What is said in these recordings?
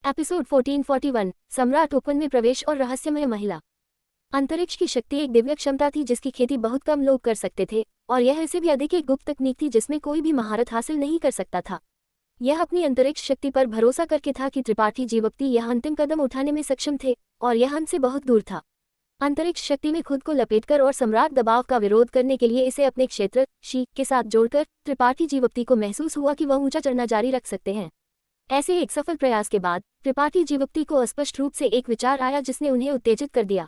Episode 1441 सम्राट open में प्रवेश और रहस्यमय महिला। अंतरिक्ष की शक्ति एक दिव्य क्षमता थी जिसकी खेती बहुत कम लोग कर सकते थे, और यह इससे भी अधिक एक गुप्त तकनीक थी जिसमें कोई भी महारत हासिल नहीं कर सकता था। यह अपनी अंतरिक्ष शक्ति पर भरोसा करके था कि त्रिपाठी जीवक्ति यह अंतिम कदम उठाने में सक्षम थे, और यह अंत से बहुत दूर था। अंतरिक्ष शक्ति में खुद को लपेटकर और सम्राट दबाव का विरोध करने के लिए इसे अपने क्षेत्र शी के साथ जोड़कर त्रिपाठी जीवक्ति को महसूस हुआ कि वह ऊंचा चढ़ना जारी रख सकते हैं। ऐसे एक सफल प्रयास के बाद त्रिपाठी जीवक्ति को स्पष्ट रूप से एक विचार आया जिसने उन्हें उत्तेजित कर दिया।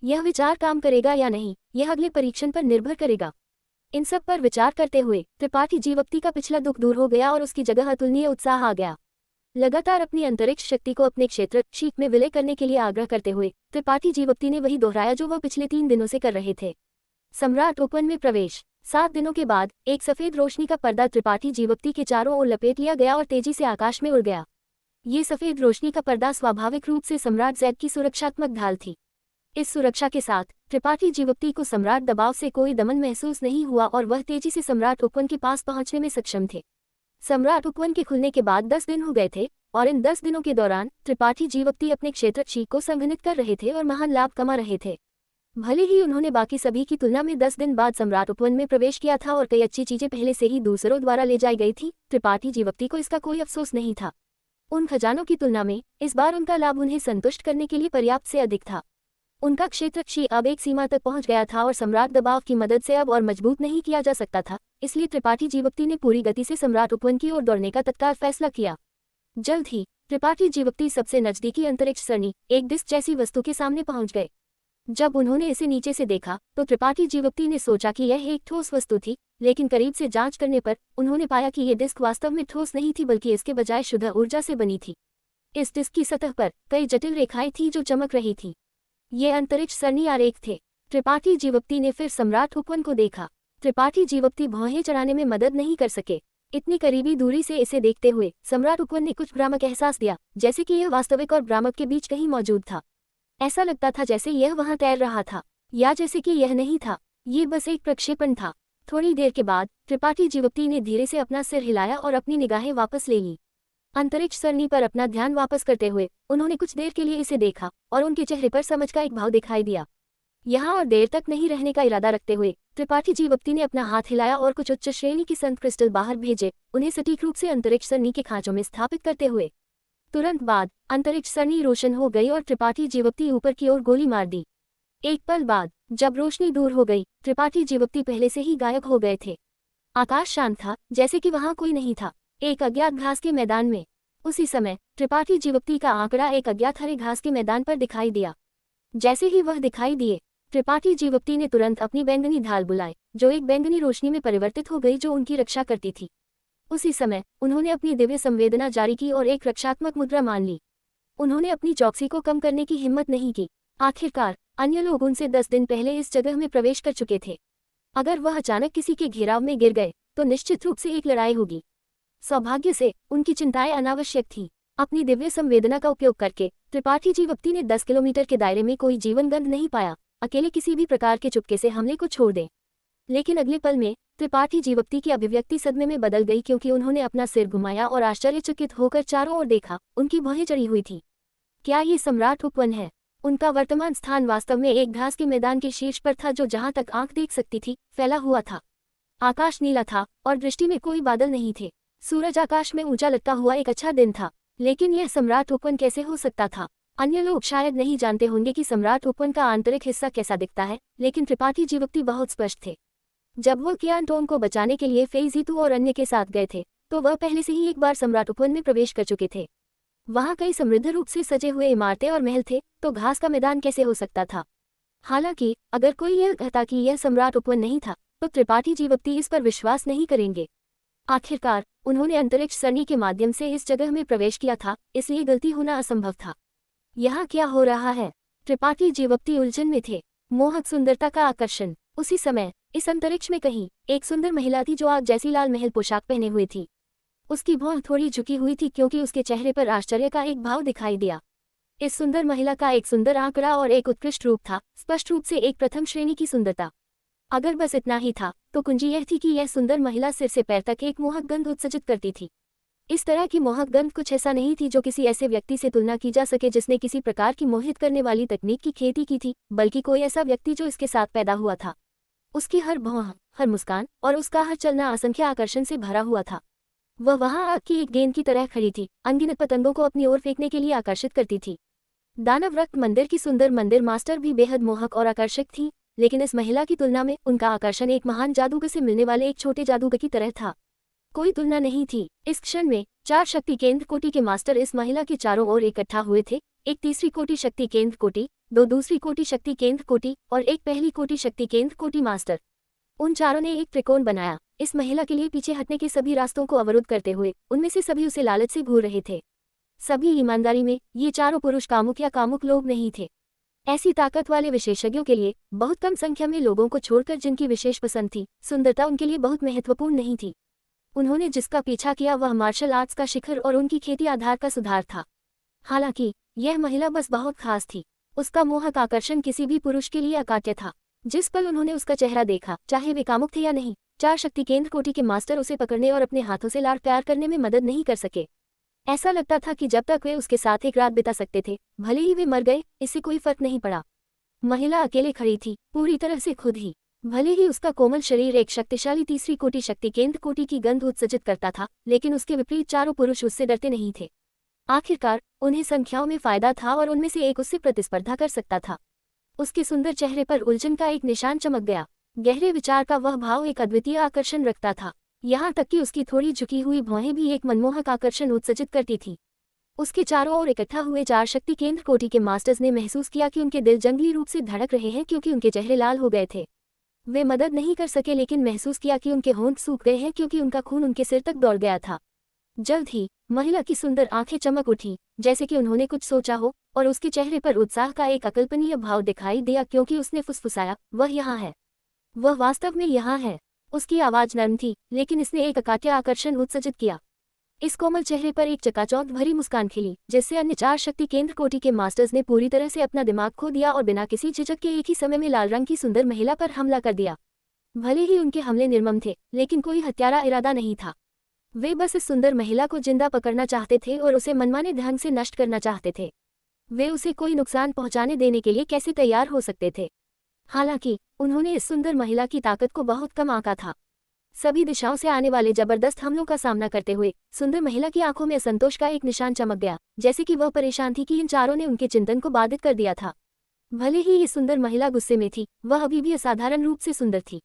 यह विचार काम करेगा या नहीं, यह अगले परीक्षण पर निर्भर करेगा। इन सब पर विचार करते हुए त्रिपाठी जीवक्ति का पिछला दुख दूर हो गया और उसकी जगह अतुलनीय उत्साह आ गया। लगातार अपनी अंतरिक्ष शक्ति को अपने क्षेत्र शीत में विलय करने के लिए आग्रह करते हुए त्रिपाठी जीवक्ति ने वही दोहराया जो वह पिछले 3 दिनों से कर रहे थे। सम्राट ओपन में प्रवेश। 7 दिनों के बाद एक सफेद रोशनी का पर्दा त्रिपाठी जीवक्ति के चारों ओर लपेट लिया गया और तेजी से आकाश में उड़ गया। ये सफेद रोशनी का पर्दा स्वाभाविक रूप से सम्राट जैद की सुरक्षात्मक ढाल थी। इस सुरक्षा के साथ त्रिपाठी जीवक्ति को सम्राट दबाव से कोई दमन महसूस नहीं हुआ और वह तेजी से सम्राट ओपन के पास पहुंचने में सक्षम थे। सम्राट ओपन के खुलने के बाद 10 दिन हो गए थे, और इन 10 दिनों के दौरान त्रिपाठी जीवक्ति अपने क्षेत्र शी को संघनित कर रहे थे और महान लाभ कमा रहे थे। भले ही उन्होंने बाकी सभी की तुलना में 10 दिन बाद सम्राट उपवन में प्रवेश किया था और कई अच्छी चीजें पहले से ही दूसरों द्वारा ले जाई गई थी, त्रिपाठी जीवक्ति को इसका कोई अफसोस नहीं था। उन खजानों की तुलना में इस बार उनका लाभ उन्हें संतुष्ट करने के लिए पर्याप्त से अधिक था। उनका क्षेत्र शी अब एक सीमा तक पहुंच गया था और सम्राट दबाव की मदद से अब और मजबूत नहीं किया जा सकता था, इसलिए त्रिपाठी जीवक्ति ने पूरी गति से सम्राट उपवन की ओर दौड़ने का तत्काल फैसला किया। जल्द ही त्रिपाठी जीवक्ति सबसे नजदीकी अंतरिक्ष सरणी एक डिस्क जैसी वस्तु के सामने पहुंच गए। जब उन्होंने इसे नीचे से देखा तो त्रिपाठी जीवक्ति ने सोचा कि यह एक ठोस वस्तु थी, लेकिन करीब से जांच करने पर उन्होंने पाया कि यह डिस्क वास्तव में ठोस नहीं थी बल्कि इसके बजाय शुद्ध ऊर्जा से बनी थी। इस डिस्क की सतह पर कई जटिल रेखाएं थीं जो चमक रही थी। ये अंतरिक्ष सरणी आरेख थे। त्रिपाठी जीवक्ति ने फिर सम्राट उपवन को देखा। त्रिपाठी जीवक्ति भौहें चढ़ाने में मदद नहीं कर सके। इतनी करीबी दूरी से इसे देखते हुए सम्राट उपवन ने कुछ भ्रामक एहसास दिया, जैसे कि यह वास्तविक और भ्रामक के बीच कहीं मौजूद था। ऐसा लगता था जैसे यह वहां तैर रहा था, या जैसे कि यह नहीं था, ये बस एक प्रक्षेपण था। थोड़ी देर के बाद त्रिपाठी जीवक्ति ने धीरे से अपना सिर हिलाया और अपनी निगाहें वापस ले ली। अंतरिक्ष सरणी पर अपना ध्यान वापस करते हुए उन्होंने कुछ देर के लिए इसे देखा और उनके चेहरे पर समझ का एक भाव दिखाई दिया। यहाँ और देर तक नहीं रहने का इरादा रखते हुए त्रिपाठी जीवक्ति ने अपना हाथ हिलाया और कुछ उच्च श्रेणी की संत क्रिस्टल बाहर भेजे, उन्हें सटीक रूप से अंतरिक्ष सरणी के खांचों में स्थापित करते हुए। तुरंत बाद अंतरिक्ष सरणी रोशन हो गई और त्रिपाठी जीवक्ति ऊपर की ओर गोली मार दी। एक पल बाद जब रोशनी दूर हो गई, त्रिपाठी जीवक्ति पहले से ही गायब हो गए थे। आकाश शांत था, जैसे कि वहां कोई नहीं था। एक अज्ञात घास के मैदान में उसी समय त्रिपाठी जीवक्ति का आंकड़ा एक अज्ञात हरे घास के मैदान पर दिखाई दिया। जैसे ही वह दिखाई दिए, त्रिपाठी जीवक्ति ने तुरंत अपनी बैंगनी ढाल बुलाई, जो एक बैंगनी रोशनी में परिवर्तित हो गई जो उनकी रक्षा करती थी। उसी समय उन्होंने अपनी दिव्य संवेदना जारी की और एक रक्षात्मक मुद्रा मान ली। उन्होंने अपनी चौकसी को कम करने की हिम्मत नहीं की। आखिरकार अन्य लोग उनसे 10 दिन पहले इस जगह में प्रवेश कर चुके थे। अगर वह अचानक किसी के घेराव में गिर गए तो निश्चित रूप से एक लड़ाई होगी। सौभाग्य से उनकी चिंताएं अनावश्यक थीं। अपनी दिव्य संवेदना का उपयोग करके त्रिपाठी जीवक्ति ने 10 किलोमीटर के दायरे में कोई जीवन गंध नहीं पाया, अकेले किसी भी प्रकार के चुपके से हमले को छोड़ दें। लेकिन अगले पल में त्रिपाठी जीवक्ति की अभिव्यक्ति सदमे में बदल गई, क्योंकि उन्होंने अपना सिर घुमाया और आश्चर्यचकित होकर चारों ओर देखा। उनकी भौहें चढ़ी हुई थी। क्या ये सम्राट उपवन है? उनका वर्तमान स्थान वास्तव में एक घास के मैदान के शीर्ष पर था जो जहां तक आंख देख सकती थी फैला हुआ था। आकाश नीला था और दृष्टि में कोई बादल नहीं थे। सूरज आकाश में ऊंचा लटका हुआ एक अच्छा दिन था। लेकिन यह सम्राट उपवन कैसे हो सकता था? अन्य लोग शायद नहीं जानते होंगे कि सम्राट उपवन का आंतरिक हिस्सा कैसा दिखता है, लेकिन त्रिपाठी जीवक्ति बहुत स्पष्ट थे। जब वो कियानटोन को बचाने के लिए फेइजितु और अन्य के साथ गए थे तो वह पहले से ही एक बार सम्राट उपवन में प्रवेश कर चुके थे। वहां कई समृद्ध रूप से सजे हुए इमारतें और महल थे, तो घास का मैदान कैसे हो सकता था? हालांकि अगर कोई यह कहता कि यह सम्राट उपवन नहीं था तो त्रिपाठी जीवक्ति इस पर विश्वास नहीं करेंगे। आखिरकार उन्होंने अंतरिक्ष सरणी के माध्यम से इस जगह में प्रवेश किया था, इसलिए गलती होना असंभव था। यहाँ क्या हो रहा है? त्रिपाठी जीवक्ति उलझन में थे। मोहक सुंदरता का आकर्षण। उसी समय इस अंतरिक्ष में कहीं एक सुंदर महिला थी जो आग जैसी लाल महल पोशाक पहने हुई थी। उसकी भौं थोड़ी झुकी हुई थी क्योंकि उसके चेहरे पर आश्चर्य का एक भाव दिखाई दिया। इस सुंदर महिला का एक सुंदर आंकड़ा और एक उत्कृष्ट रूप था, स्पष्ट रूप से एक प्रथम श्रेणी की सुंदरता। अगर बस इतना ही था तो कुंजी यह थी कि यह सुंदर महिला सिर से पैर तक एक मोहक गंध उत्सर्जित करती थी। इस तरह की मोहक गंध कुछ ऐसा नहीं थी जो किसी ऐसे व्यक्ति से तुलना की जा सके जिसने किसी प्रकार की मोहित करने वाली तकनीक की खेती की थी, बल्कि कोई ऐसा व्यक्ति जो इसके साथ पैदा हुआ था। उसकी हर भौं, हर मुस्कान और उसका हर चलना असंख्य आकर्षण से भरा हुआ था। वह वहां आग की एक गेंद की तरह खड़ी थी, अनगिनत पतंगों को अपनी ओर फेंकने के लिए आकर्षित करती थी। दानव रक्त मंदिर की सुंदर मंदिर मास्टर भी बेहद मोहक और आकर्षक थी, लेकिन इस महिला की तुलना में उनका आकर्षण एक महान जादूगर से मिलने वाले एक छोटे जादूगर की तरह था। कोई तुलना नहीं थी। इस क्षण में 4 शक्ति केंद्र कोटि के मास्टर इस महिला के चारों ओर इकट्ठा हुए थे। एक तीसरी कोटि शक्ति केंद्र कोटि, 2 दूसरी कोटि शक्ति केंद्र कोटि और एक पहली कोटि शक्ति केंद्र कोटि मास्टर। उन चारों ने एक त्रिकोण बनाया, इस महिला के लिए पीछे हटने के सभी रास्तों को अवरुद्ध करते हुए। उनमें से सभी उसे लालच से घूर रहे थे। सभी ईमानदारी में, ये चारों पुरुष कामुक या कामुक लोग नहीं थे। ऐसी ताकत वाले विशेषज्ञों के लिए बहुत कम संख्या में लोगों को छोड़कर जिनकी विशेष पसंद थी, सुंदरता उनके लिए बहुत महत्वपूर्ण नहीं थी। उन्होंने जिसका पीछा किया वह मार्शल आर्ट्स का शिखर और उनकी खेती आधार का सुधार था। हालांकि यह महिला बस बहुत खास थी। उसका मोहक आकर्षण किसी भी पुरुष के लिए अकाट्य था। जिस पल उन्होंने उसका चेहरा देखा, चाहे वे कामुक थे या नहीं, 4 शक्ति केंद्र कोटि के मास्टर उसे पकड़ने और अपने हाथों से लाड़ प्यार करने में मदद नहीं कर सके। ऐसा लगता था कि जब तक वे उसके साथ एक रात बिता सकते थे, भले ही वे मर गए, इससे कोई फर्क नहीं पड़ा। महिला अकेले खड़ी थी, पूरी तरह से खुद ही। भले ही उसका कोमल शरीर एक शक्तिशाली तीसरी कोटि शक्ति केंद्र कोटि की गंध उत्सर्जित करता था, लेकिन उसके विपरीत चारों पुरुष उससे डरते नहीं थे। आखिरकार उन्हें संख्याओं में फायदा था और उनमें से एक उससे प्रतिस्पर्धा कर सकता था। उसके सुंदर चेहरे पर उलझन का एक निशान चमक गया। गहरे विचार का वह भाव एक अद्वितीय आकर्षण रखता था। यहाँ तक कि उसकी थोड़ी झुकी हुई भौहें भी एक मनमोहक आकर्षण उत्सर्जित करती थीं। उसके चारों ओर इकट्ठा हुए 4 शक्ति केंद्र कोटि के मास्टर्स ने महसूस किया कि उनके दिल जंगली रूप से धड़क रहे हैं क्योंकि उनके चेहरे लाल हो गए थे। वे मदद नहीं कर सके, लेकिन महसूस किया कि उनके होंठ सूख गए हैं क्योंकि उनका खून उनके सिर तक दौड़ गया था। जल्द ही महिला की सुंदर आंखें चमक उठी, जैसे कि उन्होंने कुछ सोचा हो, और उसके चेहरे पर उत्साह का एक अकल्पनीय भाव दिखाई दिया क्योंकि उसने फुसफुसाया, वह यहाँ है, वह वास्तव में यहाँ है। उसकी आवाज नरम थी, लेकिन इसने एक अकाट्य आकर्षण उत्सर्जित किया। इस कोमल चेहरे पर एक चकाचौंध भरी मुस्कान खिली, जिससे अन्य 4 शक्ति केंद्र कोटि के मास्टर्स ने पूरी तरह से अपना दिमाग खो दिया और बिना किसी झिझक के एक ही समय में लाल रंग की सुंदर महिला पर हमला कर दिया। भले ही उनके हमले निर्मम थे, लेकिन कोई हत्यारा इरादा नहीं था। वे बस इस सुंदर महिला को जिंदा पकड़ना चाहते थे और उसे मनमाने ढंग से नष्ट करना चाहते थे। वे उसे कोई नुकसान पहुंचाने देने के लिए कैसे तैयार हो सकते थे? हालांकि उन्होंने इस सुंदर महिला की ताकत को बहुत कम आंका था। सभी दिशाओं से आने वाले जबरदस्त हमलों का सामना करते हुए सुंदर महिला की आंखों में असंतोष का एक निशान चमक गया, जैसे कि वह परेशान थी कि इन चारों ने उनके चिंतन को बाधित कर दिया था। भले ही ये सुंदर महिला गुस्से में थी, वह अभी भी असाधारण रूप से सुंदर थी।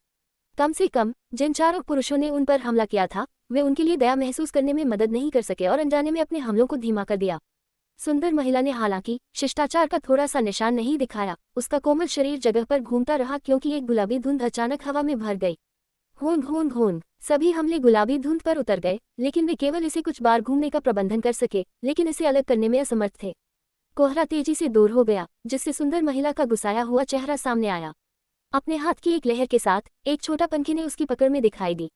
कम से कम जिन 4 पुरुषों ने उन पर हमला किया था, वे उनके लिए दया महसूस करने में मदद नहीं कर सके और अनजाने में अपने हमलों को धीमा कर दिया। सुंदर महिला ने हालांकि शिष्टाचार का थोड़ा सा निशान नहीं दिखाया। उसका कोमल शरीर जगह पर घूमता रहा क्योंकि एक गुलाबी धुंध अचानक हवा में भर गई। होंद होंद होंद, सभी हमले गुलाबी धुंध पर उतर गए, लेकिन वे केवल इसे कुछ बार घूमने का प्रबंधन कर सके, लेकिन इसे अलग करने में असमर्थ थे। कोहरा तेजी से दूर हो गया, जिससे सुंदर महिला का गुस्साया हुआ चेहरा सामने आया। अपने हाथ की एक लहर के साथ एक छोटा पंखे ने उसकी पकड़ में दिखाई दी।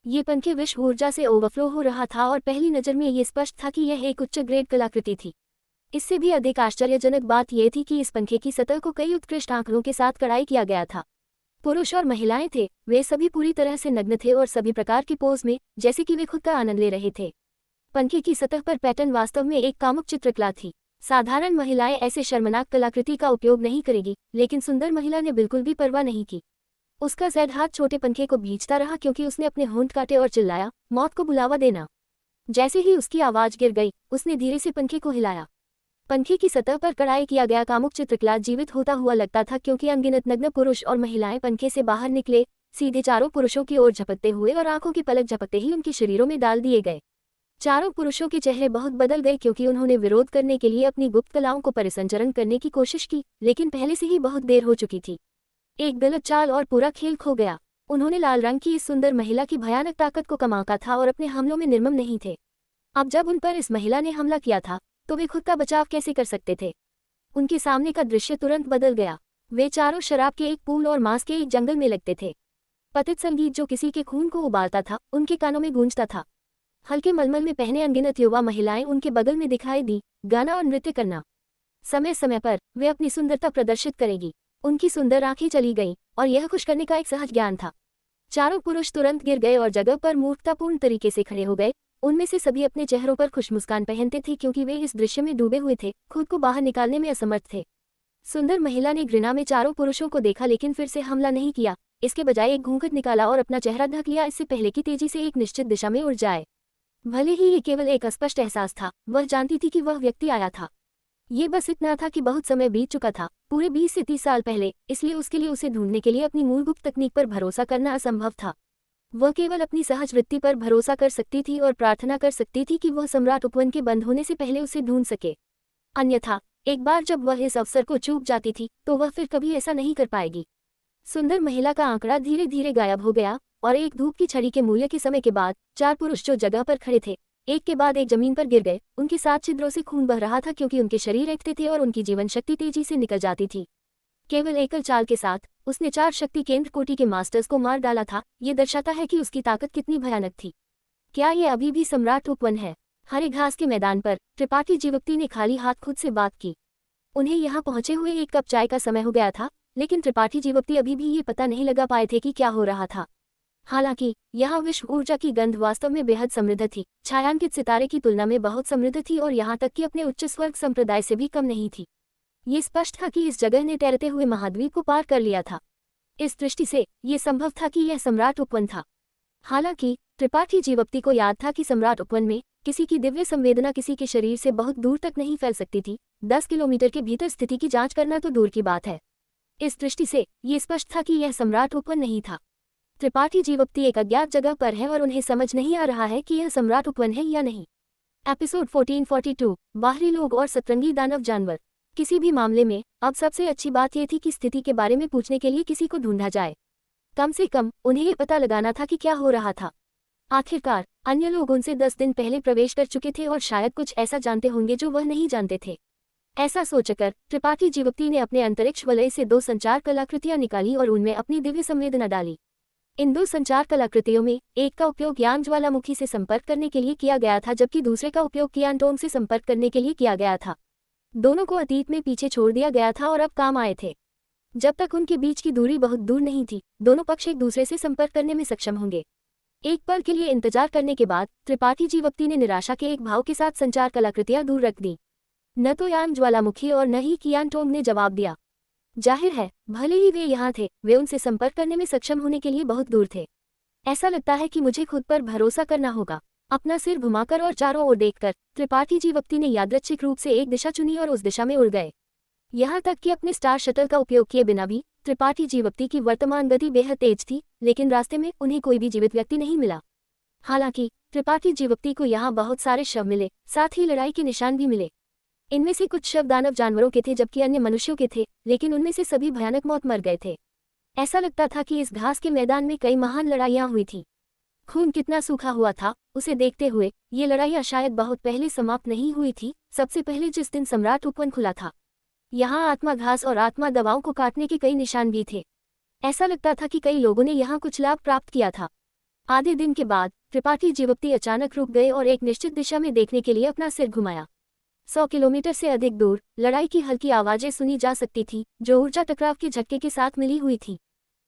ये पंखे विश्व ऊर्जा से ओवरफ्लो हो रहा था और पहली नज़र में ये स्पष्ट था कि यह एक उच्च ग्रेड कलाकृति थी। इससे भी अधिक आश्चर्यजनक बात यह थी कि इस पंखे की सतह को कई उत्कृष्ट आंकड़ों के साथ कढ़ाई किया गया था। पुरुष और महिलाएं थे, वे सभी पूरी तरह से नग्न थे और सभी प्रकार की पोज में, जैसे कि वे खुद का आनंद ले रहे थे। पंखे की सतह पर पैटर्न वास्तव में एक कामुक चित्रकला थी। साधारण महिलाएं ऐसे शर्मनाक कलाकृति का उपयोग नहीं करेगी, लेकिन सुंदर महिला ने बिल्कुल भी परवाह नहीं की। उसका ज़ैद हाथ छोटे पंखे को भींचता रहा क्योंकि उसने अपने होंठ काटे और चिल्लाया, मौत को बुलावा देना। जैसे ही उसकी आवाज गिर गई, उसने धीरे से पंखे को हिलाया। पंखे की सतह पर कढ़ाई किया गया कामुक चित्रकला जीवित होता हुआ लगता था क्योंकि अनगिनत नग्न पुरुष और महिलाएं पंखे से बाहर निकले, सीधे 4 पुरुषों की ओर झपकते हुए और आंखों की पलक झपकते ही उनके शरीरों में डाल दिए गए। 4 पुरुषों के चेहरे बहुत बदल गए क्योंकि उन्होंने विरोध करने के लिए अपनी गुप्त कलाओं को परिसंचरण करने की कोशिश की, लेकिन पहले से ही बहुत देर हो चुकी थी। एक गलत चाल और पूरा खेल खो गया। उन्होंने लाल रंग की इस सुंदर महिला की भयानक ताकत को कम आंका था और अपने हमलों में निर्मम नहीं थे। अब जब उन पर इस महिला ने हमला किया था, तो वे खुद का बचाव कैसे कर सकते थे? उनके सामने का दृश्य तुरंत बदल गया। वे चारों शराब के एक पूल और मांस के एक जंगल में लगते थे। पतित संगीत जो किसी के खून को उबालता था, उनके कानों में गूंजता था। हल्के मलमल में पहने अनगिनत युवा महिलाएं उनके बगल में दिखाई दी, गाना और नृत्य करना। समय समय पर वे अपनी सुंदरता प्रदर्शित करेगी। उनकी सुंदर आंखें चली गईं और यह खुश करने का एक सहज ज्ञान था। 4 पुरुष तुरंत गिर गए और जगह पर मूर्खतापूर्ण तरीके से खड़े हो गए। उनमें से सभी अपने चेहरों पर खुश मुस्कान पहनते थे क्योंकि वे इस दृश्य में डूबे हुए थे, खुद को बाहर निकालने में असमर्थ थे। सुंदर महिला ने घृणा में चारों पुरुषों को देखा लेकिन फिर से हमला नहीं किया। इसके बजाय एक घूंघट निकाला और अपना चेहरा ढक लिया, इससे पहले कि तेजी से एक निश्चित दिशा में उड़ जाए। भले ही ये केवल एक अस्पष्ट एहसास था, वह जानती थी कि वह व्यक्ति आया था। ये बस इतना था कि बहुत समय बीत चुका था, पूरे 20 से 30 साल पहले, इसलिए उसके लिए उसे ढूंढने के लिए अपनी मूल गुप्त तकनीक पर भरोसा करना असंभव था। वह केवल अपनी सहज वृत्ति पर भरोसा कर सकती थी और प्रार्थना कर सकती थी कि वह सम्राट उपवन के बंद होने से पहले उसे ढूंढ सके। अन्यथा एक बार जब वह इस अवसर को चूक जाती थी तो वह फिर कभी ऐसा नहीं कर पाएगी। सुंदर महिला का आंकड़ा धीरे धीरे गायब हो गया और एक धूप की छड़ी के मूल्य के समय के बाद 4 पुरुष जो जगह पर खड़े थे, एक के बाद एक जमीन पर गिर गए। उनके 7 छिद्रों से खून बह रहा था क्योंकि उनके शरीर एकते थे और उनकी जीवन शक्ति तेजी से निकल जाती थी। केवल एकल चाल के साथ उसने 4 शक्ति केंद्र कोटि के मास्टर्स को मार डाला था। ये दर्शाता है कि उसकी ताकत कितनी भयानक थी। क्या ये अभी भी सम्राट उपवन है? हरे घास के मैदान पर त्रिपाठी जीवक्ति ने खाली हाथ खुद से बात की। उन्हें यहाँ पहुंचे हुए 1 कप चाय का समय हो गया था, लेकिन त्रिपाठी जीवक्ति अभी भी ये पता नहीं लगा पाए थे कि क्या हो रहा था। हालांकि यहाँ विश्व ऊर्जा की गंध वास्तव में बेहद समृद्ध थी, छायांकित सितारे की तुलना में बहुत समृद्ध थी और यहाँ तक कि अपने उच्च स्वर्ग संप्रदाय से भी कम नहीं थी। ये स्पष्ट था कि इस जगह ने तैरते हुए महाद्वीप को पार कर लिया था। इस दृष्टि से ये संभव था कि यह सम्राट उपवन था। हालांकि त्रिपाठी जीवक्ति को याद था कि सम्राट उपवन में किसी की दिव्य संवेदना किसी के शरीर से बहुत दूर तक नहीं फैल सकती थी। 10 किलोमीटर के भीतर स्थिति की जांच करना तो दूर की बात है। इस दृष्टि से ये स्पष्ट था कि यह सम्राट उपवन नहीं था। त्रिपाठी जीवक्ति एक अज्ञात जगह पर है और उन्हें समझ नहीं आ रहा है कि यह सम्राट उपवन है या नहीं। एपिसोड 1442 बाहरी लोग और सतरंगी दानव जानवर। किसी भी मामले में अब सबसे अच्छी बात यह थी कि स्थिति के बारे में पूछने के लिए किसी को ढूंढा जाए। कम से कम उन्हें ये पता लगाना था कि क्या हो रहा था। आखिरकार अन्य लोग उनसे 10 दिन पहले प्रवेश कर चुके थे और शायद कुछ ऐसा जानते होंगे जो वह नहीं जानते थे। ऐसा सोचकर त्रिपाठी जीवक्ति ने अपने अंतरिक्ष वलय से 2 संचार कलाकृतियां निकाली और उनमें अपनी दिव्य संवेदना डाली। इन 2 संचार कलाकृतियों में एक का उपयोग यान ज्वालामुखी से संपर्क करने के लिए किया गया था, जबकि दूसरे का उपयोग कियान टोंग से संपर्क करने के लिए किया गया था। दोनों को अतीत में पीछे छोड़ दिया गया था और अब काम आए थे। जब तक उनके बीच की दूरी बहुत दूर नहीं थी, दोनों पक्ष एक दूसरे से संपर्क करने में सक्षम होंगे। एक पल के लिए इंतजार करने के बाद त्रिपाठी जीवक्ति ने निराशा के एक भाव के साथ संचार कलाकृतियां दूर रख दी। न तो यान ज्वालामुखी और न ही कियान टोंग ने जवाब दिया। जाहिर है, भले ही वे यहाँ थे, वे उनसे संपर्क करने में सक्षम होने के लिए बहुत दूर थे। ऐसा लगता है कि मुझे खुद पर भरोसा करना होगा। अपना सिर घुमाकर और चारों ओर देखकर त्रिपाठी जीवक्ति ने यादृच्छिक रूप से एक दिशा चुनी और उस दिशा में उड़ गए। यहाँ तक कि अपने स्टार शटल का उपयोग किए बिना भी त्रिपाठी जीवक्ति की वर्तमान गति बेहद तेज थी, लेकिन रास्ते में उन्हें कोई भी जीवित व्यक्ति नहीं मिला। हालांकि त्रिपाठी जीवक्ति को यहाँ बहुत सारे शव मिले, साथ ही लड़ाई के निशान भी मिले। इनमें से कुछ शव दानव जानवरों के थे जबकि अन्य मनुष्यों के थे, लेकिन उनमें से सभी भयानक मौत मर गए थे। ऐसा लगता था कि इस घास के मैदान में कई महान लड़ाइयां हुई थी। खून कितना सूखा हुआ था, उसे देखते हुए ये लड़ाइयां शायद बहुत पहले समाप्त नहीं हुई थी, सबसे पहले जिस दिन सम्राट उपवन खुला था। यहाँ आत्मा घास और आत्मा दवाओं को काटने के कई निशान भी थे। ऐसा लगता था कि कई लोगों ने यहाँ कुछ लाभ प्राप्त किया था। आधे दिन के बाद त्रिपाठी जीवक्ति अचानक रुक गए और एक निश्चित दिशा में देखने के लिए अपना सिर घुमाया। 100 किलोमीटर से अधिक दूर लड़ाई की हल्की आवाजें सुनी जा सकती थी, जो ऊर्जा टकराव के झटके के साथ मिली हुई थी।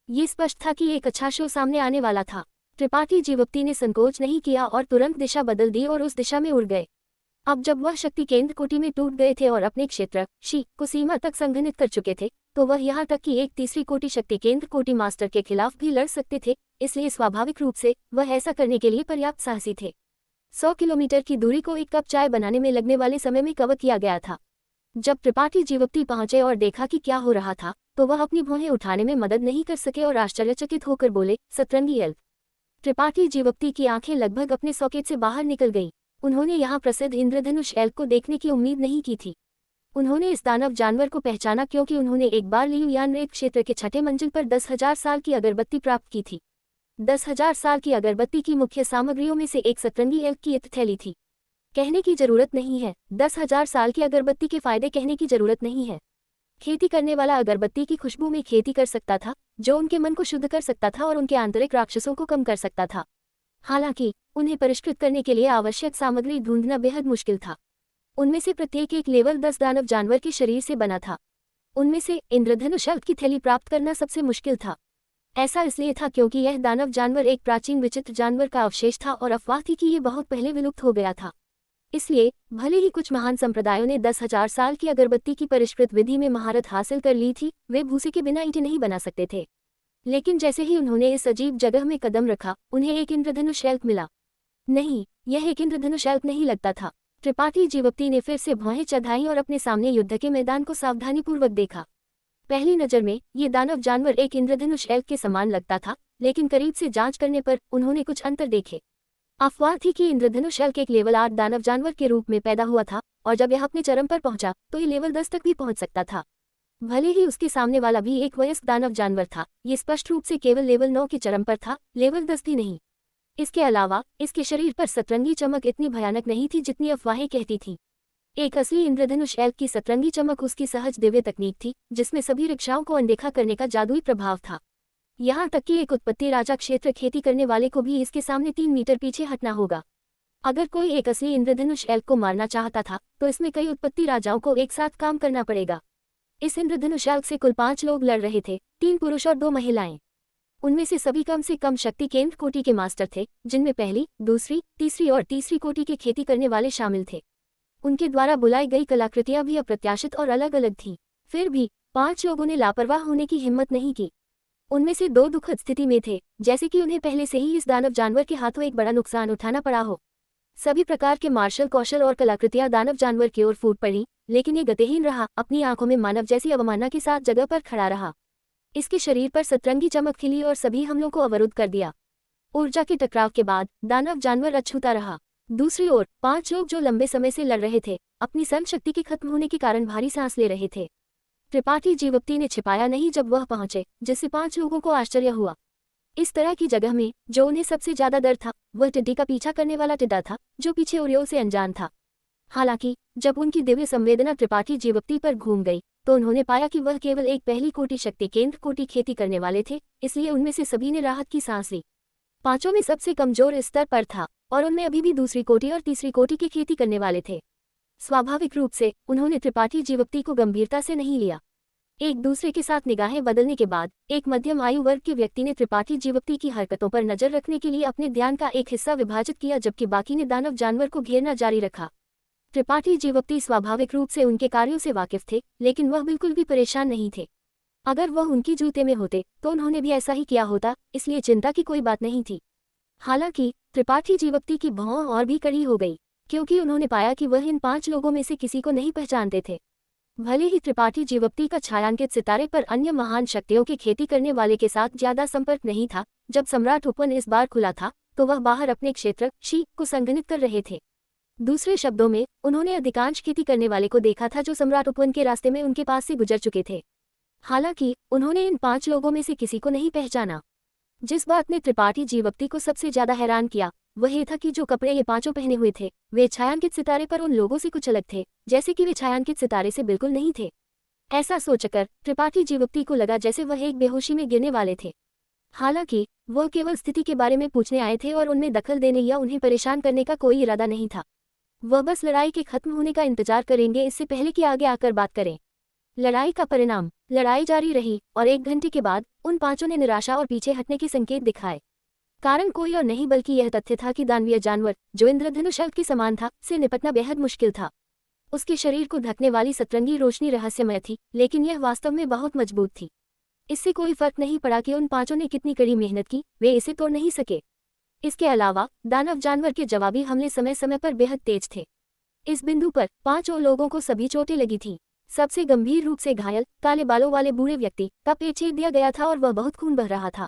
ये स्पष्ट था कि एक अच्छा शो सामने आने वाला था। त्रिपाठी जीवक्ति ने संकोच नहीं किया और तुरंत दिशा बदल दी और उस दिशा में उड़ गए। अब जब वह शक्ति केंद्र कोटि में टूट गए थे और अपने क्षेत्र शी को सीमा तक संघनित कर चुके थे, तो वह यहाँ तक कि एक तीसरी कोटि शक्ति केंद्र कोटि मास्टर के खिलाफ भी लड़ सकते थे, इसलिए स्वाभाविक रूप से वह ऐसा करने के लिए पर्याप्त साहसी थे। 100 किलोमीटर की दूरी को 1 कप चाय बनाने में लगने वाले समय में कवर किया गया था। जब त्रिपाठी जीवक्ति पहुंचे और देखा कि क्या हो रहा था, तो वह अपनी भौहें उठाने में मदद नहीं कर सके और आश्चर्यचकित होकर बोले, सतरंगी एल्फ। त्रिपाठी जीवक्ति की आंखें लगभग अपने सॉकेट से बाहर निकल गईं। उन्होंने यहाँ प्रसिद्ध इंद्रधनुष एल्फ को देखने की उम्मीद नहीं की थी। उन्होंने इस दानव जानवर को पहचाना क्योंकि उन्होंने एक बार लियुयान रेत क्षेत्र के 6ठे मंजिल पर 10,000 साल की अगरबत्ती प्राप्त की थी। 10,000 साल की अगरबत्ती की मुख्य सामग्रियों में से एक सतरंगी एल्फ की इत्र थैली थी। कहने की जरूरत नहीं है, 10,000 साल की अगरबत्ती के फायदे कहने की जरूरत नहीं है। खेती करने वाला अगरबत्ती की खुशबू में खेती कर सकता था, जो उनके मन को शुद्ध कर सकता था और उनके आंतरिक राक्षसों को कम कर सकता था। हालांकि उन्हें परिष्कृत करने के लिए आवश्यक सामग्री ढूंढना बेहद मुश्किल था। उनमें से प्रत्येक एक लेवल 10 दानव जानवर के शरीर से बना था। उनमें से इंद्रधनुष एल्फ की थैली प्राप्त करना सबसे मुश्किल था। ऐसा इसलिए था क्योंकि यह दानव जानवर एक प्राचीन विचित्र जानवर का अवशेष था और अफवाह थी कि ये बहुत पहले विलुप्त हो गया था। इसलिए भले ही कुछ महान संप्रदायों ने 10,000 साल की अगरबत्ती की परिष्कृत विधि में महारत हासिल कर ली थी, वे भूसे के बिना ईंटें नहीं बना सकते थे। लेकिन जैसे ही उन्होंने इस अजीब जगह में कदम रखा, उन्हें एक इंद्रधनुष एल्क मिला। नहीं, यह एक इंद्रधनुष एल्क नहीं लगता था। त्रिपाठी जीवप्ती ने फिर से भौहें चढ़ाई और अपने सामने युद्ध के मैदान को सावधानीपूर्वक देखा। पहली नज़र में ये दानव जानवर एक इंद्रधनुष एल्क के समान लगता था, लेकिन करीब से जांच करने पर उन्होंने कुछ अंतर देखे। अफवाह थी कि इंद्रधनुष एल्क एक लेवल 8 दानव जानवर के रूप में पैदा हुआ था, और जब यह अपने चरम पर पहुंचा तो ये लेवल 10 तक भी पहुंच सकता था। भले ही उसके सामने वाला भी एक वयस्क दानव जानवर था, ये स्पष्ट रूप से केवल लेवल 9 के चरम पर था, लेवल 10 भी नहीं। इसके अलावा इसके शरीर पर सतरंगी चमक इतनी भयानक नहीं थी जितनी अफवाहें कहती थीं। एक असली इंद्रधनुष एल्क की सतरंगी चमक उसकी सहज दिव्य तकनीक थी, जिसमें सभी रिक्शाओं को अनदेखा करने का जादुई प्रभाव था। यहाँ तक कि एक उत्पत्ति राजा क्षेत्र खेती करने वाले को भी इसके सामने 3 मीटर पीछे हटना होगा। अगर कोई एक असली इंद्रधनुष एल्क को मारना चाहता था तो इसमें कई उत्पत्ति राजाओं को एक साथ काम करना पड़ेगा। इस इंद्रधनुष एल्क से कुल 5 लोग लड़ रहे थे, 3 पुरुष और 2 महिलाएं। उनमें से कम शक्ति केंद्र कोटि के मास्टर थे, जिनमें पहली, दूसरी, तीसरी और तीसरी कोटि के खेती करने वाले शामिल थे। उनके द्वारा बुलाई गई कलाकृतियां भी अप्रत्याशित और अलग अलग थीं। फिर भी 5 लोगों ने लापरवाह होने की हिम्मत नहीं की। उनमें से 2 दुखद स्थिति में थे, जैसे कि उन्हें पहले से ही इस दानव जानवर के हाथों एक बड़ा नुकसान उठाना पड़ा हो। सभी प्रकार के मार्शल कौशल और कलाकृतियां दानव जानवर की ओर फूट पड़ी, लेकिन ये गतिहीन रहा, अपनी आंखों में मानव जैसी अवमानना के साथ जगह पर खड़ा रहा। इसके शरीर पर सतरंगी चमक खिली और सभी हमलों को अवरुद्ध कर दिया। ऊर्जा के टकराव के बाद दानव जानवर अछूता रहा। दूसरी ओर 5 लोग जो लंबे समय से लड़ रहे थे, अपनी सहन शक्ति के खत्म होने के कारण भारी सांस ले रहे थे। त्रिपाठी जीवप्ती ने छिपाया नहीं जब वह पहुंचे, जिससे 5 लोगों को आश्चर्य हुआ। इस तरह की जगह में जो उन्हें सबसे ज्यादा डर था, वह टिड्डी का पीछा करने वाला टिड्डा था, जो पीछे ओरियोल से अनजान था। हालांकि जब उनकी दिव्य संवेदना त्रिपाठी जीवप्ती पर घूम गई तो उन्होंने पाया कि वह केवल एक पहली कोटि शक्ति केंद्र कोटि खेती करने वाले थे, इसलिए उनमें से सभी ने राहत की सांस ली। 5 में सबसे कमजोर इस स्तर पर था, और उनमें अभी भी दूसरी कोटि और तीसरी कोटि की खेती करने वाले थे। स्वाभाविक रूप से उन्होंने त्रिपाठी जीवप्ती को गंभीरता से नहीं लिया। एक दूसरे के साथ निगाहें बदलने के बाद एक मध्यम आयु वर्ग के व्यक्ति ने त्रिपाठी जीवप्ती की हरकतों पर नजर रखने के लिए अपने ध्यान का एक हिस्सा विभाजित किया, जबकि बाकी ने दानव जानवर को घेरना जारी रखा। त्रिपाठी जीवप्ती स्वाभाविक रूप से उनके कार्यों से वाकिफ थे, लेकिन वह बिल्कुल भी परेशान नहीं थे। अगर वह उनकी जूते में होते तो उन्होंने भी ऐसा ही किया होता, इसलिए चिंता की कोई बात नहीं थी। हालांकि त्रिपाठी जीवप्ती की भौं और भी कड़ी हो गई, क्योंकि उन्होंने पाया कि वह इन 5 लोगों में से किसी को नहीं पहचानते थे। भले ही त्रिपाठी जीवप्ती का छायांकित सितारे पर अन्य महान शक्तियों की खेती करने वाले के साथ ज्यादा संपर्क नहीं था, जब सम्राट उपवन इस बार खुला था तो वह बाहर अपने क्षेत्र शी को संगठित कर रहे थे। दूसरे शब्दों में उन्होंने अधिकांश खेती करने वाले को देखा था जो सम्राट उपवन के रास्ते में उनके पास से गुजर चुके थे। हालांकि उन्होंने इन 5 लोगों में से किसी को नहीं पहचाना। जिस बात ने त्रिपाठी जीवप्ती को सबसे ज्यादा हैरान किया वह ये था कि जो कपड़े ये 5 पहने हुए थे वे छायांकित सितारे पर उन लोगों से कुछ अलग थे, जैसे कि वे छायांकित सितारे से बिल्कुल नहीं थे। ऐसा सोचकर त्रिपाठी जीवप्ती को लगा जैसे वह एक बेहोशी में गिरने वाले थे। हालांकि वह केवल स्थिति के बारे में पूछने आए थे और उनमें दखल देने या उन्हें परेशान करने का कोई इरादा नहीं था। वह बस लड़ाई के खत्म होने का इंतजार करेंगे, इससे पहले कि आगे आकर बात करें। लड़ाई का परिणाम, लड़ाई जारी रही और 1 घंटे के बाद उन 5 ने निराशा और पीछे हटने के संकेत दिखाए। कारण कोई और नहीं बल्कि यह तथ्य था कि दानवीय जानवर, जो इंद्रधनुष के समान था, से निपटना बेहद मुश्किल था। उसके शरीर को ढकने वाली सतरंगी रोशनी रहस्यमय थी, लेकिन यह वास्तव में बहुत मजबूत थी। इससे कोई फर्क नहीं पड़ा कि उन 5 ने कितनी कड़ी मेहनत की, वे इसे तोड़ नहीं सके। इसके अलावा दानव जानवर के जवाबी हमले समय समय पर बेहद तेज थे। इस बिंदु पर 5 और लोगों को सभी चोटें लगी थीं। सबसे गंभीर रूप से घायल काले बालों वाले बूढ़े व्यक्ति का पेट चीर दिया गया था और वह बहुत खून बह रहा था।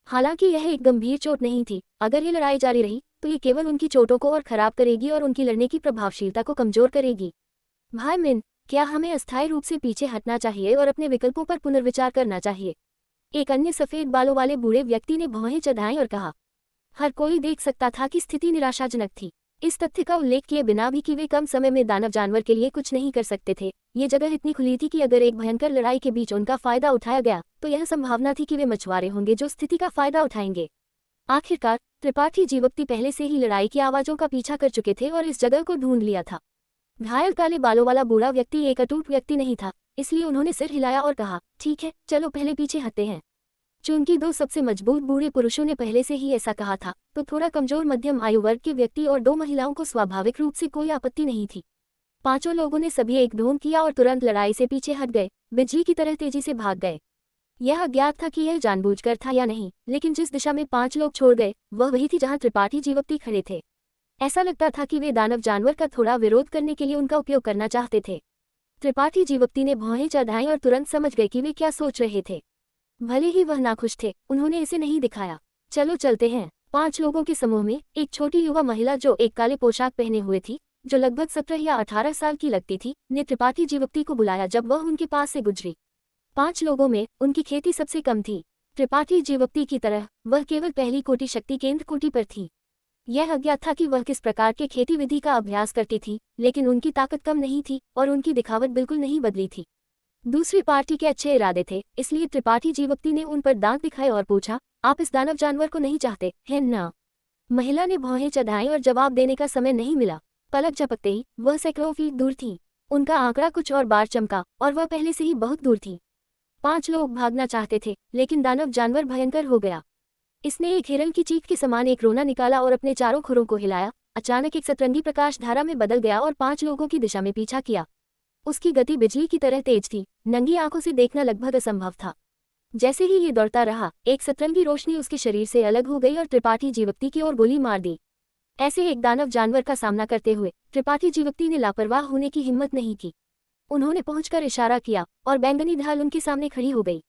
हालांकि यह एक गंभीर चोट नहीं थी, अगर ये लड़ाई जारी रही तो ये केवल उनकी चोटों को और खराब करेगी और उनकी लड़ने की प्रभावशीलता को कमजोर करेगी। भाई मिन, क्या हमें अस्थायी रूप से पीछे हटना चाहिए और अपने विकल्पों पर पुनर्विचार करना चाहिए? एक अन्य सफेद बालों वाले बूढ़े व्यक्ति ने भौहें चढ़ाईं और कहा। हर कोई देख सकता था कि स्थिति निराशाजनक थी। इस तथ्य का उल्लेख किए बिना भी कि वे कम समय में दानव जानवर के लिए कुछ नहीं कर सकते थे, ये जगह इतनी खुली थी कि अगर एक भयंकर लड़ाई के बीच उनका फायदा उठाया गया तो यह संभावना थी कि वे मछुआरे होंगे जो स्थिति का फायदा उठाएंगे। आखिरकार त्रिपाठी जीवप्ती पहले से ही लड़ाई की आवाजों का पीछा कर चुके थे और इस जगह को ढूंढ लिया था। घायल काले बालों वाला बूढ़ा व्यक्ति एक अटूट व्यक्ति नहीं था, इसलिए उन्होंने सिर हिलाया और कहा, ठीक है, चलो पहले पीछे हटते हैं। चूंकि दो सबसे मजबूत बूढ़े पुरुषों ने पहले से ही ऐसा कहा था, तो थोड़ा कमजोर मध्यम आयु वर्ग के व्यक्ति और दो महिलाओं को स्वाभाविक रूप से कोई आपत्ति नहीं थी। पांचों लोगों ने सभी एक ढोंग किया और तुरंत लड़ाई से पीछे हट गए, बिजली की तरह तेजी से भाग गए। यह अज्ञात था कि यह जानबूझकर था या नहीं, लेकिन जिस दिशा में पांच लोग छोड़ गए वह वही थी जहां त्रिपाठी जीवप्ती खड़े थे। ऐसा लगता था कि वे दानव जानवर का थोड़ा विरोध करने के लिए उनका उपयोग करना चाहते थे। त्रिपाठी जीवप्ती ने भौहें चढ़ाईं और तुरंत समझ गए कि वे क्या सोच रहे थे। भले ही वह नाखुश थे, उन्होंने इसे नहीं दिखाया। चलो चलते हैं। 5 लोगों के समूह में एक छोटी युवा महिला जो एक काले पोशाक पहने हुए थी, जो लगभग 17 या 18 साल की लगती थी, ने त्रिपाठी जीवप्ती को बुलाया जब वह उनके पास से गुजरी। 5 लोगों में उनकी खेती सबसे कम थी। त्रिपाठी जीवप्ती की तरह वह केवल पहली कोटि शक्ति केंद्र कोटि पर थी। यह अज्ञात था कि वह किस प्रकार के खेती विधि का अभ्यास करती थी, लेकिन उनकी ताकत कम नहीं थी और उनकी दिखावट बिल्कुल नहीं बदली थी। दूसरी पार्टी के अच्छे इरादे थे, इसलिए त्रिपाठी जीवप्ती ने उन पर दांत दिखाए और पूछा, आप इस दानव जानवर को नहीं चाहते हैं ना? महिला ने भौहें चढ़ाई और जवाब देने का समय नहीं मिला। पलक झपकते ही वह सैकड़ों फीट दूर थी। उनका आंकड़ा कुछ और बार चमका और वह पहले से ही बहुत दूर थी। 5 लोग भागना चाहते थे, लेकिन दानव जानवर भयंकर हो गया। इसने एक हिरण की चीख के समान एक रोना निकाला और अपने चारों खुरों को हिलाया। अचानक एक सतरंगी प्रकाश धारा में बदल गया और 5 लोगों की दिशा में पीछा किया। उसकी गति बिजली की तरह तेज थी, नंगी आंखों से देखना लगभग असंभव था। जैसे ही ये दौड़ता रहा, एक सतरंगी रोशनी उसके शरीर से अलग हो गई और त्रिपाठी जीवप्ती की ओर गोली मार दी। ऐसे एक दानव जानवर का सामना करते हुए त्रिपाठी जीवप्ती ने लापरवाह होने की हिम्मत नहीं की। उन्होंने पहुंचकर इशारा किया और बैंगनी ढाल उनके सामने खड़ी हो गई।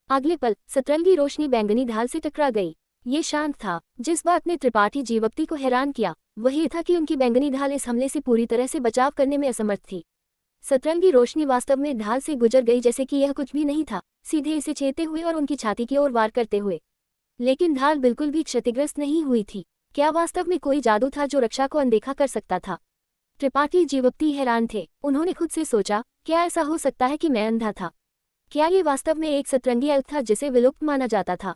अगले पल सतरंगी रोशनी बैंगनी ढाल से टकरा गई। ये शांत था। जिस बात ने त्रिपाठी जीवप्ती को हैरान किया वह ये था कि उनकी बैंगनी ढाल इस हमले से पूरी तरह से बचाव करने में असमर्थ थी। सतरंगी रोशनी वास्तव में ढाल से गुजर गई जैसे कि यह कुछ भी नहीं था, सीधे इसे छेदते हुए और उनकी छाती की ओर वार करते हुए। लेकिन ढाल बिल्कुल भी क्षतिग्रस्त नहीं हुई थी। क्या वास्तव में कोई जादू था जो रक्षा को अनदेखा कर सकता था? त्रिपाठी जीवप्ती हैरान थे। उन्होंने खुद से सोचा, क्या ऐसा हो सकता है कि मैं अंधा था? क्या ये वास्तव में एक सतरंगी एल्फ था जिसे विलुप्त माना जाता था?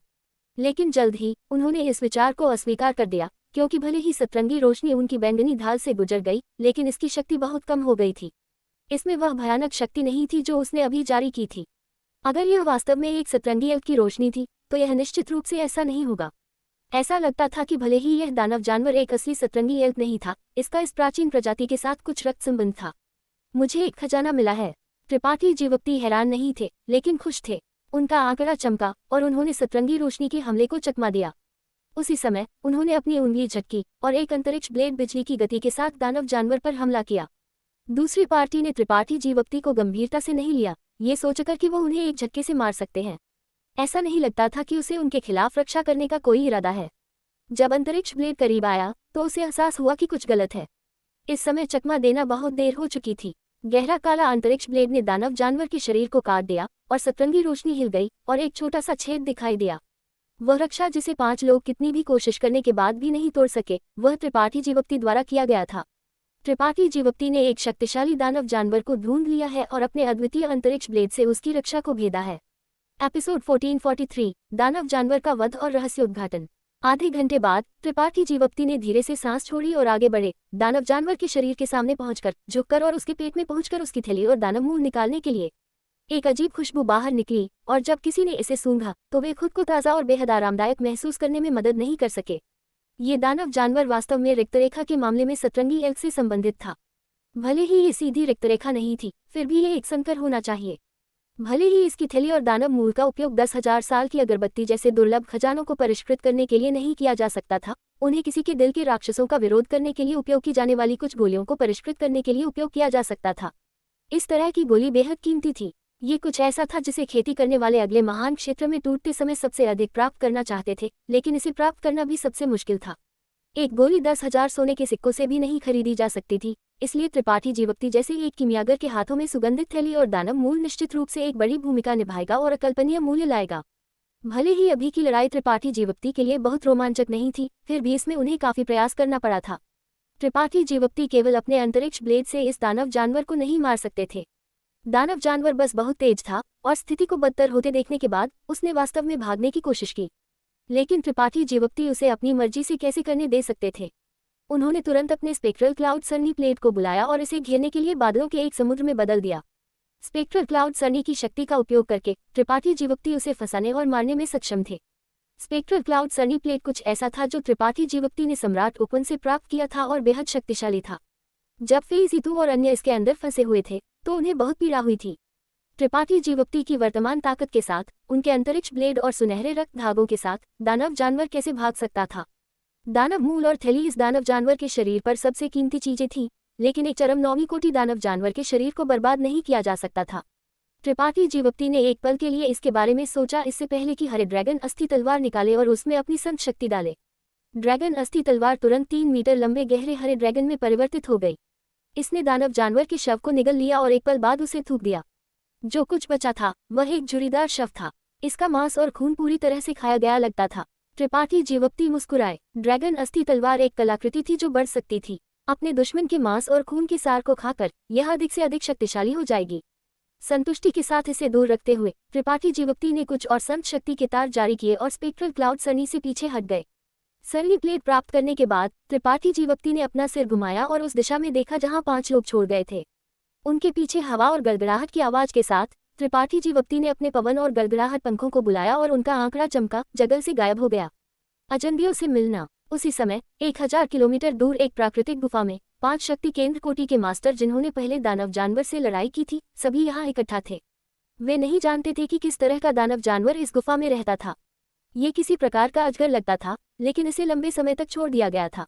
लेकिन जल्द ही उन्होंने इस विचार को अस्वीकार कर दिया, क्योंकि भले ही सतरंगी रोशनी उनकी बैंगनी ढाल से गुजर गई, लेकिन इसकी शक्ति बहुत कम हो गई थी। इसमें वह भयानक शक्ति नहीं थी जो उसने अभी जारी की थी। अगर यह वास्तव में एक सतरंगी एल्फ की रोशनी थी, तो यह निश्चित रूप से ऐसा नहीं होगा। ऐसा लगता था कि भले ही यह दानव जानवर एक असली सतरंगी एल्फ नहीं था, इसका इस प्राचीन प्रजाति के साथ कुछ रक्त संबंध था। मुझे एक खजाना मिला है। त्रिपाठी जीवप्ती हैरान नहीं थे, लेकिन खुश थे। उनका आंकड़ा चमका और उन्होंने सतरंगी रोशनी के हमले को चकमा दिया। उसी समय उन्होंने अपनी उंगली झटकी और एक अंतरिक्ष ब्लेड बिजली की गति के साथ दानव जानवर पर हमला किया। दूसरी पार्टी ने त्रिपाठी जीवप्ती को गंभीरता से नहीं लिया, ये सोचकर कि वो उन्हें एक झटके से मार सकते हैं। ऐसा नहीं लगता था कि उसे उनके खिलाफ रक्षा करने का कोई इरादा है। जब अंतरिक्ष ब्लेड करीब आया तो उसे एहसास हुआ कि कुछ गलत है। इस समय चकमा देना बहुत देर हो चुकी थी। गहरा काला अंतरिक्ष ब्लेड ने दानव जानवर के शरीर को काट दिया और सतरंगी रोशनी हिल गई और एक छोटा सा छेद दिखाई दिया। वह रक्षा जिसे 5 लोग कितनी भी कोशिश करने के बाद भी नहीं तोड़ सके, वह त्रिपाठी जीवप्ती द्वारा किया गया था। त्रिपाठी जीवप्ती ने एक शक्तिशाली दानव जानवर को ढूंढ लिया है और अपने अद्वितीय अंतरिक्ष ब्लेड से उसकी रक्षा को भेदा है। एपिसोड 1443 दानव जानवर का वध और रहस्य उद्घाटन। आधे घंटे बाद त्रिपाठी जीवप्ती ने धीरे से सांस छोड़ी और आगे बढ़े, दानव जानवर के शरीर के सामने पहुंचकर, झुककर और उसके पेट में पहुंचकर उसकी थैली और दानव मूल निकालने के लिए। एक अजीब खुशबू बाहर निकली और जब किसी ने इसे सूंघा तो वे खुद को ताज़ा और बेहद आरामदायक महसूस करने में मदद नहीं कर सके। ये दानव जानवर वास्तव में रिक्तरेखा के मामले में सतरंगी एल्फ से संबंधित था। भले ही ये सीधी रिक्तरेखा नहीं थी, फिर भी ये एक संकर होना चाहिए। भले ही इसकी थैली और दानव मूल का उपयोग 10,000 साल की अगरबत्ती जैसे दुर्लभ खजानों को परिष्कृत करने के लिए नहीं किया जा सकता था, उन्हें किसी के दिल के राक्षसों का विरोध करने के लिए उपयोग की जाने वाली कुछ गोलियों को परिष्कृत करने के लिए उपयोग किया जा सकता था। इस तरह की गोली बेहद कीमती थी। ये कुछ ऐसा था जिसे खेती करने वाले अगले महान क्षेत्र में टूटते समय सबसे अधिक प्राप्त करना चाहते थे, लेकिन इसे प्राप्त करना भी सबसे मुश्किल था। एक गोली 10,000 सोने के सिक्कों से भी नहीं खरीदी जा सकती थी, इसलिए त्रिपाठी जीवप्ती जैसे एक किमियागर के हाथों में सुगंधित थैली और दानव मूल निश्चित रूप से एक बड़ी भूमिका निभाएगा और अकल्पनीय मूल्य लाएगा। भले ही अभी की लड़ाई त्रिपाठी जीवप्ती के लिए बहुत रोमांचक नहीं थी, फिर भी इसमें उन्हें काफी प्रयास करना पड़ा था। त्रिपाठी जीवप्ती केवल अपने अंतरिक्ष ब्लेड से इस दानव जानवर को नहीं मार सकते थे। दानव जानवर बस बहुत तेज था और स्थिति को बदतर होते देखने के बाद उसने वास्तव में भागने की कोशिश की, लेकिन त्रिपाठी जीवप्ती उसे अपनी मर्जी से कैसे करने दे सकते थे। उन्होंने तुरंत अपने स्पेक्ट्रल क्लाउड सरनी प्लेट को बुलाया और इसे घेरने के लिए बादलों के एक समुद्र में बदल दिया। स्पेक्ट्रल क्लाउड सरनी की शक्ति का उपयोग करके त्रिपाठी जीवोक्ति उसे फंसाने और मारने में सक्षम थे। स्पेक्ट्रल क्लाउड सरनी प्लेट कुछ ऐसा था जो त्रिपाठी जीवोक्ति ने सम्राट ओपन से प्राप्त किया था और बेहद शक्तिशाली था। जब फेइजितु और अन्य इसके अंदर फंसे हुए थे तो उन्हें बहुत पीड़ा हुई थी। त्रिपाठी जीवोक्ति की वर्तमान ताकत के साथ, उनके अंतरिक्ष ब्लेड और सुनहरे रक्त धागों के साथ दानव जानवर कैसे भाग सकता था। दानव मूल और थैली इस दानव जानवर के शरीर पर सबसे कीमती चीजें थीं, लेकिन एक चरम नौवीं कोटि दानव जानवर के शरीर को बर्बाद नहीं किया जा सकता था। त्रिपाठी जीवोक्ति ने एक पल के लिए इसके बारे में सोचा, इससे पहले कि हरे ड्रैगन अस्थि तलवार निकाले और उसमें अपनी संत शक्ति डाले। ड्रैगन अस्थि तलवार तुरंत 3 मीटर लंबे गहरे हरे ड्रैगन में परिवर्तित हो गई। इसने दानव जानवर के शव को निगल लिया और एक पल बाद उसे थूक दिया। जो कुछ बचा था वह एक झुर्रीदार शव था। इसका मांस और खून पूरी तरह से खाया गया लगता था। त्रिपाठी जीवोक्ति मुस्कुराए। ड्रैगन अस्थि तलवार एक कलाकृति थी जो बढ़ सकती थी। अपने दुश्मन के मांस और खून के सार को खाकर यह अधिक से अधिक शक्तिशाली हो जाएगी। संतुष्टि के साथ इसे दूर रखते हुए त्रिपाठी जीवोक्ति ने कुछ और संत शक्ति के तार जारी किए और स्पेक्ट्रल क्लाउड सरनी से पीछे हट गए। सरनी प्लेट प्राप्त करने के बाद त्रिपाठी जीवोक्ति ने अपना सिर घुमाया और उस दिशा में देखा जहां 5 लोग छोड़ गए थे। उनके पीछे हवा और गड़गड़ाहट की आवाज के साथ त्रिपाठी जीवोक्ति ने अपने पवन और गड़गड़ाहट पंखों को बुलाया और उनका आंकड़ा चमका, जगल से गायब हो गया। अजनबियों से मिलना। उसी समय 1000 किलोमीटर दूर एक प्राकृतिक गुफा में 5 शक्ति केंद्र कोटि के मास्टर, जिन्होंने पहले दानव जानवर से लड़ाई की थी, सभी यहाँ इकट्ठा थे। वे नहीं जानते थे कि किस तरह का दानव जानवर इस गुफा में रहता था। ये किसी प्रकार का अजगर लगता था, लेकिन इसे लंबे समय तक छोड़ दिया गया था।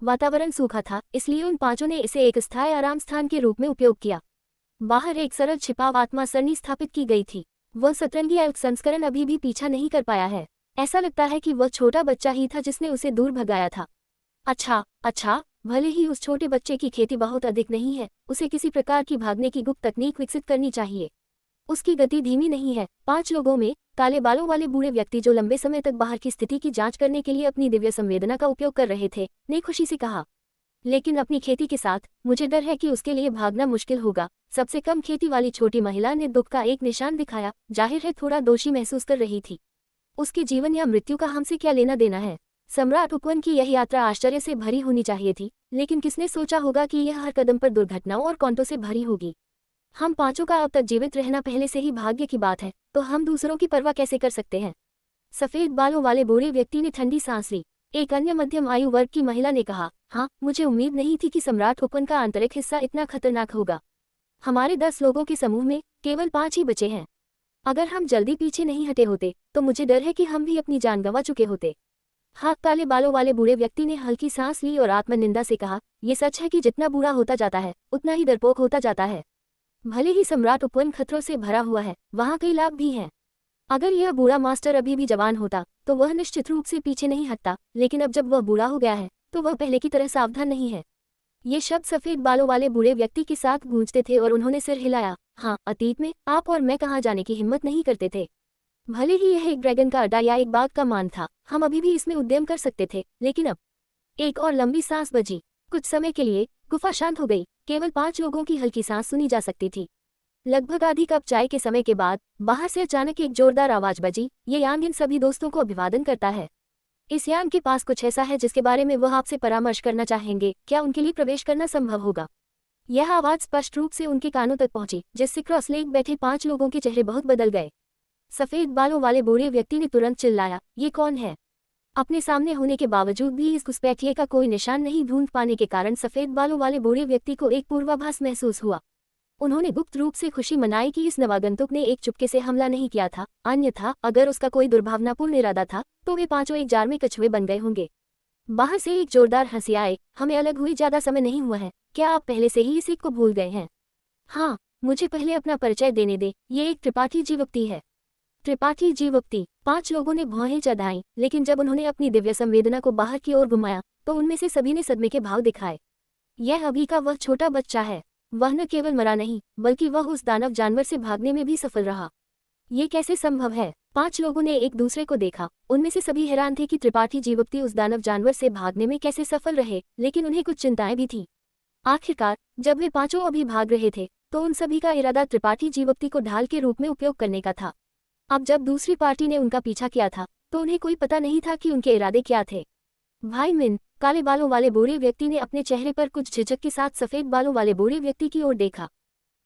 वातावरण सूखा था, इसलिए उन 5 ने इसे एक स्थायी आराम स्थान के रूप में उपयोग किया। बाहर एक सरल छिपाव आत्मा सरनी स्थापित की गई थी। वह सतरंगी एल्क संस्करण अभी भी पीछा नहीं कर पाया है। ऐसा लगता है कि वह छोटा बच्चा ही था जिसने उसे दूर भगाया था। अच्छा, भले ही उस छोटे बच्चे की खेती बहुत अधिक नहीं है, उसे किसी प्रकार की भागने की गुप्त तकनीक विकसित करनी चाहिए। उसकी गति धीमी नहीं है। 5 लोगों में काले बालों वाले बूढ़े व्यक्ति, जो लंबे समय तक बाहर की स्थिति की जांच करने के लिए अपनी दिव्य संवेदना का उपयोग कर रहे थे, ने खुशी से कहा, लेकिन अपनी खेती के साथ मुझे डर है कि उसके लिए भागना मुश्किल होगा। सबसे कम खेती वाली छोटी महिला ने दुख का एक निशान दिखाया, जाहिर है थोड़ा दोषी महसूस कर रही थी। उसके जीवन या मृत्यु का हमसे क्या लेना देना है। सम्राट उपवन की यह यात्रा आश्चर्य से भरी होनी चाहिए थी, लेकिन किसने सोचा होगा कि यह हर कदम पर दुर्घटनाओं और कांटों से भरी होगी। हम 5 का अब तक जीवित रहना पहले से ही भाग्य की बात है, तो हम दूसरों की परवाह कैसे कर सकते हैं। सफेद बालों वाले बूढ़े व्यक्ति ने ठंडी सांस ली। एक अन्य मध्यम आयु वर्ग की महिला ने कहा, हाँ, मुझे उम्मीद नहीं थी कि सम्राट उपवन का आंतरिक हिस्सा इतना खतरनाक होगा। हमारे 10 लोगों के समूह में केवल 5 ही बचे हैं। अगर हम जल्दी पीछे नहीं हटे होते तो मुझे डर है कि हम भी अपनी जान गंवा चुके होते। हाँ, काले बालों वाले बूढ़े व्यक्ति ने हल्की सांस ली और आत्मनिंदा से कहा, ये सच है कि जितना बूढ़ा होता जाता है उतना ही डरपोक होता जाता है। भले ही सम्राट उपवन खतरों से भरा हुआ है, वहाँ कई लाभ भी हैं। अगर यह बूढ़ा मास्टर अभी भी जवान होता तो वह निश्चित रूप से पीछे नहीं हटता, लेकिन अब जब वह बूढ़ा हो गया है तो वह पहले की तरह सावधान नहीं है। ये शब्द सफेद बालों वाले बूढ़े व्यक्ति के साथ गूंजते थे और उन्होंने सिर हिलाया। हाँ, अतीत में आप और मैं कहाँ जाने की हिम्मत नहीं करते थे। भले ही यह एक ड्रैगन का अड्डा या एक बाग का मान था, हम अभी भी इसमें उद्यम कर सकते थे, लेकिन अब। एक और लंबी सांस बजी। कुछ समय के लिए गुफा शांत हो गई। केवल 5 लोगों की हल्की सांस सुनी जा सकती थी। लगभग आधी कप चाय के समय के बाद बाहर से अचानक एक जोरदार आवाज बजी। ये यान इन सभी दोस्तों को अभिवादन करता है। इस यान के पास कुछ ऐसा है जिसके बारे में वह आपसे परामर्श करना चाहेंगे। क्या उनके लिए प्रवेश करना संभव होगा? यह आवाज स्पष्ट रूप से उनके कानों तक पहुंची, जिससे क्रॉस लेग बैठे 5 लोगों के चेहरे बहुत बदल गए। सफेद बालों वाले बूढ़े व्यक्ति ने तुरंत चिल्लाया, ये कौन है? अपने सामने होने के बावजूद भी इस घुसपैठिए का कोई निशान नहीं ढूंढ पाने के कारण सफेद बालों वाले बूढ़े व्यक्ति को एक पूर्वाभास महसूस हुआ। उन्होंने गुप्त रूप से खुशी मनाई कि इस नवागंतुक ने एक चुपके से हमला नहीं किया था, अन्यथा अगर उसका कोई दुर्भावनापूर्ण इरादा था तो वे 5 एक जार में कछुए बन गए होंगे। बाहर से एक जोरदार हंसी आए। हमें अलग हुई ज्यादा समय नहीं हुआ है, क्या आप पहले से ही इस एक को भूल गए हैं? हाँ, मुझे पहले अपना परिचय देने दे। ये एक त्रिपाठी जीवोक्ति है। त्रिपाठी जीवोक्ति। 5 लोगों ने भौहें चढ़ाईं, लेकिन जब उन्होंने अपनी दिव्य संवेदना को बाहर की ओर घुमाया तो उनमें से सभी ने सदमे के भाव दिखाए। यह अभी का वह छोटा बच्चा है। वह न केवल मरा नहीं, बल्कि वह उस दानव जानवर से भागने में भी सफल रहा। ये कैसे संभव है? 5 लोगों ने एक दूसरे को देखा। उनमें से सभी हैरान थे कि त्रिपाठी जीवोक्ति उस दानव जानवर से भागने में कैसे सफल रहे, लेकिन उन्हें कुछ चिंताएं भी थीं। आखिरकार जब वे 5 अभी भाग रहे थे तो उन सभी का इरादा त्रिपाठी जीवोक्ति को ढाल के रूप में उपयोग करने का था। अब जब दूसरी पार्टी ने उनका पीछा किया था तो उन्हें कोई पता नहीं था कि उनके इरादे क्या थे। भाई मिन, काले बालों वाले बूढ़े व्यक्ति ने अपने चेहरे पर कुछ झिझक के साथ सफेद बालों वाले बूढ़े व्यक्ति की ओर देखा।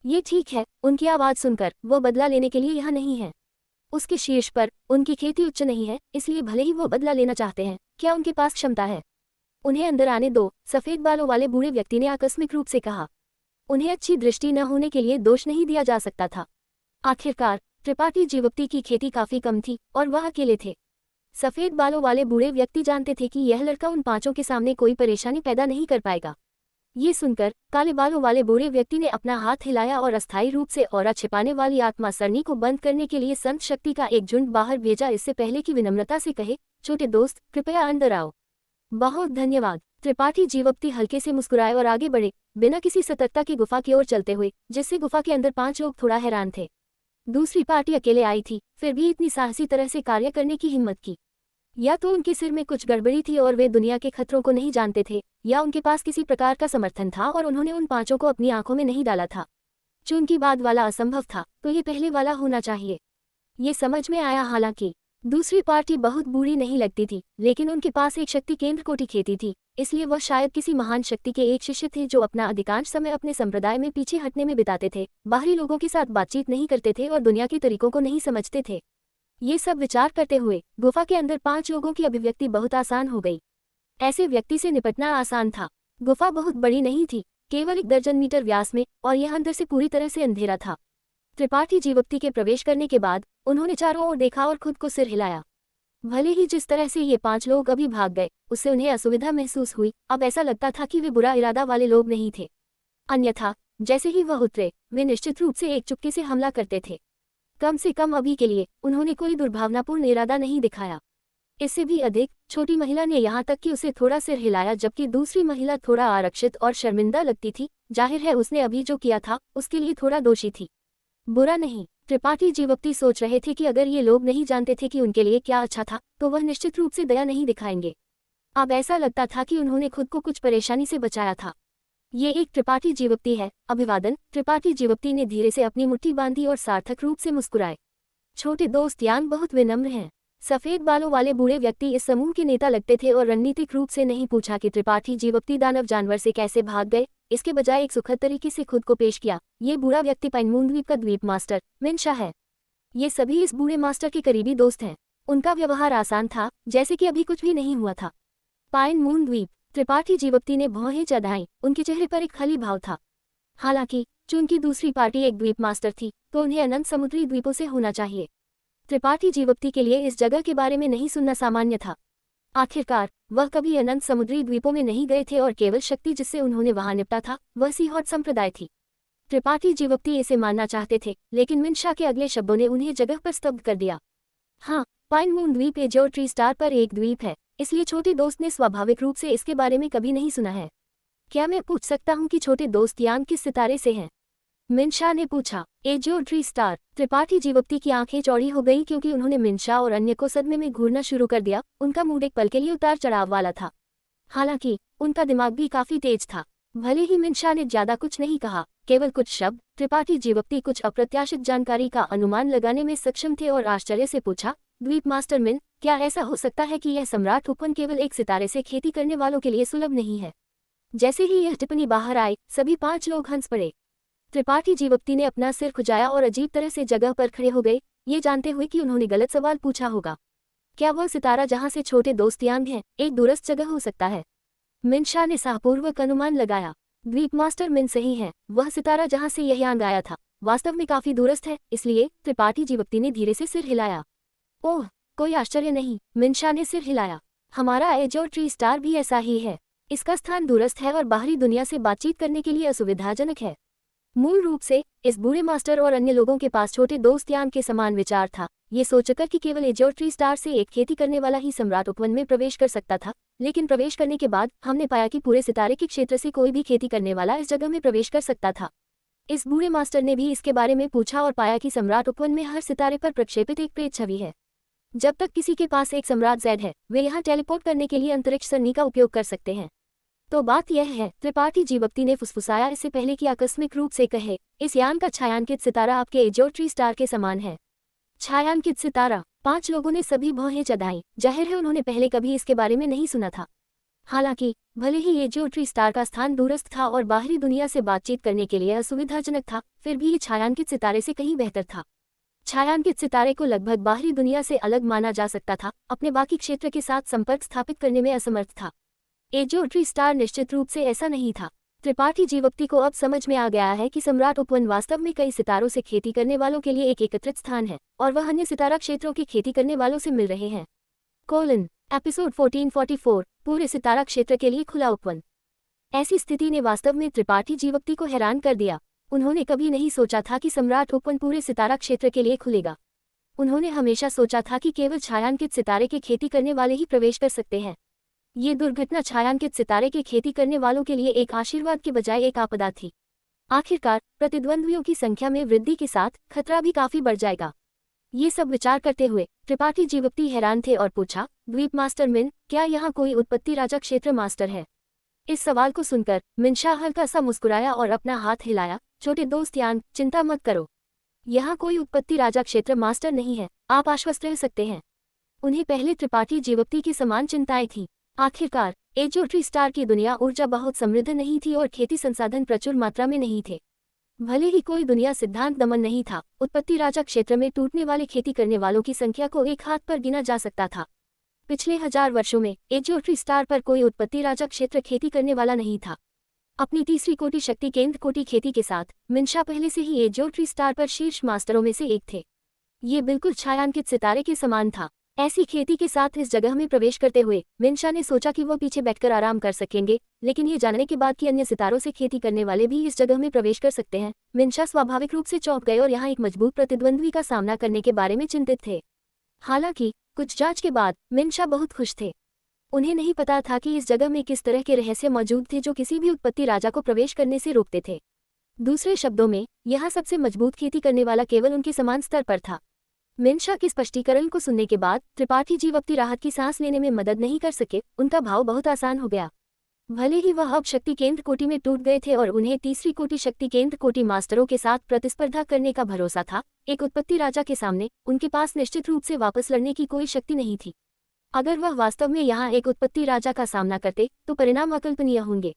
ये ठीक है, उनकी आवाज़ सुनकर वो बदला लेने के लिए यहाँ नहीं है। उसके शीर्ष पर उनकी खेती उच्च नहीं है, इसलिए भले ही वो बदला लेना चाहते हैं, क्या उनके पास क्षमता है? उन्हें अंदर आने दो, सफ़ेद बालों वाले बूढ़े व्यक्ति ने आकस्मिक रूप से कहा। उन्हें अच्छी दृष्टि न होने के लिए दोष नहीं दिया जा सकता था। आखिरकार त्रिपाठी जीवप्ती की खेती काफी कम थी और वह अकेले थे। सफ़ेद बालों वाले बूढ़े व्यक्ति जानते थे कि यह लड़का उन पांचों के सामने कोई परेशानी पैदा नहीं कर पाएगा। ये सुनकर काले बालों वाले बूढ़े व्यक्ति ने अपना हाथ हिलाया और अस्थायी रूप से औरा छिपाने वाली आत्मा सरनी को बंद करने के लिए संत शक्ति का एक झुंड बाहर भेजा। इससे पहले कि विनम्रता से कहे, छोटे दोस्त कृपया अंदर आओ। बहुत धन्यवाद। त्रिपाठी जीवप्ती हल्के से मुस्कुराए और आगे बढ़े, बिना किसी सतर्कता की गुफा की ओर चलते हुए, जिससे गुफा के अंदर 5 लोग थोड़ा हैरान थे। दूसरी पार्टी अकेले आई थी, फिर भी इतनी साहसी तरह से कार्य करने की हिम्मत की। या तो उनके सिर में कुछ गड़बड़ी थी और वे दुनिया के खतरों को नहीं जानते थे, या उनके पास किसी प्रकार का समर्थन था और उन्होंने उन पांचों को अपनी आंखों में नहीं डाला था। चूंकि की बाद वाला असंभव था, तो ये पहले वाला होना चाहिए। ये समझ में आया। हालांकि दूसरी पार्टी बहुत बुरी नहीं लगती थी, लेकिन उनके पास एक शक्ति केंद्र कोटि खेती थी, इसलिए वह शायद किसी महान शक्ति के एक शिष्य थे जो अपना अधिकांश समय अपने संप्रदाय में पीछे हटने में बिताते थे, बाहरी लोगों के साथ बातचीत नहीं करते थे और दुनिया के तरीकों को नहीं समझते थे। ये सब विचार करते हुए गुफा के अंदर 5 लोगों की अभिव्यक्ति बहुत आसान हो गई। ऐसे व्यक्ति से निपटना आसान था। गुफा बहुत बड़ी नहीं थी, केवल 1 दर्जन मीटर व्यास में, और यह अंदर से पूरी तरह से अंधेरा था। त्रिपाठी जीवप्ती के प्रवेश करने के बाद उन्होंने चारों ओर देखा और खुद को सिर हिलाया। भले ही जिस तरह से ये 5 लोग अभी भाग गए, उससे उन्हें असुविधा महसूस हुई। अब ऐसा लगता था कि वे बुरा इरादा वाले लोग नहीं थे। अन्यथा जैसे ही वह उतरे, वे निश्चित रूप से एक चुपके से हमला करते थे। कम से कम अभी के लिए उन्होंने कोई दुर्भावनापूर्ण इरादा नहीं दिखाया। इससे भी अधिक, छोटी महिला ने यहाँ तक कि उसे थोड़ा सिर हिलाया, जबकि दूसरी महिला थोड़ा आरक्षित और शर्मिंदा लगती थी। जाहिर है उसने अभी जो किया था उसके लिए थोड़ा दोषी थी। बुरा नहीं। त्रिपाठी जीवप्ती सोच रहे थे कि अगर ये लोग नहीं जानते थे कि उनके लिए क्या अच्छा था, तो वह निश्चित रूप से दया नहीं दिखाएंगे। अब ऐसा लगता था कि उन्होंने खुद को कुछ परेशानी से बचाया था। ये एक त्रिपाठी जीवप्ती है। अभिवादन। त्रिपाठी जीवप्ती ने धीरे से अपनी मुट्ठी बांधी और सार्थक रूप से मुस्कुराए। छोटे दोस्त यान बहुत विनम्र हैं। सफ़ेद बालों वाले बूढ़े व्यक्ति इस समूह के नेता लगते थे और रणनीतिक रूप से नहीं पूछा कि त्रिपाठी जीवप्ती दानव जानवर से कैसे भाग गए। इसके बजाय एक सुखद तरीके से खुद को पेश किया। ये बूढ़ा व्यक्ति पाइनमून द्वीप का द्वीप मास्टर मिनशा है। ये सभी इस बूढ़े मास्टर के करीबी दोस्त हैं। उनका व्यवहार आसान था, जैसे कि अभी कुछ भी नहीं हुआ था। पाइनमून द्वीप। त्रिपाठी जीवप्ती ने भौहें चढ़ाईं। उनके चेहरे पर एक खाली भाव था। हालांकि चूंकि दूसरी पार्टी एक द्वीप मास्टर थी, तो उन्हें अनंत समुद्री द्वीपों से होना चाहिए। त्रिपाठी जीवप्ती के लिए इस जगह के बारे में नहीं सुनना सामान्य था। आखिरकार वह कभी अनंत समुद्री द्वीपों में नहीं गए थे और केवल शक्ति जिससे उन्होंने वहां निपटा था वह सीहॉट संप्रदाय थी। त्रिपाठी जीवप्ती इसे मानना चाहते थे, लेकिन मिनशा के अगले शब्दों ने उन्हें जगह पर स्तब्ध कर दिया। हाँ, पाइनमून द्वीप एजोर ट्री स्टार पर एक द्वीप है, इसलिए छोटे दोस्त ने स्वाभाविक रूप से इसके बारे में कभी नहीं सुना है। क्या मैं पूछ सकता हूँ कि छोटे दोस्त यान किस सितारे से हैं? मिनशा ने पूछा। एजोर ट्री स्टार। त्रिपाठी जीवप्ती की आंखें चौड़ी हो गईं क्योंकि उन्होंने मिनशा और अन्य को सदमे में घूरना शुरू कर दिया। उनका मूड एक पल के लिए उतार चढ़ाव वाला था। हालांकि उनका दिमाग भी काफी तेज था। भले ही मिनशा ने ज्यादा कुछ नहीं कहा, केवल कुछ शब्द, त्रिपाठी जीवप्ती कुछ अप्रत्याशित जानकारी का अनुमान लगाने में सक्षम थे और आश्चर्य से पूछा, द्वीप मास्टर मिन, क्या ऐसा हो सकता है कि यह सम्राट उपवन केवल एक सितारे से खेती करने वालों के लिए सुलभ नहीं है? जैसे ही यह टिप्पणी बाहर आई, सभी 5 लोग हंस पड़े। त्रिपाठी जीवप्ती ने अपना सिर खुजाया और अजीब तरह से जगह पर खड़े हो गए, ये जानते हुए कि उन्होंने गलत सवाल पूछा होगा। क्या वह सितारा जहां से छोटे दोस्त यांग हैं, एक दूरस्थ जगह हो सकता है? मिनशा ने साहपूर्वक अनुमान लगाया। द्वीप मास्टर मिन सही है, वह सितारा जहां से यह यांग आया था वास्तव में काफी दूरस्थ है, इसलिए त्रिपाठी जीवप्ती ने धीरे से सिर हिलाया। ओह, कोई आश्चर्य नहीं, मिनशा ने सिर हिलाया। हमारा एजोर ट्री स्टार भी ऐसा ही है। इसका स्थान दूरस्थ है और बाहरी दुनिया से बातचीत करने के लिए असुविधाजनक है। मूल रूप से इस बूढ़े मास्टर और अन्य लोगों के पास छोटे दोस्त यान के समान विचार था, ये सोचकर कि केवल एजोर ट्री स्टार से एक खेती करने वाला ही सम्राट उपवन में प्रवेश कर सकता था। लेकिन प्रवेश करने के बाद हमने पाया कि पूरे सितारे के क्षेत्र से कोई भी खेती करने वाला इस जगह में प्रवेश कर सकता था। इस बूढ़े मास्टर ने भी इसके बारे में पूछा और पाया कि सम्राट उपवन में हर सितारे पर प्रक्षेपित एक प्रेत छवि है। जब तक किसी के पास एक सम्राट ज़ैड है, वे यहाँ टेलीपोर्ट करने के लिए अंतरिक्ष सरनी का उपयोग कर सकते हैं। तो बात यह है, त्रिपाठी जीवप्ती ने फुसफुसाया इससे पहले कि आकस्मिक रूप से कहे, इस यान का छायांकित सितारा आपके एजोर ट्री स्टार के समान है। छायांकित सितारा। 5 लोगों ने सभी भौहें चढ़ाईं। जाहिर है उन्होंने पहले कभी इसके बारे में नहीं सुना था। हालांकि भले ही ये ज्योट्री स्टार का स्थान दूरस्थ था और बाहरी दुनिया से बातचीत करने के लिए असुविधाजनक था, फिर भी ये छायांकित सितारे से कहीं बेहतर था। छायांकित सितारे को लगभग बाहरी दुनिया से अलग माना जा सकता था, अपने बाकी क्षेत्र के साथ संपर्क स्थापित करने में असमर्थ था। ये ज्योट्री स्टार निश्चित रूप से ऐसा नहीं था। त्रिपाठी जीवोक्ति को अब समझ में आ गया है कि सम्राट उपवन वास्तव में कई सितारों से खेती करने वालों के लिए एक एकत्रित स्थान है और वह अन्य सितारा क्षेत्रों की खेती करने वालों से मिल रहे हैं। एपिसोड 1444 पूरे सितारा क्षेत्र के लिए खुला उपवन। ऐसी स्थिति ने वास्तव में त्रिपाठी जीवोक्ति को हैरान कर दिया। उन्होंने कभी नहीं सोचा था कि सम्राट उपवन पूरे सितारा क्षेत्र के लिए खुलेगा। उन्होंने हमेशा सोचा था कि केवल छायांकित सितारे के खेती करने वाले ही प्रवेश कर सकते हैं। ये दुर्घटना छायांकित सितारे के खेती करने वालों के लिए एक आशीर्वाद के बजाय एक आपदा थी। आखिरकार प्रतिद्वंद्वियों की संख्या में वृद्धि के साथ खतरा भी काफी बढ़ जाएगा। ये सब विचार करते हुए त्रिपाठी जीवोक्ति हैरान थे और पूछा, द्वीप मास्टर मिन, क्या यहाँ कोई उत्पत्ति राजा क्षेत्र मास्टर है? इस सवाल को सुनकर मिनशा हल्का सा मुस्कुराया और अपना हाथ हिलाया। छोटे दोस्त यान, चिंता मत करो, यहाँ कोई उत्पत्ति राजा क्षेत्र मास्टर नहीं है, आप आश्वस्त रह सकते हैं। उन्हें पहले त्रिपाठी जीवोक्ति की समान चिंताएं थीं। आखिरकार ज्योट्री स्टार की दुनिया ऊर्जा बहुत समृद्ध नहीं थी और खेती संसाधन प्रचुर मात्रा में नहीं थे। भले ही कोई दुनिया सिद्धांत दमन नहीं था, उत्पत्ति राजा क्षेत्र में टूटने वाले खेती करने वालों की संख्या को एक हाथ पर गिना जा सकता था। पिछले 1000 वर्षों में ज्योट्री स्टार पर कोई उत्पत्ति राजा क्षेत्र खेती करने वाला नहीं था। अपनी तीसरी कोटि शक्ति केंद्र कोटि खेती के साथ मिनशा पहले से ही ज्योट्री स्टार पर शीर्ष मास्टरों में से एक थे। ये बिल्कुल छायांकित सितारे के समान था। ऐसी खेती के साथ इस जगह में प्रवेश करते हुए मिनशा ने सोचा कि वो पीछे बैठकर आराम कर सकेंगे, लेकिन ये जानने के बाद कि अन्य सितारों से खेती करने वाले भी इस जगह में प्रवेश कर सकते हैं, मिनशा स्वाभाविक रूप से चौंक गए और यहाँ एक मजबूत प्रतिद्वंद्वी का सामना करने के बारे में चिंतित थे। हालांकि कुछ जांच के बाद मिनशा बहुत खुश थे। उन्हें नहीं पता था कि इस जगह में किस तरह के रहस्य मौजूद थे जो किसी भी उत्पत्ति राजा को प्रवेश करने से रोकते थे। दूसरे शब्दों में, यहाँ सबसे मजबूत खेती करने वाला केवल उनके समान स्तर पर था। मिनशा के स्पष्टीकरण को सुनने के बाद त्रिपाठी जीवोक्ति राहत की सांस लेने में मदद नहीं कर सके। उनका भाव बहुत आसान हो गया। भले ही वह अब शक्ति केंद्र कोटि में टूट गए थे और उन्हें तीसरी कोटि शक्ति केंद्र कोटि मास्टरों के साथ प्रतिस्पर्धा करने का भरोसा था, एक उत्पत्ति राजा के सामने उनके पास निश्चित रूप से वापस लड़ने की कोई शक्ति नहीं थी। अगर वह वास्तव में यहाँ एक उत्पत्ति राजा का सामना करते तो परिणाम अकल्पनीय होंगे।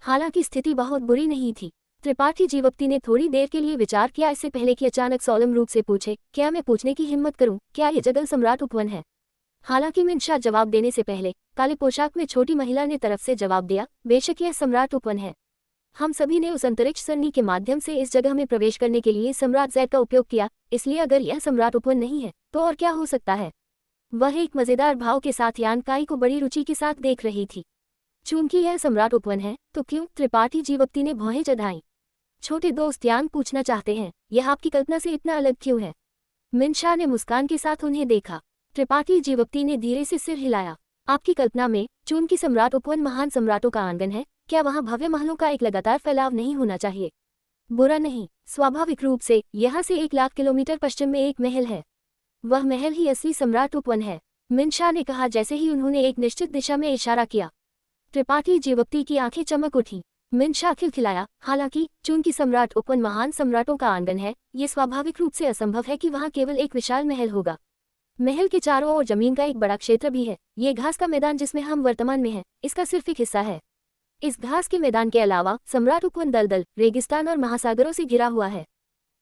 हालांकि स्थिति बहुत बुरी नहीं थी। त्रिपाठी जीवोक्ति ने थोड़ी देर के लिए विचार किया, इससे पहले कि अचानक सोलम रूप से पूछे, क्या मैं पूछने की हिम्मत करूं, क्या ये जगह सम्राट उपवन है? हालांकि मिनशा जवाब देने से पहले काले पोशाक में छोटी महिला ने तरफ से जवाब दिया, बेशक यह सम्राट उपवन है। हम सभी ने उस अंतरिक्ष सरणी के माध्यम से इस जगह में प्रवेश करने के लिए सम्राट ज़ेड का उपयोग किया, इसलिए अगर यह सम्राट उपवन नहीं है तो और क्या हो सकता है? वह एक मजेदार भाव के साथ यान काई को बड़ी रुचि के साथ देख रही थी। चूंकि यह सम्राट उपवन है तो क्यों? त्रिपाठी जीवोक्ति ने भौहें चढ़ाईं। छोटे दोस्त यान पूछना चाहते हैं, यह आपकी कल्पना से इतना अलग क्यों है? मिनशा ने मुस्कान के साथ उन्हें देखा। त्रिपाठी जीवोक्ति ने धीरे से सिर हिलाया। आपकी कल्पना में चूंकि सम्राट उपवन महान सम्राटों का आंगन है, क्या वहां भव्य महलों का एक लगातार फैलाव नहीं होना चाहिए? बुरा नहीं, स्वाभाविक रूप से यहाँ से 1 लाख किलोमीटर पश्चिम में एक महल है। वह महल ही असली सम्राट उपवन है, मिनशा ने कहा जैसे ही उन्होंने एक निश्चित दिशा में इशारा किया। त्रिपाठी जीवोक्ति की आंखें चमक उठी। मिनशा खिलखिलाया, हालांकि चूंकि सम्राट उपवन महान सम्राटों का आंगन है, ये स्वाभाविक रूप से असंभव है कि वहां केवल एक विशाल महल होगा। महल के चारों ओर जमीन का एक बड़ा क्षेत्र भी है। ये घास का मैदान जिसमें हम वर्तमान में हैं, इसका सिर्फ एक हिस्सा है। इस घास के मैदान के अलावा सम्राट उपवन दलदल, रेगिस्तान और महासागरों से घिरा हुआ है।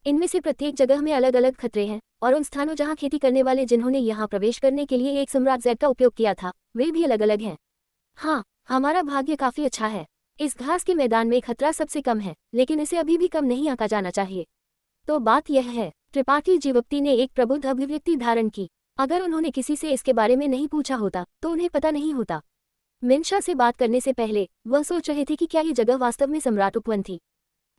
इनमें से प्रत्येक जगह में अलग अलग खतरे हैं और उन स्थानों जहाँ खेती करने वाले जिन्होंने यहाँ प्रवेश करने के लिए एक सम्राट ज़ेड का उपयोग किया था, वे भी अलग अलग हैं। हाँ, हमारा भाग्य काफी अच्छा है। इस घास के मैदान में खतरा सबसे कम है, लेकिन इसे अभी भी कम नहीं आंका जाना चाहिए। तो बात यह है, त्रिपाठी जीवोक्ति ने एक प्रबुद्ध अभिव्यक्ति धारण की। अगर उन्होंने किसी से इसके बारे में नहीं पूछा होता तो उन्हें पता नहीं होता। मिनशा से बात करने से पहले वह सोच रहे थे कि क्या ये जगह वास्तव में सम्राट उपवन थी।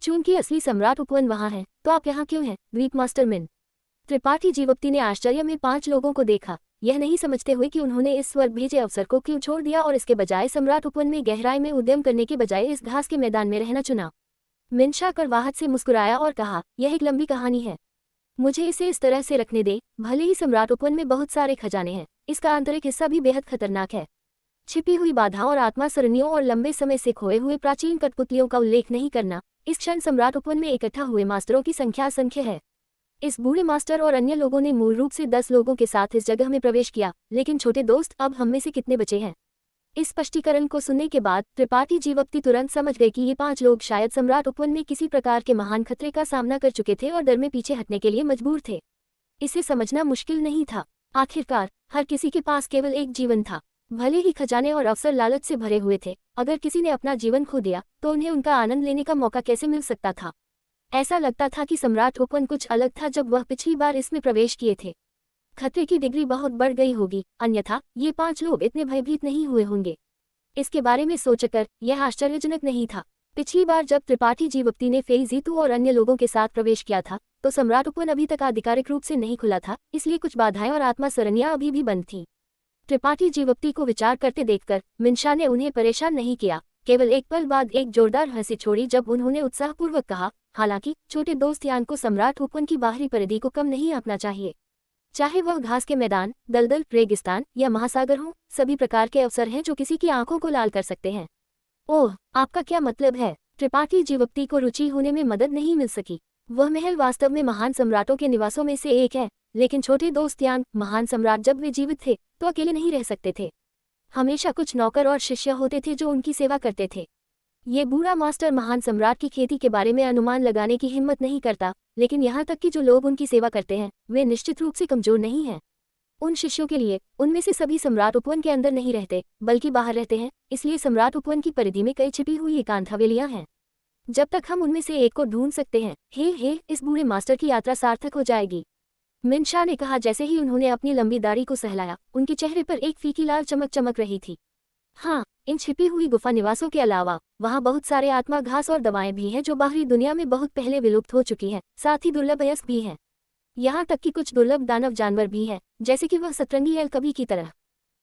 चूंकि असली सम्राट उपवन वहां है, तो आप यहाँ क्यों हैं, द्वीप मास्टर मिन? त्रिपाठी जीवोक्ति ने आश्चर्य में 5 लोगों को देखा, यह नहीं समझते हुए कि उन्होंने इस स्वर्ग भेजे अवसर को क्यों छोड़ दिया और इसके बजाय सम्राट उपवन में गहराई में उद्यम करने के बजाय इस घास के मैदान में रहना चुना। मिनशा कड़वाहट से मुस्कुराया और कहा, यह एक लंबी कहानी है, मुझे इसे इस तरह से रखने दे। भले ही सम्राट उपवन में बहुत सारे खजाने हैं, इसका आंतरिक हिस्सा भी बेहद खतरनाक है। छिपी हुई बाधाओं और आत्मा सरणियों और लंबे समय से खोए हुए प्राचीन कठपुतलियों का उल्लेख नहीं करना। इस क्षण सम्राट उपवन में इकट्ठा हुए मास्टरों की संख्या असंख्य है। इस बूढ़े मास्टर और अन्य लोगों ने मूल रूप से 10 लोगों के साथ इस जगह में प्रवेश किया, लेकिन छोटे दोस्त, अब हम में से कितने बचे हैं? इस स्पष्टीकरण को सुनने के बाद त्रिपाठी जीवप्ती तुरंत समझ गए कि ये 5 लोग शायद सम्राट उपवन में किसी प्रकार के महान खतरे का सामना कर चुके थे और डर में पीछे हटने के लिए मजबूर थे। इसे समझना मुश्किल नहीं था। आखिरकार हर किसी के पास केवल एक जीवन था। भले ही खजाने और अवसर लालच से भरे हुए थे, अगर किसी ने अपना जीवन खो दिया तो उन्हें उनका आनंद लेने का मौका कैसे मिल सकता था। ऐसा लगता था कि सम्राट उपवन कुछ अलग था जब वह पिछली बार इसमें प्रवेश किए थे। खतरे की डिग्री बहुत बढ़ गई होगी, अन्यथा ये 5 लोग इतने भयभीत नहीं हुए होंगे। इसके बारे में सोचकर यह आश्चर्यजनक नहीं था। पिछली बार जब त्रिपाठी जीवप्ती ने फेई जीतू और अन्य लोगों के साथ प्रवेश किया था तो सम्राट उपवन अभी तक आधिकारिक रूप से नहीं खुला था, इसलिए कुछ बाधाएं और आत्मा सरनियां अभी भी बंद थीं। त्रिपाठी जीवप्ती को विचार करते देखकर मिनशा ने उन्हें परेशान नहीं किया। केवल एक पल बाद एक जोरदार हंसी छोड़ी जब उन्होंने उत्साहपूर्वक कहा, हालांकि छोटे दोस्त यान को सम्राट उपवन की बाहरी परिधि को कम नहीं आंकना चाहिए। चाहे वह घास के मैदान, दलदल, रेगिस्तान या महासागर हो, सभी प्रकार के अवसर हैं जो किसी की आंखों को लाल कर सकते हैं। ओह, आपका क्या मतलब है? त्रिपाठी जीवप्ती को रुचि होने में मदद नहीं मिल सकी। वह महल वास्तव में महान सम्राटों के निवासों में से एक है, लेकिन छोटे दोस्त यांग, महान सम्राट जब वे जीवित थे तो अकेले नहीं रह सकते थे। हमेशा कुछ नौकर और शिष्य होते थे जो उनकी सेवा करते थे। ये बूढ़ा मास्टर महान सम्राट की खेती के बारे में अनुमान लगाने की हिम्मत नहीं करता, लेकिन यहाँ तक कि जो लोग उनकी सेवा करते हैं वे निश्चित रूप से कमजोर नहीं हैं। उन शिष्यों के लिए उनमें से सभी सम्राट उपवन के अंदर नहीं रहते बल्कि बाहर रहते हैं, इसलिए सम्राट उपवन की परिधि में कई छिपी हुई एकांत हवेलियां हैं। जब तक हम उनमें से एक को ढूंढ सकते हैं, हे इस बूढ़े मास्टर की यात्रा सार्थक हो जाएगी। मिनशा ने कहा जैसे ही उन्होंने अपनी लंबी दाढ़ी को सहलाया। उनके चेहरे पर एक फीकी लाल चमक चमक रही थी। हाँ, इन छिपी हुई गुफा निवासों के अलावा वहाँ बहुत सारे आत्मा घास और दवाएं भी हैं जो बाहरी दुनिया में बहुत पहले विलुप्त हो चुकी हैं, साथ ही दुर्लभ अयस्क भी हैं। यहाँ तक कि कुछ दुर्लभ दानव जानवर भी हैं, जैसे कि वह सतरंगी एलकभी की तरह।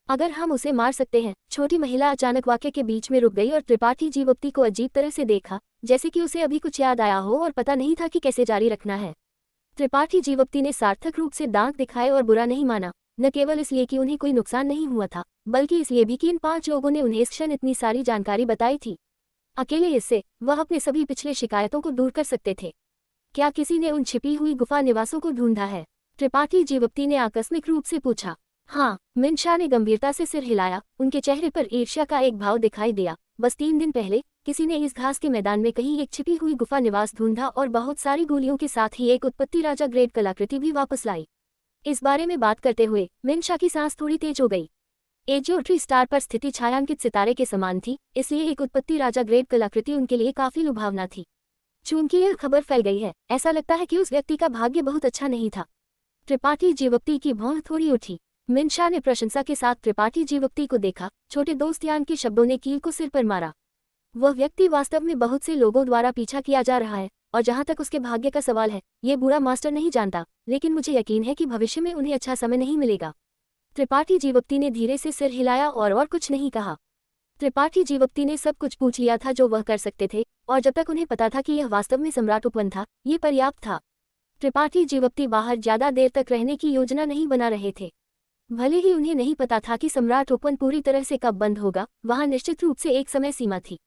अगर हम उसे मार सकते हैं। छोटी महिला अचानक वाक्य के बीच में रुक गई और त्रिपाठी जीवप्ती को अजीब तरह से देखा, जैसे कि उसे अभी कुछ याद आया हो और पता नहीं था कि कैसे जारी रखना है। त्रिपाठी जीवप्ती ने सार्थक रूप से दांत दिखाए और बुरा नहीं माना, न केवल इसलिए कि उन्हें कोई नुकसान नहीं हुआ था, बल्कि इसलिए भी कि इन 5 लोगों ने उन्हें इस क्षण इतनी सारी जानकारी बताई थी। अकेले इससे वह अपने सभी पिछले शिकायतों को दूर कर सकते थे। क्या किसी ने उन छिपी हुई गुफा निवासों को ढूंढा है? त्रिपाठी जीवप्ती ने आकस्मिक रूप से पूछा। हाँ, मिनशा ने गंभीरता से सिर हिलाया। उनके चेहरे पर ईर्ष्या का एक भाव दिखाई दिया। बस 3 दिन पहले किसी ने इस घास के मैदान में कहीं एक छिपी हुई गुफा निवास ढूंढा और बहुत सारी गोलियों के साथ ही एक उत्पत्ति राजा ग्रेड कलाकृति भी वापस लाई। इस बारे में बात करते हुए मिनशा की सांस थोड़ी तेज हो गई। एजियोट्री स्टार पर स्थिति छायांकित सितारे के समान थी, इसलिए एक उत्पत्ति राजा ग्रेड कलाकृति उनके लिए काफी लुभावना थी। चूंकि यह खबर फैल गई है, ऐसा लगता है कि उस व्यक्ति का भाग्य बहुत अच्छा नहीं था। त्रिपाठी जीवप्ती की भौं थोड़ी उठी। मिनशा ने प्रशंसा के साथ त्रिपाठी जीवप्ती को देखा। छोटे दोस्त यान के शब्दों ने कील को सिर पर मारा। वह व्यक्ति वास्तव में बहुत से लोगों द्वारा पीछा किया जा रहा है, और जहां तक उसके भाग्य का सवाल है, ये बुरा मास्टर नहीं जानता, लेकिन मुझे यकीन है कि भविष्य में उन्हें अच्छा समय नहीं मिलेगा। त्रिपाठी जीवप्ती ने धीरे से सिर हिलाया और कुछ नहीं कहा। त्रिपाठी जीवप्ती ने सब कुछ पूछ लिया था जो वह कर सकते थे, और जब तक उन्हें पता था कि यह वास्तव में सम्राट उपवन था, ये पर्याप्त था। त्रिपाठी जीवप्ती बाहर ज्यादा देर तक रहने की योजना नहीं बना रहे थे। भले ही उन्हें नहीं पता था कि सम्राट उपवन पूरी तरह से कब बंद होगा, वहां निश्चित रूप से एक समय सीमा थी।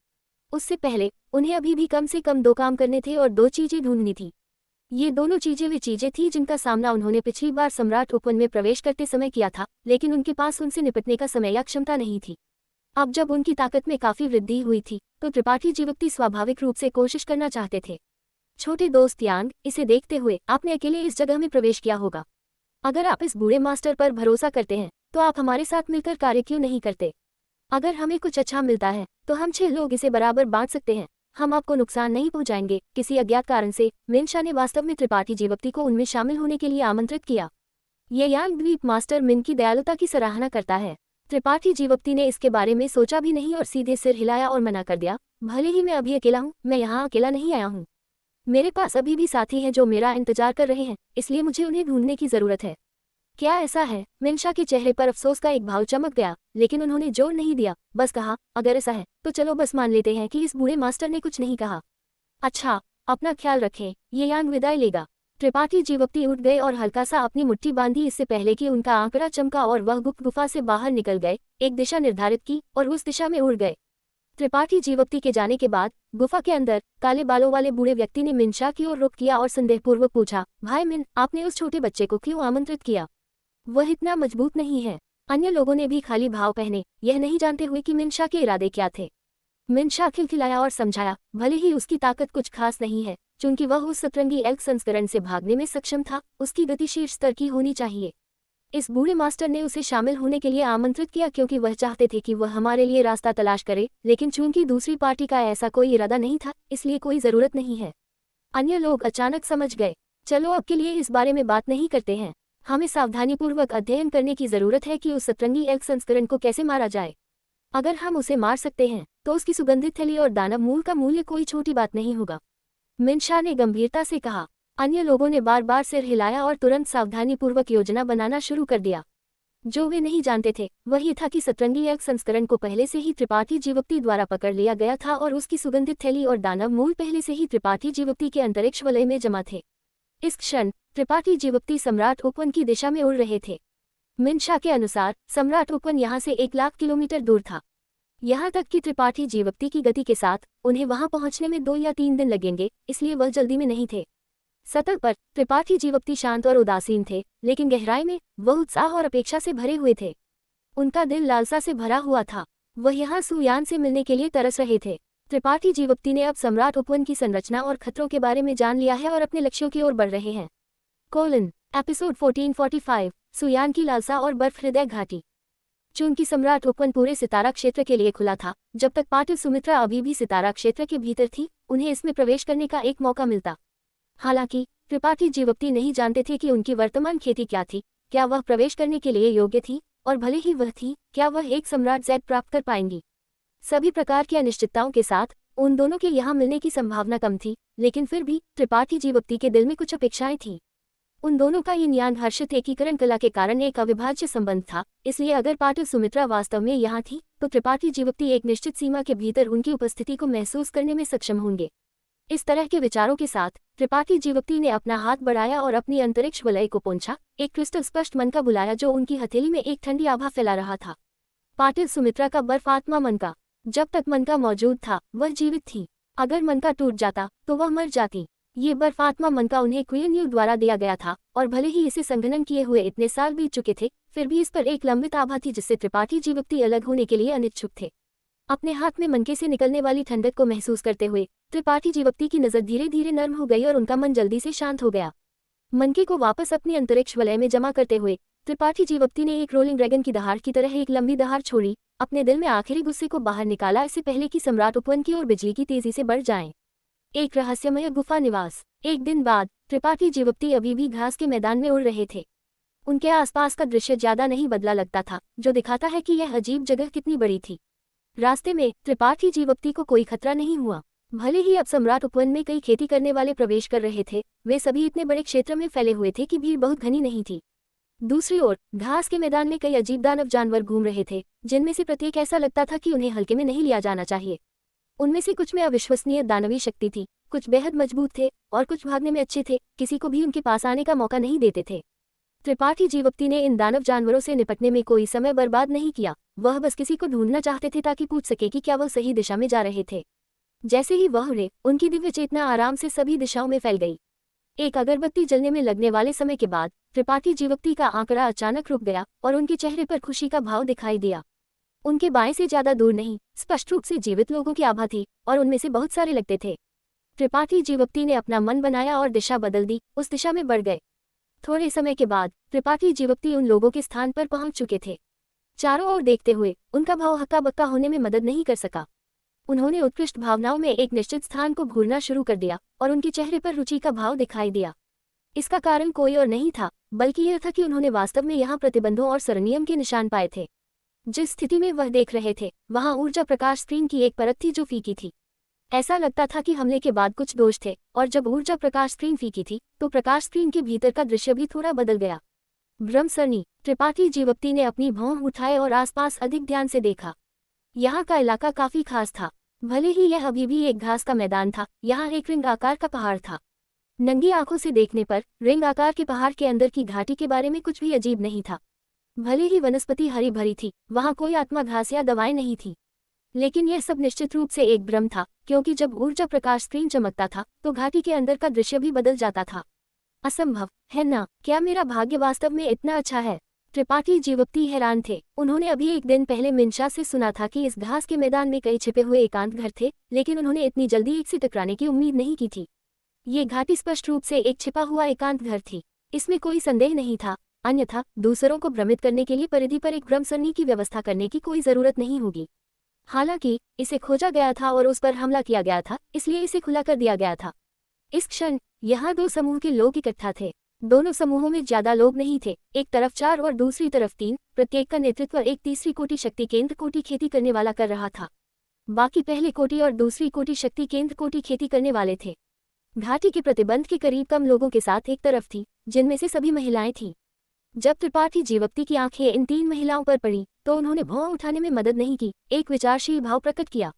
उससे पहले उन्हें अभी भी कम से कम 2 काम करने थे और 2 चीजें ढूंढनी थी। ये दोनों चीजें वे चीजें थीं जिनका सामना उन्होंने पिछली बार सम्राट उपवन में प्रवेश करते समय किया था, लेकिन उनके पास उनसे निपटने का समय या क्षमता नहीं थी। अब जब उनकी ताकत में काफी वृद्धि हुई थी तो त्रिपाठी जीवप्ती स्वाभाविक रूप से कोशिश करना चाहते थे। छोटे दोस्त यांग, इसे देखते हुए आपने अकेले इस जगह में प्रवेश किया होगा। अगर आप इस बूढ़े मास्टर पर भरोसा करते हैं तो आप हमारे साथ मिलकर कार्य क्यों नहीं करते? अगर हमें कुछ अच्छा मिलता है तो हम 6 लोग इसे बराबर बांट सकते हैं। हम आपको नुकसान नहीं पहुंचाएंगे। किसी अज्ञात कारण से मिनशा ने वास्तव में त्रिपाठी जीवप्ती को उनमें शामिल होने के लिए आमंत्रित किया। ये यांग द्वीप मास्टर मिन की दयालुता की सराहना करता है। त्रिपाठी जीवप्ती ने इसके बारे में सोचा भी नहीं और सीधे सिर हिलाया और मना कर दिया। भले ही मैं अभी अकेला हूँ, मैं यहाँ अकेला नहीं आया हूँ। मेरे पास अभी भी साथी हैं जो मेरा इंतजार कर रहे हैं, इसलिए मुझे उन्हें ढूंढने की जरूरत है। क्या ऐसा है? मिनशा के चेहरे पर अफसोस का एक भाव चमक गया, लेकिन उन्होंने जोर नहीं दिया, बस कहा, अगर ऐसा है तो चलो बस मान लेते हैं कि इस बूढ़े मास्टर ने कुछ नहीं कहा। अच्छा, अपना ख्याल रखें। ये यांग विदाई लेगा। त्रिपाठी जीवप्ती उठ गए और हल्का सा अपनी मुट्ठी बांधी इससे पहले कि उनका आंकड़ा चमका और वह गुप्त गुफा से बाहर निकल गए। एक दिशा निर्धारित की और उस दिशा में उड़ गए। त्रिपाठी जीवप्ती के जाने के बाद गुफा के अंदर काले बालों वाले बूढ़े व्यक्ति ने मिनशा की ओर रुख किया और संदेहपूर्वक पूछा, भाई मिन, आपने उस छोटे बच्चे को क्यों आमंत्रित किया? वह इतना मजबूत नहीं है। अन्य लोगों ने भी खाली भाव पहने, यह नहीं जानते हुए कि मिनशा के इरादे क्या थे। मिनशा खिलखिलाया और समझाया, भले ही उसकी ताकत कुछ खास नहीं है, चूंकि वह उस सतरंगी एल्क संस्करण से भागने में सक्षम था, उसकी गति शीर्ष स्तर की होनी चाहिए। इस बूढ़े मास्टर ने उसे शामिल होने के लिए आमंत्रित किया क्योंकि वह चाहते थे कि वह हमारे लिए रास्ता तलाश करे, लेकिन चूंकि दूसरी पार्टी का ऐसा कोई इरादा नहीं था, इसलिए कोई जरूरत नहीं है। अन्य लोग अचानक समझ गए, चलो अब के लिए इस बारे में बात नहीं करते हैं, हमें सावधानीपूर्वक अध्ययन करने की जरूरत है कि उस सतरंगी एल्क संस्करण को कैसे मारा जाए। अगर हम उसे मार सकते हैं तो उसकी सुगंधित थैली और दानव मूल का मूल्य कोई छोटी बात नहीं होगा, मिनशा ने गंभीरता से कहा। अन्य लोगों ने बार बार सिर हिलाया और तुरंत सावधानीपूर्वक योजना बनाना शुरू कर दिया। जो वे नहीं जानते थे वह ये था कि सतरंगी एल्क संस्करण को पहले से ही त्रिपाठी जीवप्ती द्वारा पकड़ लिया गया था और उसकी सुगंधित थैली और दानव मूल पहले से ही त्रिपाठी जीवप्ती के अंतरिक्ष वलय में जमा थे। इस क्षण त्रिपाठी जीवप्ती सम्राट उपवन की दिशा में उड़ रहे थे। मिनशा के अनुसार सम्राट उपवन यहाँ से 1,00,000 किलोमीटर दूर था। यहाँ तक कि त्रिपाठी जीवप्ती की गति के साथ उन्हें वहां पहुंचने में 2 या 3 दिन लगेंगे, इसलिए वह जल्दी में नहीं थे। सतह पर त्रिपाठी जीवप्ती शांत और उदासीन थे, लेकिन गहराई में वह उत्साह और अपेक्षा से भरे हुए थे। उनका दिल लालसा से भरा हुआ था, वह यहाँ सुयान से मिलने के लिए तरस रहे थे। त्रिपाठी जीवप्ती ने अब सम्राट उपवन की संरचना और खतरों के बारे में जान लिया है और अपने लक्ष्यों की ओर बढ़ रहे हैं। एपिसोड 1445 सुयान की लालसा और बर्फ हृदय घाटी। चूंकि सम्राट उपवन पूरे सितारा क्षेत्र के लिए खुला था, जब तक पाटिल सुमित्रा अभी भी सितारा क्षेत्र के भीतर थी, उन्हें इसमें प्रवेश करने का एक मौका मिलता। हालांकि त्रिपाठी जीवप्ती नहीं जानते थे कि उनकी वर्तमान खेती क्या थी, क्या वह प्रवेश करने के लिए योग्य थी, और भले ही वह थी, क्या वह एक सम्राट जेड प्राप्त कर पाएंगी। सभी प्रकार की अनिश्चितताओं के साथ उन दोनों के यहाँ मिलने की संभावना कम थी, लेकिन फिर भी त्रिपाठी जीवप्ती के दिल में कुछ अपेक्षाएं थीं। उन दोनों का यिन यांग हर्षित एकीकरण कला के कारण एक अविभाज्य संबंध था, इसलिए अगर पाटिल सुमित्रा वास्तव में यहाँ थी तो त्रिपाठी जीवप्ती एक निश्चित सीमा के भीतर उनकी उपस्थिति को महसूस करने में सक्षम होंगे। इस तरह के विचारों के साथ त्रिपाठी जीवप्ती ने अपना हाथ बढ़ाया और अपनी अंतरिक्ष वलय को पोंछा, एक क्रिस्टल स्पष्ट मन का बुलाया जो उनकी हथेली में एक ठंडी आभा फैला रहा था। पाटिल सुमित्रा का बर्फ आत्मा मन का। जब तक मन का मौजूद था वह जीवित थी, अगर मन का टूट जाता तो वह मर जाती। ये बर्फ आत्मा मन का उन्हें क्वीन यू द्वारा दिया गया था, और भले ही इसे संघनन किए हुए इतने साल बीत चुके थे, फिर भी इस पर एक लंबित आभा थी जिससे त्रिपाठी जीवप्ती अलग होने के लिए अनिच्छुक थे। अपने हाथ में मनके से निकलने वाली ठंडक को महसूस करते हुए त्रिपाठी जीवप्ती की नजर धीरे धीरे नर्म हो गई और उनका मन जल्दी से शांत हो गया। मनके को वापस अपनी अंतरिक्ष वलय में जमा करते हुए त्रिपाठी जीवप्ती ने एक रोलिंग ड्रैगन की दहाड़ की तरह एक लंबी दहाड़ छोड़ी, अपने दिल में आखिरी गुस्से को बाहर निकाला, इससे पहले कि सम्राट उपवन की ओर बिजली की तेजी से बढ़ जाएं। एक रहस्यमय गुफा निवास। एक दिन बाद त्रिपाठी जीवप्ती अभी भी घास के मैदान में उड़ रहे थे। उनके आसपास का दृश्य ज्यादा नहीं बदला लगता था, जो दिखाता है कि यह अजीब जगह कितनी बड़ी थी। रास्ते में त्रिपाठी जीवप्ती को कोई खतरा नहीं हुआ। भले ही अब सम्राट उपवन में कई खेती करने वाले प्रवेश कर रहे थे, वे सभी इतने बड़े क्षेत्र में फैले हुए थे कि भीड़ बहुत घनी नहीं थी। दूसरी ओर घास के मैदान में कई अजीब दानव जानवर घूम रहे थे, जिनमें से प्रत्येक ऐसा लगता था कि उन्हें हल्के में नहीं लिया जाना चाहिए। उनमें से कुछ में अविश्वसनीय दानवी शक्ति थी, कुछ बेहद मजबूत थे और कुछ भागने में अच्छे थे, किसी को भी उनके पास आने का मौका नहीं देते थे। त्रिपाठी जीवप्ती ने इन दानव जानवरों से निपटने में कोई समय बर्बाद नहीं किया, वह बस किसी को ढूंढना चाहते थे ताकि पूछ सके कि क्या वह सही दिशा में जा रहे थे। जैसे ही वह उड़े, उनकी दिव्य चेतना आराम से सभी दिशाओं में फैल गई। एक अगरबत्ती जलने में लगने वाले समय के बाद त्रिपाठी जीवप्ती का आंकड़ा अचानक रुक गया और उनके चेहरे पर खुशी का भाव दिखाई दिया। उनके बाएं से ज्यादा दूर नहीं, स्पष्ट रूप से जीवित लोगों की आभा थी और उनमें से बहुत सारे लगते थे। त्रिपाठी जीवप्ती ने अपना मन बनाया और दिशा बदल दी, उस दिशा में बढ़ गए। थोड़े समय के बाद त्रिपाठी जीवप्ती उन लोगों के स्थान पर पहुंच चुके थे। चारों ओर देखते हुए उनका भाव हक्का बक्का होने में मदद नहीं कर सका। उन्होंने उत्कृष्ट भावनाओं में एक निश्चित स्थान को घूरना शुरू कर दिया और उनके चेहरे पर रुचि का भाव दिखाई दिया। इसका कारण कोई और नहीं था, बल्कि यह था कि उन्होंने वास्तव में यहाँ प्रतिबंधों और सरनियम के निशान पाए थे। जिस स्थिति में वह देख रहे थे, वहां ऊर्जा प्रकाश स्क्रीन की एक परत थी जो फीकी थी। ऐसा लगता था कि हमले के बाद कुछ दोष थे, और जब ऊर्जा प्रकाश स्क्रीन फीकी थी तो प्रकाश स्क्रीन के भीतर का दृश्य भी थोड़ा बदल गया। ब्रह्मसरणी। त्रिपाठी जीवप्ती ने अपनी भौं उठाए और आसपास अधिक ध्यान से देखा। यहाँ का इलाका काफी खास था। भले ही यह अभी भी एक घास का मैदान था, यहाँ एक रिंग आकार का पहाड़ था। नंगी आंखों से देखने पर रिंग आकार के पहाड़ के अंदर की घाटी के बारे में कुछ भी अजीब नहीं था। भले ही वनस्पति हरी भरी थी, वहाँ कोई आत्मा घास या दवाएं नहीं थी, लेकिन यह सब निश्चित रूप से एक भ्रम था, क्योंकि जब ऊर्जा प्रकाश स्क्रीन चमकता था तो घाटी के अंदर का दृश्य भी बदल जाता था। असंभव है ना? क्या मेरा भाग्य वास्तव में इतना अच्छा है? त्रिपाठी जीवप्ती हैरान थे। उन्होंने अभी एक दिन पहले मिंशा से सुना था कि इस घास के मैदान में कई छिपे हुए एकांत घर थे, लेकिन उन्होंने इतनी जल्दी एक से टकराने की उम्मीद नहीं की थी। ये घाटी स्पष्ट रूप से एक छिपा हुआ एकांत घर थी, इसमें कोई संदेह नहीं था। अन्यथा दूसरों को भ्रमित करने के लिए परिधि पर एक भ्रमसरणी की व्यवस्था करने की कोई जरूरत नहीं होगी। हालांकि इसे खोजा गया था और उस पर हमला किया गया था, इसलिए इसे खुला कर दिया गया था। इस क्षण यहाँ दो समूह के लोग इकट्ठा थे। दोनों समूहों में ज्यादा लोग नहीं थे, एक तरफ 4 और दूसरी तरफ 3। प्रत्येक का नेतृत्व एक तीसरी कोटि शक्ति केंद्र कोटि खेती करने वाला कर रहा था। बाकी पहले कोटि और दूसरी कोटि शक्ति केंद्र कोटि खेती करने वाले थे। घाटी के प्रतिबंध के करीब कम लोगों के साथ एक तरफ थी, जिनमें से सभी महिलाएं थीं। जब त्रिपाठी जीवप्ती की आंखें इन 3 महिलाओं पर पड़ी तो उन्होंने भौं उठाने में मदद नहीं की, एक विचारशील भाव प्रकट किया।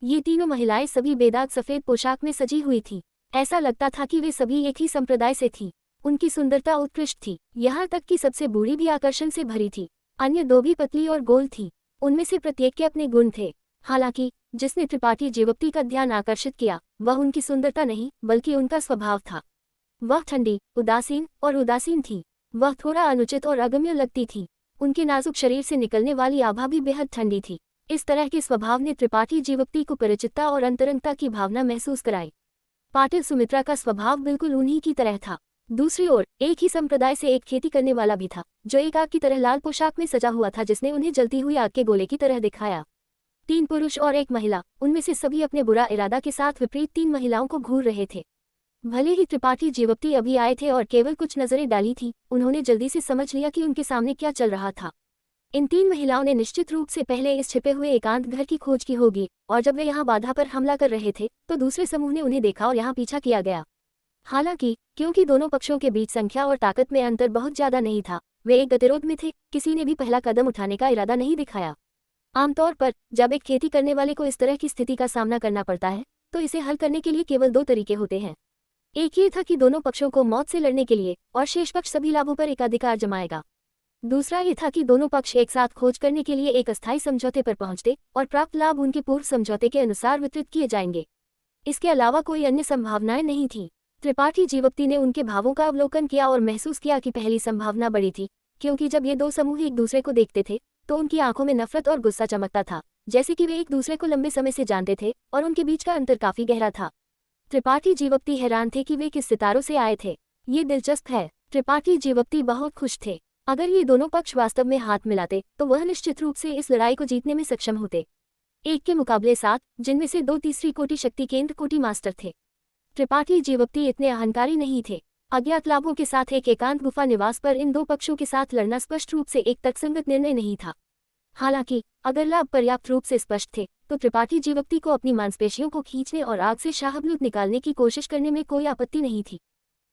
ये तीनों महिलाएं सभी बेदाग सफेद पोशाक में सजी हुई थी। ऐसा लगता था कि वे सभी एक ही संप्रदाय से थीं। उनकी सुंदरता उत्कृष्ट थी, यहाँ तक कि सबसे बूढ़ी भी आकर्षण से भरी थी। अन्य 2 भी पतली और गोल थी। उनमें से प्रत्येक के अपने गुण थे। हालांकि जिसने त्रिपाठी जीवप्ती का ध्यान आकर्षित किया वह उनकी सुंदरता नहीं बल्कि उनका स्वभाव था। वह ठंडी, उदासीन थी। वह थोड़ा अनुचित और अगम्य लगती थी। उनके नाजुक शरीर से निकलने वाली आभा भी बेहद ठंडी थी। इस तरह के स्वभाव ने त्रिपाठी जीवप्ती को परिचितता और अंतरंगता की भावना महसूस कराई। पाटिल सुमित्रा का स्वभाव बिल्कुल उन्हीं की तरह था। दूसरी ओर एक ही संप्रदाय से एक खेती करने वाला भी था, जो एक आग की तरह लाल पोशाक में सजा हुआ था, जिसने उन्हें जलती हुई आग के गोले की तरह दिखाया। 3 पुरुष और 1 महिला, उनमें से सभी अपने बुरा इरादा के साथ विपरीत 3 महिलाओं को घूर रहे थे। भले ही त्रिपाठी जीवप्ती अभी आए थे और केवल कुछ नजरें डाली थी, उन्होंने जल्दी से समझ लिया कि उनके सामने क्या चल रहा था। इन 3 महिलाओं ने निश्चित रूप से पहले इस छिपे हुए एकांत घर की खोज की होगी, और जब वे यहाँ बाधा पर हमला कर रहे थे तो दूसरे समूह ने उन्हें देखा और यहाँ पीछा किया गया। हालांकि क्योंकि दोनों पक्षों के बीच संख्या और ताकत में अंतर बहुत ज्यादा नहीं था, वे एक गतिरोध में थे। किसी ने भी पहला कदम उठाने का इरादा नहीं दिखाया। आमतौर पर जब एक खेती करने वाले को इस तरह की स्थिति का सामना करना पड़ता है तो इसे हल करने के लिए केवल 2 तरीके होते हैं। एक ये था कि दोनों पक्षों को मौत से लड़ने के लिए और शेष पक्ष सभी लाभों पर एकाधिकार जमाएगा। दूसरा ये था कि दोनों पक्ष एक साथ खोज करने के लिए एक अस्थायी समझौते पर पहुंचते और प्राप्त लाभ उनके पूर्व समझौते के अनुसार वितरित किए जाएंगे। इसके अलावा कोई अन्य संभावनाएं नहीं थी। त्रिपाठी जीवप्ती ने उनके भावों का अवलोकन किया और महसूस किया कि पहली संभावना बड़ी थी, क्योंकि जब ये 2 समूह एक दूसरे को देखते थे तो उनकी आंखों में नफरत और गुस्सा चमकता था, जैसे कि वे एक दूसरे को लंबे समय से जानते थे और उनके बीच का अंतर काफी गहरा था। त्रिपाठी जीवप्ती हैरान थे कि वे किस सितारों से आए थे। ये दिलचस्प है। त्रिपाठी जीवप्ती बहुत खुश थे। अगर ये दोनों पक्ष वास्तव में हाथ मिलाते तो वह निश्चित रूप से इस लड़ाई को जीतने में सक्षम होते। 1 के मुकाबले 7, जिनमें से 2 तीसरी कोटि शक्ति केंद्र कोटि मास्टर थे। त्रिपाठी जीवप्ती इतने अहंकारी नहीं थे। अज्ञात लाभों के साथ एक एकांत गुफा निवास पर इन 2 पक्षों के साथ लड़ना स्पष्ट रूप से एक तर्कसंगत निर्णय नहीं था। हालांकि अगर लाभ पर्याप्त रूप से स्पष्ट थे तो त्रिपाठी जीवप्ती को अपनी मांसपेशियों को खींचने और आग से शाहबलूत निकालने की कोशिश करने में कोई आपत्ति नहीं थी।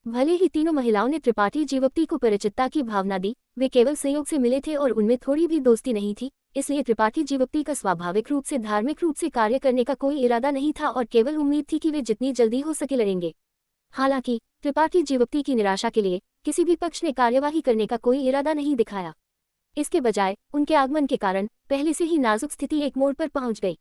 भले ही तीनों महिलाओं ने त्रिपाठी जीवप्ती को परिचितता की भावना दी, वे केवल संयोग से मिले थे और उनमें थोड़ी भी दोस्ती नहीं थी, इसलिए त्रिपाठी जीवप्ती का स्वाभाविक रूप से धार्मिक रूप से कार्य करने का कोई इरादा नहीं था और केवल उम्मीद थी कि वे जितनी जल्दी हो सके लड़ेंगे। हालांकि त्रिपाठी जीवप्ती की निराशा के लिए किसी भी पक्ष ने कार्यवाही करने का कोई इरादा नहीं दिखाया। इसके बजाय उनके आगमन के कारण पहले से ही नाजुक स्थिति एक मोड़ पर पहुंच गई।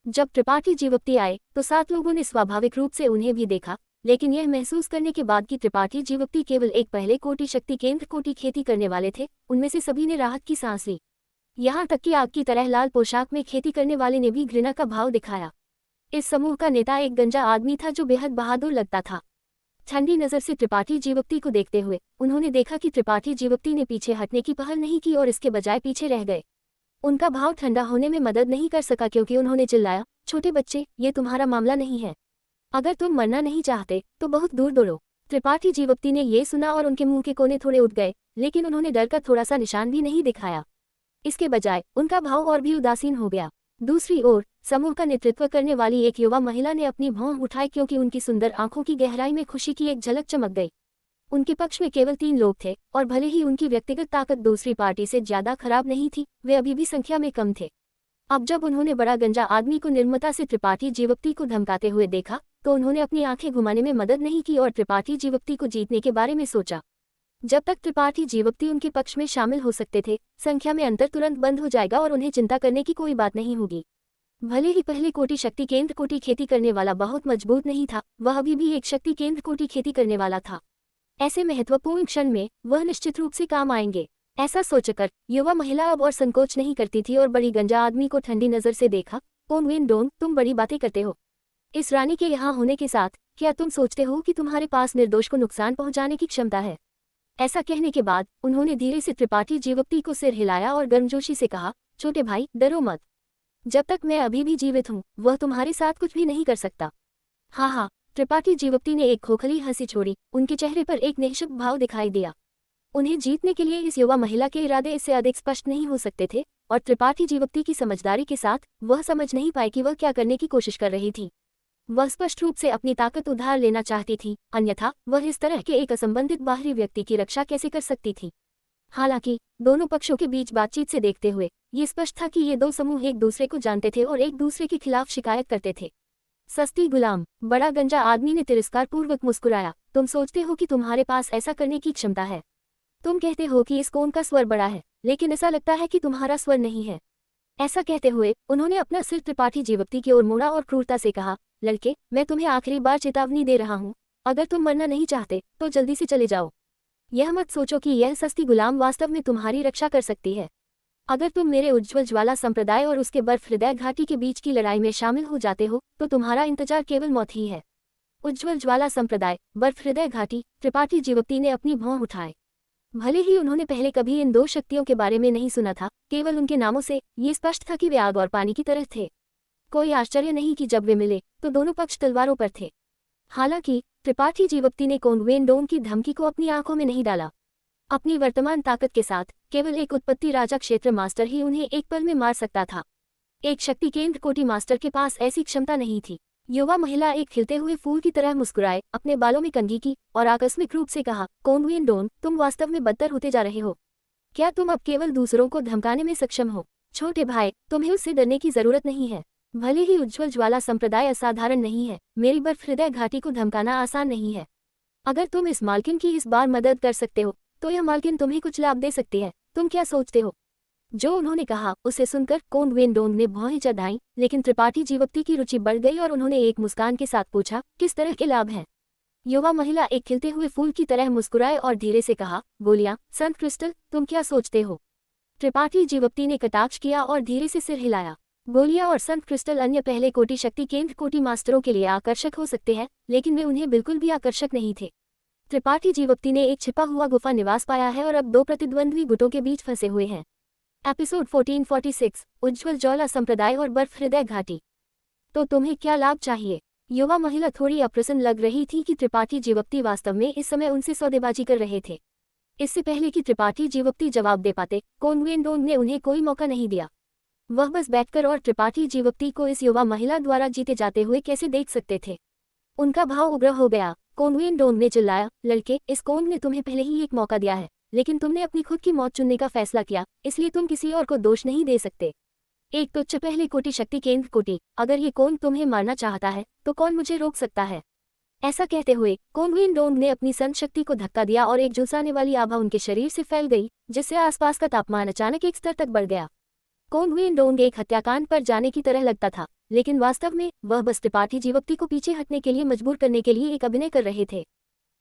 जब त्रिपाठी जीवप्ती आए तो 7 लोगों ने स्वाभाविक रूप से उन्हें भी देखा, लेकिन यह महसूस करने के बाद कि त्रिपाठी जीवप्ती केवल एक पहले कोटि शक्ति केंद्र कोटि खेती करने वाले थे, उनमें से सभी ने राहत की सांस ली। यहाँ तक कि आग की तरह लाल पोशाक में खेती करने वाले ने भी घृणा का भाव दिखाया। इस समूह का नेता एक गंजा आदमी था जो बेहद बहादुर लगता था। ठंडी नजर से त्रिपाठी जीवप्ती को देखते हुए उन्होंने देखा कि त्रिपाठी जीवप्ती ने पीछे हटने की पहल नहीं की और इसके बजाय पीछे रह गए। उनका भाव ठंडा होने में मदद नहीं कर सका, क्योंकि उन्होंने चिल्लाया, छोटे बच्चे, ये तुम्हारा मामला नहीं है। अगर तुम मरना नहीं चाहते तो बहुत दूर दौड़ो। त्रिपाठी जीवप्ती ने ये सुना और उनके मुंह के कोने थोड़े उठ गए, लेकिन उन्होंने डर का थोड़ा सा निशान भी नहीं दिखाया। इसके बजाय उनका भाव और भी उदासीन हो गया। दूसरी ओर समूह का नेतृत्व करने वाली एक युवा महिला ने अपनी भौं उठाई, क्योंकि उनकी सुंदर आंखों की गहराई में खुशी की एक झलक चमक गई। उनके पक्ष में केवल 3 लोग थे और भले ही उनकी व्यक्तिगत ताकत दूसरी पार्टी से ज्यादा खराब नहीं थी, वे अभी भी संख्या में कम थे। अब जब उन्होंने बड़ा गंजा आदमी को निर्ममता से त्रिपाठी जीवप्ती को धमकाते हुए देखा तो उन्होंने अपनी आंखें घुमाने में मदद नहीं की और त्रिपाठी जीवप्ती को जीतने के बारे में सोचा। जब तक त्रिपाठी जीवप्ती उनके पक्ष में शामिल हो सकते थे, संख्या में अंतर तुरंत बंद हो जाएगा और उन्हें चिंता करने की कोई बात नहीं होगी। भले ही पहले कोटि शक्ति केंद्र कोटि खेती करने वाला बहुत मजबूत नहीं था, वह अभी भी एक शक्ति केंद्र कोटि खेती करने वाला था। ऐसे महत्वपूर्ण क्षण में वह निश्चित रूप से काम आएंगे। ऐसा सोचकर युवा महिला अब और संकोच नहीं करती थी और बड़ी गंजा आदमी को ठंडी नजर से देखा। कोंगविन डोंग, तुम बड़ी बातें करते हो। इस रानी के यहाँ होने के साथ क्या तुम सोचते हो कि तुम्हारे पास निर्दोष को नुकसान पहुंचाने की क्षमता है? ऐसा कहने के बाद उन्होंने धीरे से त्रिपाठी जीवक्ति को सिर हिलाया और गर्मजोशी से कहा, छोटे भाई डरो मत। जब तक मैं अभी भी जीवित हूँ वह तुम्हारे साथ कुछ भी नहीं कर सकता। हाँ, त्रिपाठी जीवक्ति ने एक खोखली हंसी छोड़ी। उनके चेहरे पर एक निःशब्द भाव दिखाई दिया। उन्हें जीतने के लिए इस युवा महिला के इरादे इससे अधिक स्पष्ट नहीं हो सकते थे और त्रिपाठी जीवक्ति की समझदारी के साथ वह समझ नहीं पाए कि वह क्या करने की कोशिश कर रही थी। वह स्पष्ट रूप से अपनी ताकत उधार लेना चाहती थी, अन्यथा वह इस तरह के एक असंबंधित बाहरी व्यक्ति की रक्षा कैसे कर सकती थी। हालांकि दोनों पक्षों के बीच बातचीत से देखते हुए ये स्पष्ट था कि ये दो समूह एक दूसरे को जानते थे और एक दूसरे के खिलाफ शिकायत करते थे। सस्ती गुलाम, बड़ा गंजा आदमी ने तिरस्कारपूर्वक मुस्कुराया। तुम सोचते हो कि तुम्हारे पास ऐसा करने की क्षमता है। तुम कहते हो कि इस कौन का स्वर बड़ा है, लेकिन ऐसा लगता है कि तुम्हारा स्वर नहीं है। ऐसा कहते हुए उन्होंने अपना सिर त्रिपाठी जीवक्ति की ओर मोड़ा और क्रूरता से कहा, लड़के, मैं तुम्हें आखिरी बार चेतावनी दे रहा हूँ। अगर तुम मरना नहीं चाहते तो जल्दी से चले जाओ। यह मत सोचो कि यह सस्ती गुलाम वास्तव में तुम्हारी रक्षा कर सकती है। अगर तुम मेरे उज्ज्वल ज्वाला संप्रदाय और उसके बर्फ हृदय घाटी के बीच की लड़ाई में शामिल हो जाते हो तो तुम्हारा इंतजार केवल मौत ही है। उज्ज्वल ज्वाला संप्रदाय, बर्फ हृदय घाटी, त्रिपाठी जीवक्ति ने अपनी भौं उठाए। भले ही उन्होंने पहले कभी इन दो शक्तियों के बारे में नहीं सुना था, केवल उनके नामों से ये स्पष्ट था कि वे आग और पानी की तरह थे। कोई आश्चर्य नहीं कि जब वे मिले तो दोनों पक्ष तलवारों पर थे। हालांकि त्रिपाठी जीवक्ति ने कोंगवेन डोंग की धमकी को अपनी आंखों में नहीं डाला। अपनी वर्तमान ताकत के साथ केवल एक उत्पत्ति राजा क्षेत्र मास्टर ही उन्हें एक पल में मार सकता था। एक शक्ति केंद्र कोटि मास्टर के पास ऐसी क्षमता नहीं थी। युवा महिला एक खिलते हुए फूल की तरह मुस्कुराए, अपने बालों में कंघी की और आकस्मिक रूप से कहा, कोंगविन डोंग, तुम वास्तव में बदतर होते जा रहे हो। क्या तुम अब केवल दूसरों को धमकाने में सक्षम हो? छोटे भाई, तुम्हें उससे डरने की जरूरत नहीं है। भले ही उज्ज्वल ज्वाला संप्रदाय असाधारण नहीं है, मेरी बर्फ हृदय घाटी को धमकाना आसान नहीं है। अगर तुम इस मालकिन की इस बार मदद कर सकते हो तो यह मालकिन तुम्हें कुछ लाभ दे सकती है। तुम क्या सोचते हो? जो उन्होंने कहा उसे सुनकर कोंगवेन डोंग ने भौहें चढ़ाईं, लेकिन त्रिपाठी जीवक्ति की रुचि बढ़ गई और उन्होंने एक मुस्कान के साथ पूछा, किस तरह के लाभ हैं? युवा महिला एक खिलते हुए फूल की तरह मुस्कुराए और धीरे से कहा, गोलियां, संत क्रिस्टल, तुम क्या सोचते हो? त्रिपाठी जीवक्ति ने कटाक्ष किया और धीरे से सिर हिलाया। गोलियां और संत क्रिस्टल अन्य पहले कोटि शक्ति केंद्र कोटि मास्टरों के लिए आकर्षक हो सकते हैं, लेकिन वे उन्हें बिल्कुल भी आकर्षक नहीं थे। त्रिपाठी जीवक्ति ने एक छिपा हुआ गुफा निवास पाया है और अब दो प्रतिद्वंद्वी गुटों के बीच फंसे हुए हैं। एपिसोड 1446, उज्ज्वल ज्वाला संप्रदाय और बर्फ हृदय घाटी। तो तुम्हें क्या लाभ चाहिए? युवा महिला थोड़ी अप्रसन्न लग रही थी कि त्रिपाठी जीवक्ति वास्तव में इस समय उनसे सौदेबाजी कर रहे थे। इससे पहले कि त्रिपाठी जीवक्ति जवाब दे पाते, कोंगवेन डोंग ने उन्हें कोई मौका नहीं दिया। वह बस बैठकर और त्रिपाठी जीवक्ति को इस युवा महिला द्वारा जीते जाते हुए कैसे देख सकते थे। उनका भाव उग्र हो गया। कोंगवेन डोंग ने चिल्लाया, लड़के, इस कोंग ने तुम्हें पहले ही एक मौका दिया है, लेकिन तुमने अपनी खुद की मौत चुनने का फैसला किया, इसलिए तुम किसी और को दोष नहीं दे सकते। एक तुच्छ पहले कोटि शक्ति केंद्र कोटि, अगर ये कौन तुम्हें मारना चाहता है तो कौन मुझे रोक सकता है? ऐसा कहते हुए कोंगवेन डोंग ने अपनी संत शक्ति को धक्का दिया और एक झुलसाने वाली आभा उनके शरीर से फैल गई, जिससे आसपास का तापमान अचानक एक स्तर तक बढ़ गया। कोंगवेन डोंग एक हत्याकांड पर जाने की तरह लगता था, लेकिन वास्तव में वह बस त्रिपाठी जीवक्ति को पीछे हटने के लिए मजबूर करने के लिए एक अभिनय कर रहे थे।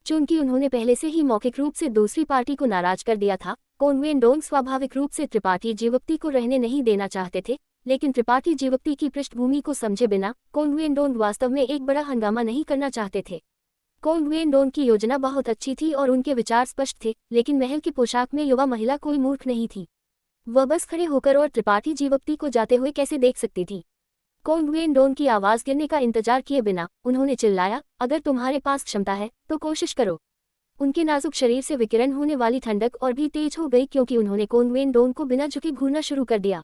चूंकि उन्होंने पहले से ही मौखिक रूप से दूसरी पार्टी को नाराज कर दिया था, कोंगवेन डोंग स्वाभाविक रूप से त्रिपाठी जीवक्ति को रहने नहीं देना चाहते थे। लेकिन त्रिपाठी जीवक्ति की पृष्ठभूमि को समझे बिना कोंगवेन डोंग वास्तव में एक बड़ा हंगामा नहीं करना चाहते थे। कोंगवेन डोंग की योजना बहुत अच्छी थी और उनके विचार स्पष्ट थे, लेकिन महल की पोशाक में युवा महिला कोई मूर्ख नहीं थी। वह बस खड़े होकर और त्रिपाठी जीवक्ति को जाते हुए कैसे देख सकती थी। कोंगवेन डोंग की आवाज गिरने का इंतजार किए बिना उन्होंने चिल्लाया, अगर तुम्हारे पास क्षमता है तो कोशिश करो। उनके नाजुक शरीर से विकिरण होने वाली ठंडक और भी तेज हो गई क्योंकि उन्होंने कोंगवेन डोंग को बिना झुके घूरना शुरू कर दिया।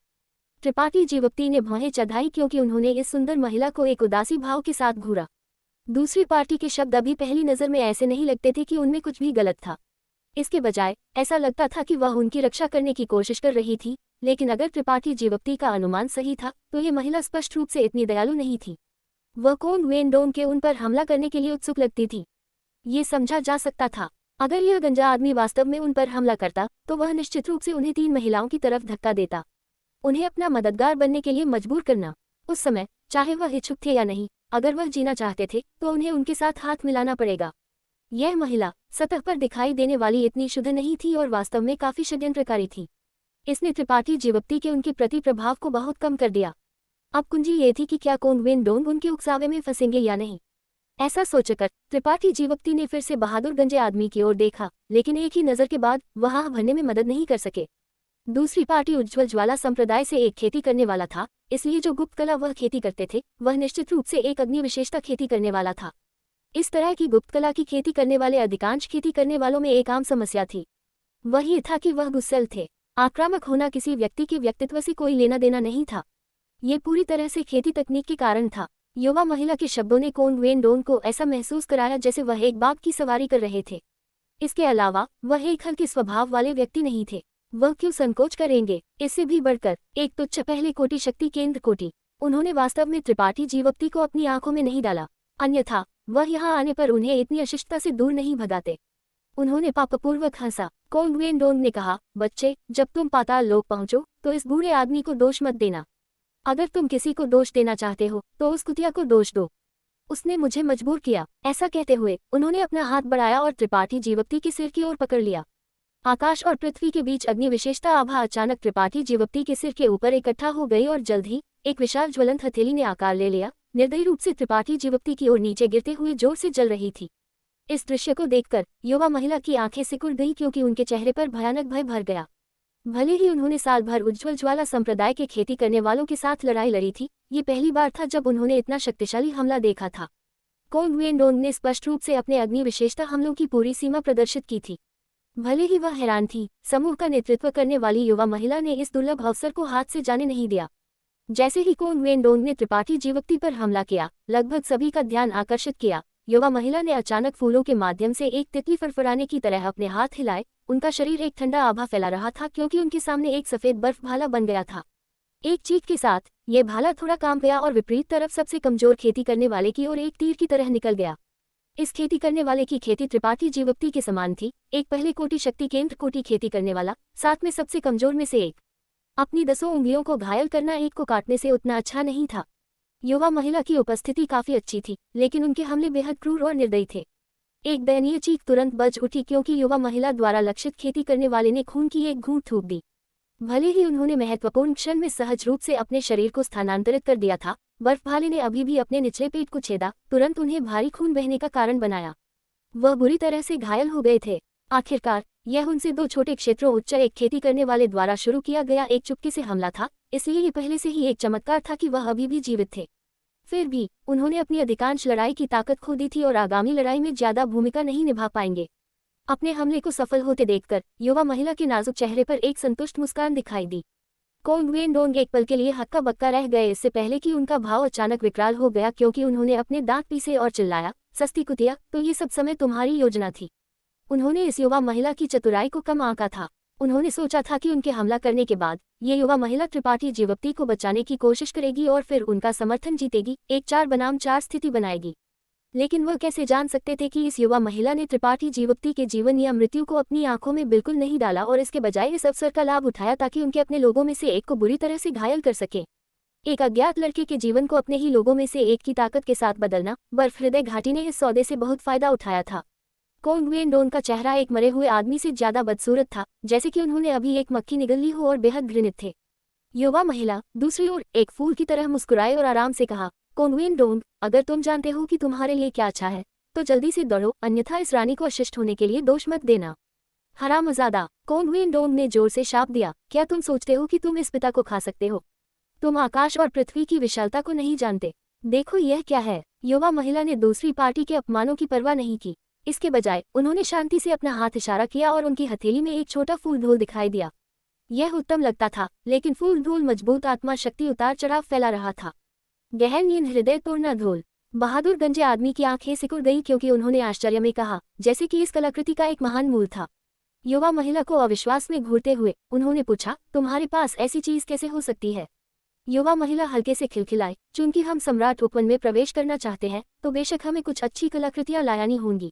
त्रिपाठी जीवक्ति ने भौहें चढ़ाई क्योंकि उन्होंने इस सुंदर महिला को एक उदासी भाव के साथ घूरा। दूसरी पार्टी के शब्द अभी पहली नजर में ऐसे नहीं लगते थे कि उनमें कुछ भी गलत था। इसके बजाय ऐसा लगता था कि वह उनकी रक्षा करने की कोशिश कर रही थी। लेकिन अगर त्रिपाठी जीवक्ति का अनुमान सही था तो ये महिला स्पष्ट रूप से इतनी दयालु नहीं थी। वह कोंगवेन डोंग के उन पर हमला करने के लिए उत्सुक लगती थी। ये समझा जा सकता था, अगर यह गंजा आदमी वास्तव में उन पर हमला करता तो वह निश्चित रूप से उन्हें तीन महिलाओं की तरफ धक्का देता, उन्हें अपना मददगार बनने के लिए मजबूर करना। उस समय चाहे वह इच्छुक थे या नहीं, अगर वह जीना चाहते थे तो उन्हें उनके साथ हाथ मिलाना पड़ेगा। यह महिला सतह पर दिखाई देने वाली इतनी शुद्ध नहीं थी और वास्तव में काफी षड्यंत्रकारी थी। इसने त्रिपाठी जीवप्ती के उनके प्रति प्रभाव को बहुत कम कर दिया। अब कुंजी ये थी कि क्या कोंग वेन डोंग उनके उकसावे में फंसेंगे या नहीं। ऐसा सोचकर त्रिपाठी जीवप्ती ने फिर से बहादुर गंजे आदमी की ओर देखा, लेकिन एक ही नजर के बाद वह आह भरने में मदद नहीं कर सके। दूसरी पार्टी उज्ज्वल ज्वाला संप्रदाय से एक खेती करने वाला था, इसलिए जो गुप्त कला वह खेती करते थे वह निश्चित रूप से एक अग्नि विशेषता खेती करने वाला था। इस तरह की गुप्त कला की खेती करने वाले अधिकांश खेती करने वालों में एक आम समस्या थी, वह ये था कि वह गुस्सैल थे। आक्रामक होना किसी व्यक्ति के व्यक्तित्व से कोई लेना देना नहीं था, ये पूरी तरह से खेती तकनीक के कारण था। युवा महिला के शब्दों ने कोंग वेन डोंग को ऐसा महसूस कराया जैसे वह एक बाघ की सवारी कर रहे थे। इसके अलावा वह एक हल्के स्वभाव वाले व्यक्ति नहीं थे, वह क्यों संकोच करेंगे। इससे भी बढ़कर एक तुच्छ पहले कोटि शक्ति केंद्र कोटि। उन्होंने वास्तव में त्रिपाठी जीवप्ती को अपनी आंखों में नहीं डाला, अन्यथा वह यहाँ आने पर उन्हें इतनी अशिष्टता से दूर नहीं भगाते। उन्होंने पापपूर्वक हंसा। कोंग वेन डोंग ने कहा, बच्चे, जब तुम पाताल लोक पहुंचो तो इस बूढ़े आदमी को दोष मत देना। अगर तुम किसी को दोष देना चाहते हो तो उस कुतिया को दोष दो, उसने मुझे मजबूर किया। ऐसा कहते हुए उन्होंने अपना हाथ बढ़ाया और त्रिपाठी जीवप्ती के सिर की ओर पकड़ लिया। आकाश और पृथ्वी के बीच अग्नि विशेषता आभा अचानक त्रिपाठी जीवप्ती के सिर के ऊपर इकट्ठा हो गई और जल्द ही एक विशाल ज्वलंत हथेली ने आकार ले लिया, निर्दयी रूप से त्रिपाठी जीवप्ती की ओर नीचे गिरते हुए जोर से जल रही थी। इस दृश्य को देखकर युवा महिला की आंखें सिकुड़ गई, क्योंकि उनके चेहरे पर भयानक भय भर गया। भले ही उन्होंने साल भर उज्ज्वल ज्वाला संप्रदाय के खेती करने वालों के साथ लड़ाई लड़ी थी, ये पहली बार था जब उन्होंने इतना शक्तिशाली हमला देखा था। कोंग वेन डोंग ने स्पष्ट रूप से अपने अग्नि विशेषता हमलों की पूरी सीमा प्रदर्शित की थी। भले ही वह हैरान थी, समूह का नेतृत्व करने वाली युवा महिला ने इस दुर्लभ अवसर को हाथ से जाने नहीं दिया। जैसे ही कोंग वेन डोंग ने त्रिपाठी जीवप्ती पर हमला किया, लगभग सभी का ध्यान आकर्षित किया। युवा महिला ने अचानक फूलों के माध्यम से एक तितली फड़फड़ाने की तरह अपने हाथ हिलाए। उनका शरीर एक ठंडा आभा फैला रहा था, क्योंकि उनके सामने एक सफेद बर्फ भाला बन गया था। एक चीख के साथ ये भाला थोड़ा कांप गया और विपरीत तरफ सबसे कमजोर खेती करने वाले की ओर एक तीर की तरह निकल गया। इस खेती करने वाले की खेती त्रिपाठी जीवप्ती के समान थी, एक पहले कोटि शक्ति केंद्र कोटि खेती करने वाला, साथ में सबसे कमजोर में से एक। अपनी 10 उंगलियों को घायल करना एक को काटने से उतना अच्छा नहीं था। युवा महिला की उपस्थिति काफी अच्छी थी, लेकिन उनके हमले बेहद क्रूर और निर्दयी थे। एक दयनीय चीख तुरंत बज उठी, क्योंकि युवा महिला द्वारा लक्षित खेती करने वाले ने खून की एक घूंट थूक दी। भले ही उन्होंने महत्वपूर्ण क्षण में सहज रूप से अपने शरीर को स्थानांतरित कर दिया था, बर्फ भाले ने अभी भी अपने निचले पेट को छेदा, तुरंत उन्हें भारी खून बहने का कारण बनाया। वह बुरी तरह से घायल हो गए थे। आखिरकार यह उनसे 2 छोटे क्षेत्रों उच्च एक खेती करने वाले द्वारा शुरू किया गया एक चुपके से हमला था, इसलिए ये पहले से ही एक चमत्कार था कि वह अभी भी जीवित थे। फिर भी उन्होंने अपनी अधिकांश लड़ाई की ताकत खो दी थी और आगामी लड़ाई में ज्यादा भूमिका नहीं निभा पाएंगे। अपने हमले को सफल होते देखकर युवा महिला के नाजुक चेहरे पर एक संतुष्ट मुस्कान दिखाई दी। कोंग वेन डोंग एक पल के लिए हक्का बक्का रह गए, इससे पहले कि उनका भाव अचानक विकराल हो गया, क्योंकि उन्होंने अपने दांत पीसे और चिल्लाया, सस्ती कुतिया, तो ये सब समय तुम्हारी योजना थी। उन्होंने इस युवा महिला की चतुराई को कम आंका था। उन्होंने सोचा था कि उनके हमला करने के बाद ये युवा महिला त्रिपाठी जीवप्ती को बचाने की कोशिश करेगी और फिर उनका समर्थन जीतेगी, एक 4 बनाम 4 स्थिति बनाएगी। लेकिन वह कैसे जान सकते थे कि इस युवा महिला ने त्रिपाठी जीवप्ती के जीवन या मृत्यु को अपनी आंखों में बिल्कुल नहीं डाला और इसके बजाय इस अवसर का लाभ उठाया ताकि उनके अपने लोगों में से एक को बुरी तरह से घायल कर सके। एक अज्ञात लड़के के जीवन को अपने ही लोगों में से एक की ताकत के साथ बदलना। बर्फ हृदय घाटी ने इस सौदे से बहुत फायदा उठाया था। कोंग वेन डोंग का चेहरा एक मरे हुए आदमी से ज्यादा बदसूरत था, जैसे कि उन्होंने अभी एक मक्खी निगल ली हो और बेहद घृणित थे। युवा महिला दूसरी ओर एक फूल की तरह मुस्कुराए और आराम से कहा, कोंग वेन डोंग, अगर तुम जानते हो कि तुम्हारे लिए क्या अच्छा है तो जल्दी से दौड़ो, अन्यथा इस रानी को अशिष्ट होने के लिए दोष मत देना। हरामजादा, कोंग वेन डोंग ने जोर से शाप दिया, क्या तुम सोचते हो कि तुम इस पिता को खा सकते हो? तुम आकाश और पृथ्वी की विशालता को नहीं जानते। देखो यह क्या है। युवा महिला ने दूसरी पार्टी के अपमानों की परवाह नहीं की। इसके बजाय उन्होंने शांति से अपना हाथ इशारा किया और उनकी हथेली में एक छोटा फूल धूल दिखाई दिया। यह उत्तम लगता था, लेकिन फूल धूल मजबूत आत्मा शक्ति उतार चढ़ाव फैला रहा था। गहन नींद हृदय तोड़ना धूल। बहादुर गंजे आदमी की आंखें सिकुड़ गई, क्योंकि उन्होंने आश्चर्य में कहा, जैसे कि इस कलाकृति का एक महान मूल था। युवा महिला को अविश्वास में घूरते हुए उन्होंने पूछा, तुम्हारे पास ऐसी चीज कैसे हो सकती है? युवा महिला हल्के से खिलखिलाई, चूंकि हम सम्राट उपवन में प्रवेश करना चाहते हैं तो बेशक हमें कुछ अच्छी कलाकृतियां लायानी होंगी।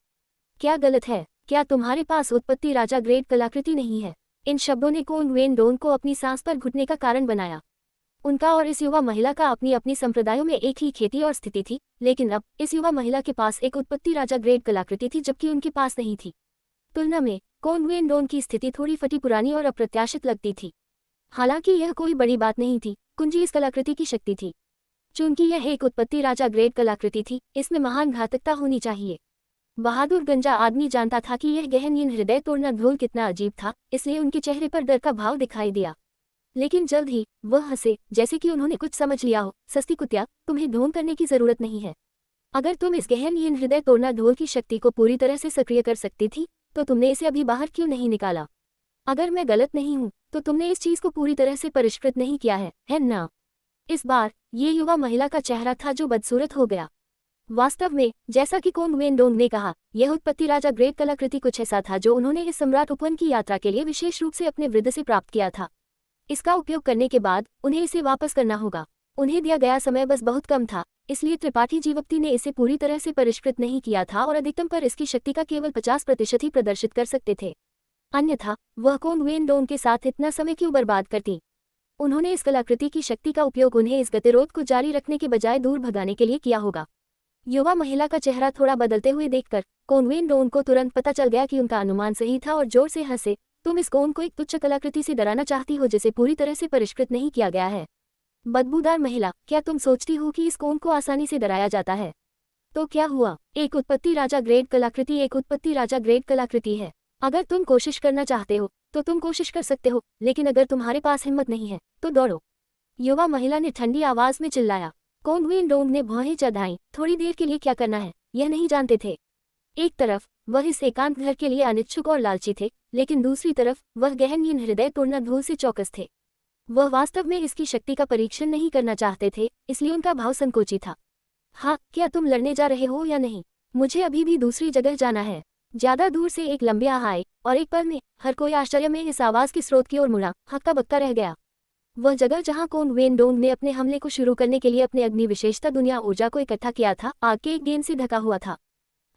क्या गलत है? क्या तुम्हारे पास उत्पत्ति राजा ग्रेड कलाकृति नहीं है? इन शब्दों ने कोंग वेन डोंग को अपनी सांस पर घुटने का कारण बनाया। उनका और इस युवा महिला का अपनी अपनी संप्रदायों में एक ही खेती और स्थिति थी, लेकिन अब इस युवा महिला के पास एक उत्पत्ति राजा ग्रेड कलाकृति थी जबकि उनके पास नहीं थी। तुलना में कोन वेन डोन की स्थिति थोड़ी फटी पुरानी और अप्रत्याशित लगती थी। हालांकि यह कोई बड़ी बात नहीं थी, कुंजी इस कलाकृति की शक्ति थी। चूंकि यह एक उत्पत्ति राजा ग्रेड कलाकृति थी, इसमें महान घातकता होनी चाहिए। बहादुर गंजा आदमी जानता था कि यह गहन हृदय तोड़ना ढोल कितना अजीब था, इसलिए उनके चेहरे पर डर का भाव दिखाई दिया। लेकिन जल्द ही वह हंसे, जैसे कि उन्होंने कुछ समझ लिया हो। सस्ती कुतिया, तुम्हें ढोंग करने की जरूरत नहीं है। अगर तुम इस गहन हृदय तोड़ना ढोल की शक्ति को पूरी तरह से सक्रिय कर सकती थी, तो तुमने इसे अभी बाहर क्यों नहीं निकाला? अगर मैं गलत नहीं हूं, तो तुमने इस चीज को पूरी तरह से परिष्कृत नहीं किया है ना? इस बार ये युवा महिला का चेहरा था जो बदसूरत हो गया। वास्तव में, जैसा कि कोंग वेन डोंग ने कहा, यह उत्पत्ति राजा ग्रेड कलाकृति कुछ ऐसा था जो उन्होंने इस सम्राट उपवन की यात्रा के लिए विशेष रूप से अपने वृद्ध से प्राप्त किया था। इसका उपयोग करने के बाद उन्हें इसे वापस करना होगा। उन्हें दिया गया समय बस बहुत कम था, इसलिए त्रिपाठी जीवक्ति ने इसे पूरी तरह से परिष्कृत नहीं किया था और अधिकतम पर इसकी शक्ति का केवल 50% ही प्रदर्शित कर सकते थे। अन्यथा वह कोंग वेन डोंग के साथ इतना समय क्यों बर्बाद करती? उन्होंने इस कलाकृति की शक्ति का उपयोग उन्हें इस गतिरोध को जारी रखने के बजाय दूर भगाने के लिए किया होगा। युवा महिला का चेहरा थोड़ा बदलते हुए देखकर कोंग वेन डोंग को तुरंत पता चल गया कि उनका अनुमान सही था और जोर से हंसे। तुम इस कोन को एक तुच्छ कलाकृति से डराना चाहती हो जिसे पूरी तरह से परिष्कृत नहीं किया गया है। बदबूदार महिला, क्या तुम सोचती हो कि इस कोन को आसानी से डराया जाता है? तो क्या हुआ? एक उत्पत्ति राजा ग्रेड कलाकृति एक उत्पत्ति राजा ग्रेड कलाकृति है। अगर तुम कोशिश करना चाहते हो तो तुम कोशिश कर सकते हो, लेकिन अगर तुम्हारे पास हिम्मत नहीं है तो दौड़ो। युवा महिला ने ठंडी आवाज में चिल्लाया। कोंग वेन डोंग ने भौहें चढ़ाईं। थोड़ी देर के लिए क्या करना है यह नहीं जानते थे। एक तरफ वह इस एकांत घर के लिए अनिच्छुक और लालची थे, लेकिन दूसरी तरफ वह गहन हृदय तोड़ना ढोल से चौकस थे। वह वास्तव में इसकी शक्ति का परीक्षण नहीं करना चाहते थे, इसलिए उनका भाव संकोची था। हाँ, क्या तुम लड़ने जा रहे हो या नहीं? मुझे अभी भी दूसरी जगह जाना है। ज्यादा दूर से एक लंबी आह आई और एक पल में हर कोई आश्चर्य में इस आवाज के स्रोत की ओर मुड़ा, हक्का बक्का रह गया। वह जगह जहां कोंग वेन डोंग ने अपने हमले को शुरू करने के लिए अपने अग्नि विशेषता दुनिया ऊर्जा को इकट्ठा किया था, आग के एक गेंद से ढका हुआ था।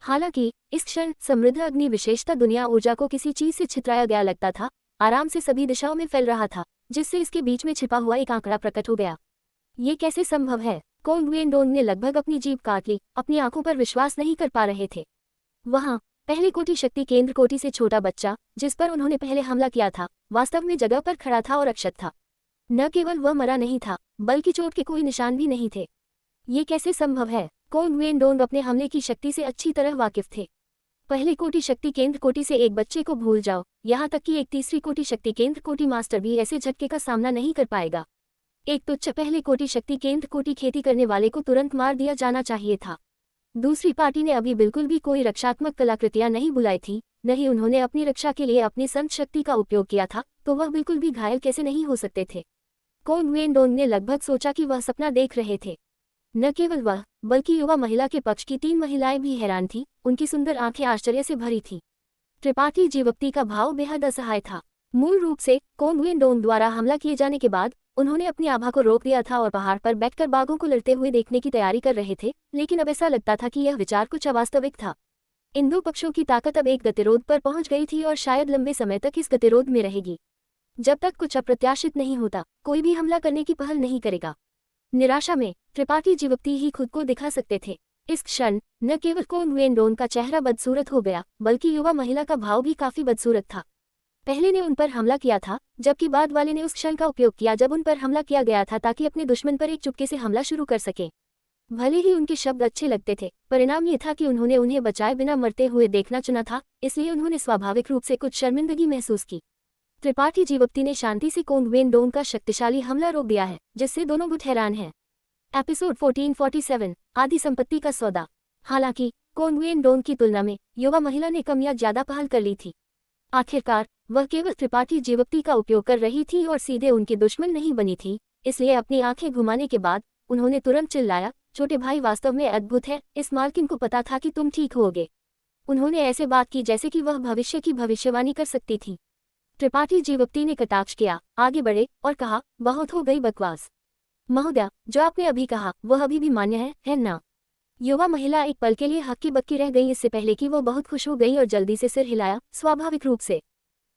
हालांकि इस क्षण समृद्ध अग्नि विशेषता दुनिया ऊर्जा को किसी चीज से छितराया गया लगता था, आराम से सभी दिशाओं में फैल रहा था, जिससे इसके बीच में छिपा हुआ एक आंकड़ा प्रकट हो गया। ये कैसे संभव है? कोंग वेन डोंग ने लगभग अपनी जीभ काट ली, अपनी आंखों पर विश्वास नहीं कर पा रहे थे। वहां पहली कोटि शक्ति केंद्र कोटि से छोटा बच्चा, जिस पर उन्होंने पहले हमला किया था, वास्तव में जगह पर खड़ा था और अक्षत था। न केवल वह मरा नहीं था, बल्कि चोट के कोई निशान भी नहीं थे। ये कैसे संभव है? कोंग वेन डोंग अपने हमले की शक्ति से अच्छी तरह वाकिफ थे। पहली कोटि शक्ति केंद्र कोटि से एक बच्चे को भूल जाओ, यहाँ तक कि एक तीसरी कोटि शक्ति केंद्र कोटि मास्टर भी ऐसे झटके का सामना नहीं कर पाएगा। एक तुच्छ पहले कोटि शक्ति केंद्र कोटि खेती करने वाले को तुरंत मार दिया जाना चाहिए था। दूसरी पार्टी ने अभी बिल्कुल भी कोई रक्षात्मक कलाकृतियां नहीं बुलाई थी, न ही उन्होंने अपनी रक्षा के लिए अपनी संत शक्ति का उपयोग किया था, तो वह बिल्कुल भी घायल कैसे नहीं हो सकते थे? कोंग वेन डोंग ने लगभग सोचा कि वह सपना देख रहे थे। न केवल वह, बल्कि युवा महिला के पक्ष की 3 महिलाएं भी हैरान थीं, उनकी सुंदर आंखें आश्चर्य से भरी थीं। त्रिपाठी जीवक्ति का भाव बेहद असहाय था। मूल रूप से कोंग वेन डोंग द्वारा हमला किए जाने के बाद उन्होंने अपनी आभा को रोक दिया था और पहाड़ पर बैठकर बाघों को लड़ते हुए देखने की तैयारी कर रहे थे, लेकिन अब ऐसा लगता था कि यह विचार कुछ अवास्तविक था। इन दो पक्षों की ताकत अब एक गतिरोध पर पहुंच गई थी और शायद लंबे समय तक इस गतिरोध में रहेगी। जब तक कुछ अप्रत्याशित नहीं होता, कोई भी हमला करने की पहल नहीं करेगा। निराशा में त्रिपाठी जीवक्ति ही खुद को दिखा सकते थे। इस क्षण न केवल कोंग वेन डोंग का चेहरा बदसूरत हो गया, बल्कि युवा महिला का भाव भी काफी बदसूरत था। पहले ने उन पर हमला किया था, जबकि बाद वाले ने उस क्षण का उपयोग किया जब उन पर हमला किया गया था ताकि अपने दुश्मन पर एक चुपके से हमला शुरू कर सके। भले ही उनके शब्द अच्छे लगते थे, परिणाम ये था कि उन्होंने उन्हें बचाए बिना मरते हुए देखना चुना था, इसलिए उन्होंने स्वाभाविक रूप से कुछ शर्मिंदगी महसूस की। त्रिपाठी जीवक्ति ने शांति से कोंग वेन डोंग का शक्तिशाली हमला रोक दिया है, जिससे दोनों गुट हैरान हैं। एपिसोड 1447 आदि संपत्ति का सौदा। हालांकि कोंग वेन डोंग की तुलना में युवा महिला ने कम या ज्यादा पहल कर ली थी। आखिरकार वह केवल त्रिपाठी जीवक्ति का उपयोग कर रही थी और सीधे उनकी दुश्मन नहीं बनी थी, इसलिए अपनी आंखें घुमाने के बाद उन्होंने तुरंत चिल्लाया, छोटे भाई वास्तव में अद्भुत है, इस मालकिन को पता था कि तुम ठीक होगे। उन्होंने ऐसे बात की जैसे कि वह भविष्य की भविष्यवाणी कर सकती थी। त्रिपाठी जीवक्ति ने कटाक्ष किया, आगे बढ़े और कहा, बहुत हो गई बकवास। महोदया, जो आपने अभी कहा वह अभी भी मान्य है ना? युवा महिला एक पल के लिए हक्की बक्की रह गई, इससे पहले कि वो बहुत खुश हो गई और जल्दी से सिर हिलाया, स्वाभाविक रूप से।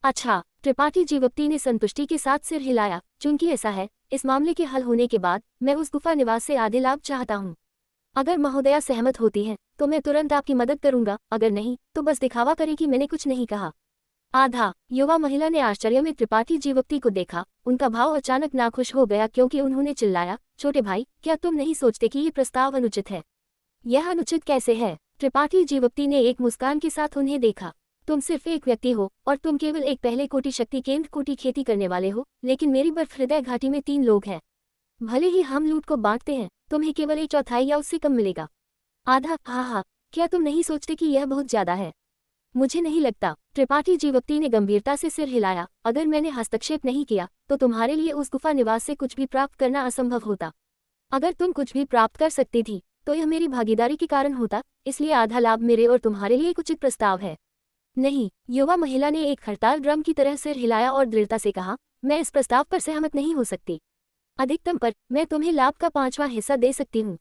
अच्छा, त्रिपाठी जीवप्ती ने संतुष्टि के साथ सिर हिलाया। चूंकि ऐसा है, इस मामले के हल होने के बाद मैं उस गुफा निवास से आधे लाभ चाहता हूँ। अगर महोदया सहमत होती हैं तो मैं तुरंत आपकी मदद करूंगा, अगर नहीं तो बस दिखावा करें कि मैंने कुछ नहीं कहा। आधा। युवा महिला ने आश्चर्य में त्रिपाठी जीवप्ती को देखा। उनका भाव अचानक नाखुश हो गया क्योंकि उन्होंने चिल्लाया, छोटे भाई, क्या तुम नहीं सोचते कि ये प्रस्ताव अनुचित है? यह अनुचित कैसे है? त्रिपाठी जीवप्ती ने एक मुस्कान के साथ उन्हें देखा। तुम सिर्फ एक व्यक्ति हो और तुम केवल एक पहले कोटि शक्ति केंद्र कोटि खेती करने वाले हो, लेकिन मेरी बर्फ हृदय घाटी में 3 लोग हैं। भले ही हम लूट को बांटते हैं, तुम्हें केवल 1/4 या उससे कम मिलेगा। आधा। हाँ, क्या तुम नहीं सोचते कि यह बहुत ज्यादा है? मुझे नहीं लगता। त्रिपाठी जीवप्ती ने गंभीरता से सिर हिलाया। अगर मैंने हस्तक्षेप नहीं किया तो तुम्हारे लिए उस गुफा निवास से कुछ भी प्राप्त करना असंभव होता। अगर तुम कुछ भी प्राप्त कर सकती थी तो यह मेरी भागीदारी के कारण होता, इसलिए आधा लाभ मेरे और तुम्हारे लिए एक उचित प्रस्ताव है। नहीं, युवा महिला ने एक हड़ताल ड्रम की तरह सिर हिलाया और दृढ़ता से कहा, मैं इस प्रस्ताव पर सहमत नहीं हो सकती। अधिकतम पर मैं तुम्हें लाभ का 5वां हिस्सा दे सकती हूँ।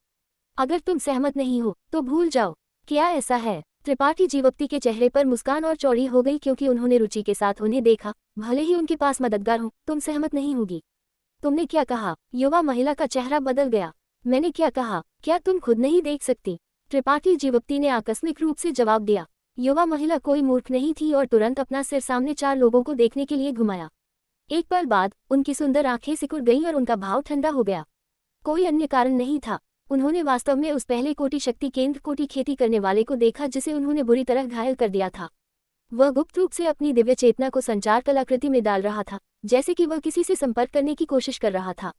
अगर तुम सहमत नहीं हो तो भूल जाओ। क्या ऐसा है? त्रिपाठी जीवप्ती के चेहरे पर मुस्कान और चौड़ी हो गई क्योंकि उन्होंने रुचि के साथ उन्हें देखा। भले ही उनके पास मददगार हो, तुम सहमत नहीं होगी। तुमने क्या कहा? युवा महिला का चेहरा बदल गया। मैंने क्या कहा? क्या तुम खुद नहीं देख सकती? त्रिपाठी जीवप्ती ने आकस्मिक रूप से जवाब दिया। युवा महिला कोई मूर्ख नहीं थी और तुरंत अपना सिर सामने 4 लोगों को देखने के लिए घुमाया। एक पल बाद उनकी सुंदर आंखें सिकुड़ गईं और उनका भाव ठंडा हो गया। कोई अन्य कारण नहीं था। उन्होंने वास्तव में उस पहले कोटि शक्ति केंद्र कोटि खेती करने वाले को देखा जिसे उन्होंने बुरी तरह घायल कर दिया था। वह गुप्त रूप से अपनी दिव्य चेतना को संचार कलाकृति में डाल रहा था, जैसे कि वह किसी से संपर्क करने की कोशिश कर रहा था।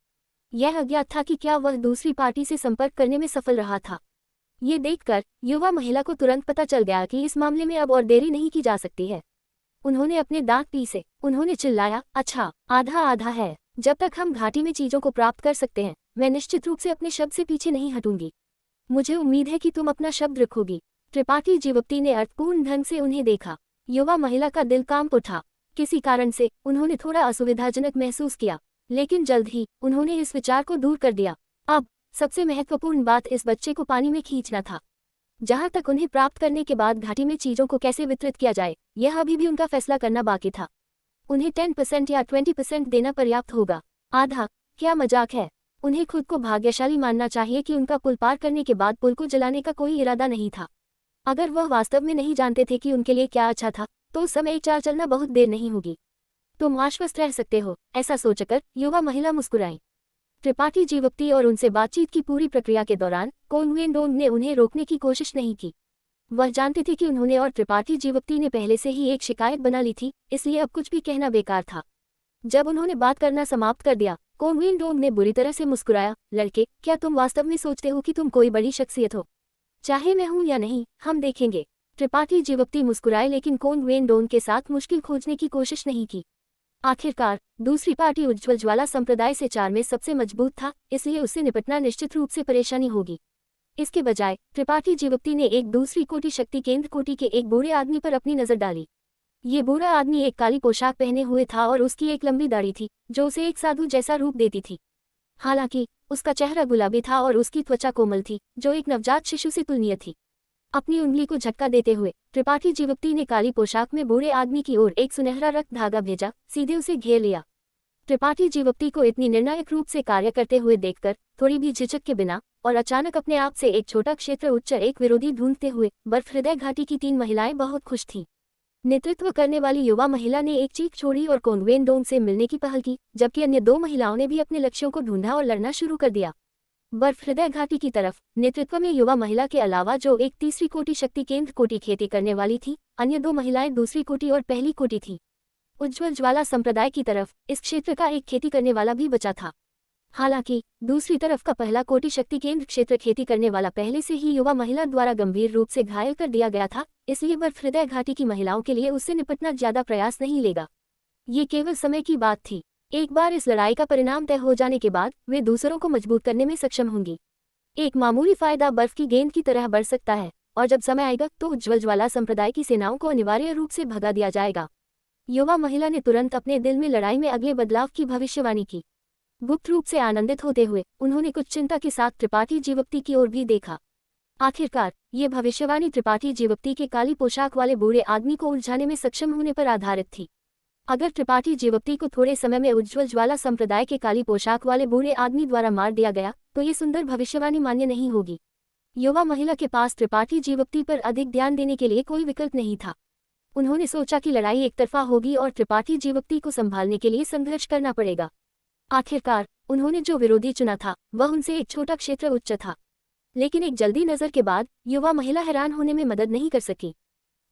यह अज्ञात था कि क्या वह दूसरी पार्टी से संपर्क करने में सफल रहा था। ये देखकर युवा महिला को तुरंत पता चल गया कि इस मामले में अब और देरी नहीं की जा सकती है। उन्होंने अपने दांत पीसे। उन्होंने चिल्लाया, अच्छा, आधा आधा है। जब तक हम घाटी में चीजों को प्राप्त कर सकते हैं, मैं निश्चित रूप से अपने शब्द से पीछे नहीं हटूंगी। मुझे उम्मीद है कि तुम अपना शब्द रखोगी। त्रिपाठी जीवप्ती ने अर्थपूर्ण ढंग से उन्हें देखा। युवा महिला का दिल कांप उठा। किसी कारण से उन्होंने थोड़ा असुविधाजनक महसूस किया, लेकिन जल्द ही उन्होंने इस विचार को दूर कर दिया। अब सबसे महत्वपूर्ण बात इस बच्चे को पानी में खींचना था। जहां तक उन्हें प्राप्त करने के बाद घाटी में चीजों को कैसे वितरित किया जाए, यह अभी भी उनका फैसला करना बाकी था। उन्हें 10% या 20% देना पर्याप्त होगा। आधा? क्या मजाक है? उन्हें खुद को भाग्यशाली मानना चाहिए कि उनका पुल पार करने के बाद पुल को जलाने का कोई इरादा नहीं था। अगर वह वास्तव में नहीं जानते थे कि उनके लिए क्या अच्छा था, तो उस समय चाल चलना बहुत देर नहीं होगी। तुम आश्वस्त रह सकते हो, ऐसा सोचकर युवा महिला मुस्कुराई। त्रिपाठी जीवप्ती और उनसे बातचीत की पूरी प्रक्रिया के दौरान कोंगवेंडोंग ने उन्हें रोकने की कोशिश नहीं की। वह जानते थे कि उन्होंने और त्रिपाठी जीवप्ती ने पहले से ही एक शिकायत बना ली थी, इसलिए अब कुछ भी कहना बेकार था। जब उन्होंने बात करना समाप्त कर दिया, कोंगवेंडोंग ने बुरी तरह से मुस्कुराया। लड़के, क्या तुम वास्तव में सोचते हो कि तुम कोई बड़ी शख्सियत हो? चाहे मैं हूं या नहीं, हम देखेंगे। त्रिपाठी जीवप्ती मुस्कुराए, लेकिन कोंगवेंडोंग के साथ मुश्किल खोजने की कोशिश नहीं की। आखिरकार दूसरी पार्टी उज्ज्वल ज्वाला संप्रदाय से 4 में सबसे मजबूत था, इसलिए उससे निपटना निश्चित रूप से परेशानी होगी। इसके बजाय त्रिपाठी जीवप्ती ने एक दूसरी कोटि शक्ति केंद्र कोटि के एक बूढ़े आदमी पर अपनी नजर डाली। ये बूढ़ा आदमी एक काली पोशाक पहने हुए था और उसकी एक लंबी दाढ़ी थी जो उसे एक साधु जैसा रूप देती थी। हालांकि उसका चेहरा गुलाबी था और उसकी त्वचा कोमल थी, जो एक नवजात शिशु से तुलनीय थी। अपनी उंगली को झटका देते हुए त्रिपाठी जीवप्ती ने काली पोशाक में बूढ़े आदमी की ओर एक सुनहरा रक्त धागा भेजा, सीधे उसे घेर लिया। त्रिपाठी जीवप्ती को इतनी निर्णायक रूप से कार्य करते हुए देखकर थोड़ी भी झिझक के बिना और अचानक अपने आप से एक छोटा क्षेत्र उच्च एक विरोधी ढूंढते हुए बर्फ हृदय घाटी की 3 महिलाएं बहुत खुश थीं। नेतृत्व करने वाली युवा महिला ने एक चीख छोड़ी और कोंगवेंडोंग से मिलने की पहल की, जबकि अन्य 2 महिलाओं ने भी अपने लक्ष्यों को ढूंढा और लड़ना शुरू कर दिया। बर्फ हृदय घाटी की तरफ नेतृत्व में युवा महिला के अलावा जो एक तीसरी कोटि शक्ति केंद्र कोटि खेती करने वाली थी, अन्य 2 महिलाएं दूसरी कोटि और पहली कोटि थी। उज्ज्वल ज्वाला संप्रदाय की तरफ इस क्षेत्र का एक खेती करने वाला भी बचा था। हालांकि दूसरी तरफ का पहला कोटि शक्ति केंद्र क्षेत्र खेती करने वाला पहले से ही युवा महिला द्वारा गंभीर रूप से घायल कर दिया गया था, इसलिए बर्फ हृदय घाटी की महिलाओं के लिए उससे निपटना ज्यादा प्रयास नहीं लेगा। ये केवल समय की बात थी। एक बार इस लड़ाई का परिणाम तय हो जाने के बाद वे दूसरों को मजबूत करने में सक्षम होंगी। एक मामूली फायदा बर्फ की गेंद की तरह बढ़ सकता है, और जब समय आएगा तो उज्ज्वल ज्वाला संप्रदाय की सेनाओं को अनिवार्य रूप से भगा दिया जाएगा। युवा महिला ने तुरंत अपने दिल में लड़ाई में अगले बदलाव की भविष्यवाणी की। गुप्त रूप से आनंदित होते हुए उन्होंने कुछ चिंता के साथ त्रिपाठी जीवप्ती की ओर भी देखा। आखिरकार ये भविष्यवाणी त्रिपाठी जीवप्ती के काली पोशाक वाले बूढ़े आदमी को उलझाने में सक्षम होने पर आधारित थी। अगर त्रिपाठी जीवप्ती को थोड़े समय में उज्ज्वल ज्वाला संप्रदाय के काली पोशाक वाले बूढ़े आदमी द्वारा मार दिया गया तो ये सुंदर भविष्यवाणी मान्य नहीं होगी। युवा महिला के पास त्रिपाठी जीवप्ती पर अधिक ध्यान देने के लिए कोई विकल्प नहीं था। उन्होंने सोचा कि लड़ाई एकतरफा होगी और त्रिपाठी जीवप्ती को संभालने के लिए संघर्ष करना पड़ेगा। आखिरकार उन्होंने जो विरोधी चुना था वह उनसे एक छोटा क्षेत्र उच्च था। लेकिन एक जल्दी नजर के बाद युवा महिला हैरान होने में मदद नहीं कर सकी।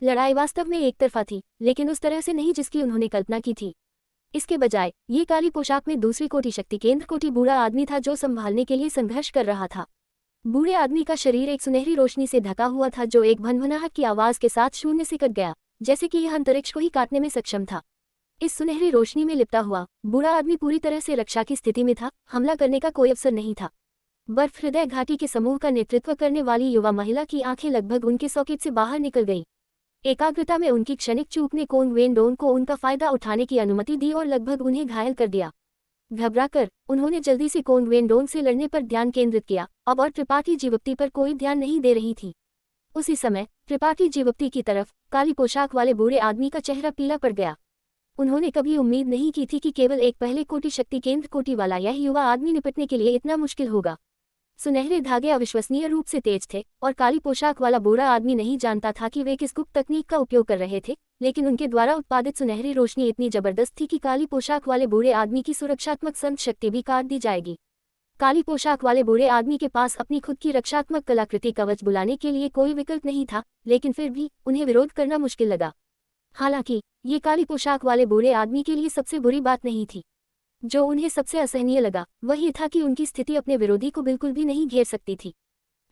लड़ाई वास्तव में एक तरफा थी, लेकिन उस तरह से नहीं जिसकी उन्होंने कल्पना की थी। इसके बजाय ये काली पोशाक में दूसरी कोटि शक्ति केंद्र कोटि बूढ़ा आदमी था जो संभालने के लिए संघर्ष कर रहा था। बूढ़े आदमी का शरीर एक सुनहरी रोशनी से ढका हुआ था जो एक भनभनाहट की आवाज के साथ शून्य से कट गया, जैसे कि यह अंतरिक्ष को ही काटने में सक्षम था। इस सुनहरी रोशनी में लिपटा हुआ बूढ़ा आदमी पूरी तरह से रक्षा की स्थिति में था। हमला करने का कोई अवसर नहीं था। बर्फ हृदय घाटी के समूह का नेतृत्व करने वाली युवा महिला की आंखें लगभग उनके सॉकेट से बाहर निकल गई। एकाग्रता में उनकी क्षणिक चूक ने कोंग वेन डोन को उनका फायदा उठाने की अनुमति दी और लगभग उन्हें घायल कर दिया। घबराकर उन्होंने जल्दी से कोंग वेन डोन से लड़ने पर ध्यान केंद्रित किया। अब और त्रिपाठी जीवप्ती पर कोई ध्यान नहीं दे रही थी। उसी समय त्रिपाठी जीवप्ती की तरफ काली पोशाक वाले बूढ़े आदमी का चेहरा पीला पड़ गया। उन्होंने कभी उम्मीद नहीं की थी कि केवल एक पहले कोटि शक्ति केंद्र कोटि वाला यह युवा आदमी निपटने के लिए इतना मुश्किल होगा। सुनहरे धागे अविश्वसनीय रूप से तेज थे और काली पोशाक वाला बूढ़ा आदमी नहीं जानता था कि वे किस गुप्त तकनीक का उपयोग कर रहे थे, लेकिन उनके द्वारा उत्पादित सुनहरी रोशनी इतनी जबरदस्त थी कि काली पोशाक वाले बूढ़े आदमी की सुरक्षात्मक संत शक्ति भी काट दी जाएगी। काली पोशाक वाले बूढ़े आदमी के पास अपनी खुद की रक्षात्मक कलाकृति कवच बुलाने के लिए कोई विकल्प नहीं था, लेकिन फिर भी उन्हें विरोध करना मुश्किल लगा। हालांकि ये काली पोशाक वाले बूढ़े आदमी के लिए सबसे बुरी बात नहीं थी। जो उन्हें सबसे असहनीय लगा वह ये था कि उनकी स्थिति अपने विरोधी को बिल्कुल भी नहीं घेर सकती थी।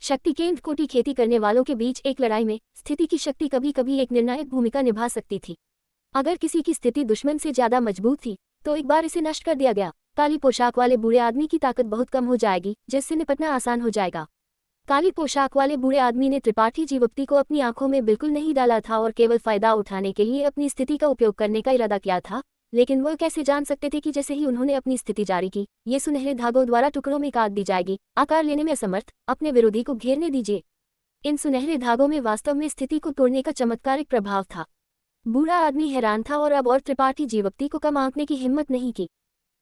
शक्ति केंद्र कोटि खेती करने वालों के बीच एक लड़ाई में स्थिति की शक्ति कभी कभी एक निर्णायक भूमिका निभा सकती थी। अगर किसी की स्थिति दुश्मन से ज्यादा मजबूत थी तो एक बार इसे नष्ट कर दिया गया, काली पोशाक वाले बूढ़े आदमी की ताकत बहुत कम हो जाएगी, जिससे निपटना आसान हो जाएगा। काली पोशाक वाले बूढ़े आदमी ने त्रिपाठी जीवप्ती को अपनी आंखों में बिल्कुल नहीं डाला था और केवल फायदा उठाने के लिए अपनी स्थिति का उपयोग करने का इरादा किया था। लेकिन वह कैसे जान सकते थे कि जैसे ही उन्होंने अपनी स्थिति जारी की, ये सुनहरे धागों द्वारा टुकड़ों में काट दी जाएगी। आकार लेने में असमर्थ अपने विरोधी को घेरने दीजिए। इन सुनहरे धागों में वास्तव में स्थिति को तोड़ने का चमत्कारिक प्रभाव था। बूढ़ा आदमी हैरान था और अब और त्रिपाठी जीवप्ती को कम आंकने की हिम्मत नहीं की।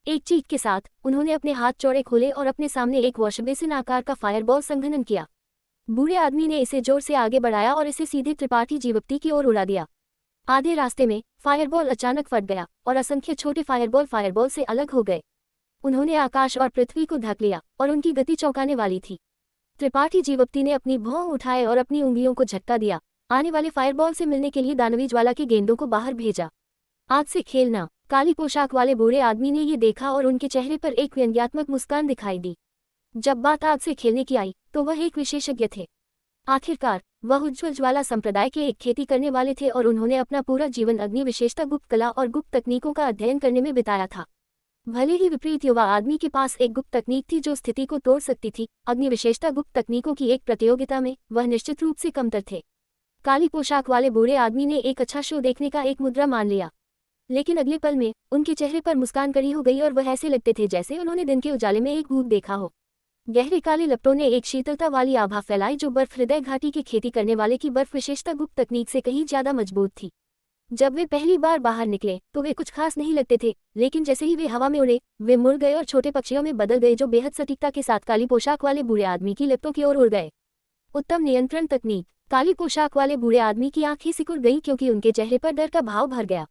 एक चीख के साथ उन्होंने अपने हाथ चौड़े खोले और अपने सामने एक वॉशबेसिन आकार का फायरबॉल संघनन किया। बूढ़े आदमी ने इसे जोर से आगे बढ़ाया और इसे सीधे त्रिपाठी जीवप्ती की ओर उड़ा दिया। आधे रास्ते में फायरबॉल अचानक फट गया और असंख्य छोटे फायरबॉल से अलग हो गए। उन्होंने आकाश और पृथ्वी को ढक लिया और उनकी गति चौंकाने वाली थी। त्रिपाठी जीवप्ती ने अपनी भौं उठाए और अपनी उंगलियों को झटका दिया। आने वाले फायरबॉल से मिलने के लिए दानवी ज्वाला के गेंदों को बाहर भेजा। आग से खेलना। काली पोशाक वाले बूढ़े आदमी ने ये देखा और उनके चेहरे पर एक व्यंग्यात्मक मुस्कान दिखाई दी। जब बात आग से खेलने की आई तो वह एक विशेषज्ञ थे। आखिरकार वह उज्ज्वल ज्वाला संप्रदाय के एक खेती करने वाले थे और उन्होंने अपना पूरा जीवन अग्नि विशेषता गुप्त कला और गुप्त तकनीकों का अध्ययन करने में बिताया था। भले ही विपरीत युवा आदमी के पास एक गुप्त तकनीक थी जो स्थिति को तोड़ सकती थी, अग्नि विशेषता गुप्त तकनीकों की एक प्रतियोगिता में वह निश्चित रूप से कमतर थे। काली पोशाक वाले बूढ़े आदमी ने एक अच्छा शो देखने का एक मुद्रा मान लिया, लेकिन अगले पल में उनके चेहरे पर मुस्कान कड़ी हो गई और वह ऐसे लगते थे जैसे उन्होंने दिन के उजाले में एक भूत देखा हो। गहरे काले लपटों ने एक शीतलता वाली आभा फैलाई जो बर्फ हृदय घाटी के खेती करने वाले की बर्फ विशेषता गुप्त तकनीक से कहीं ज्यादा मजबूत थी। जब वे पहली बार बाहर निकले तो वे कुछ खास नहीं लगते थे, लेकिन जैसे ही वे हवा में उड़े वे मुड़ गए और छोटे पक्षियों में बदल गए जो बेहद सटीकता के साथ काली पोशाक वाले बूढ़े आदमी की लपटों की ओर उड़ गए। उत्तम नियंत्रण तकनीक। काली पोशाक वाले बूढ़े आदमी की आंखें सिकुड़ गईं क्योंकि उनके चेहरे पर डर का भाव भर गया।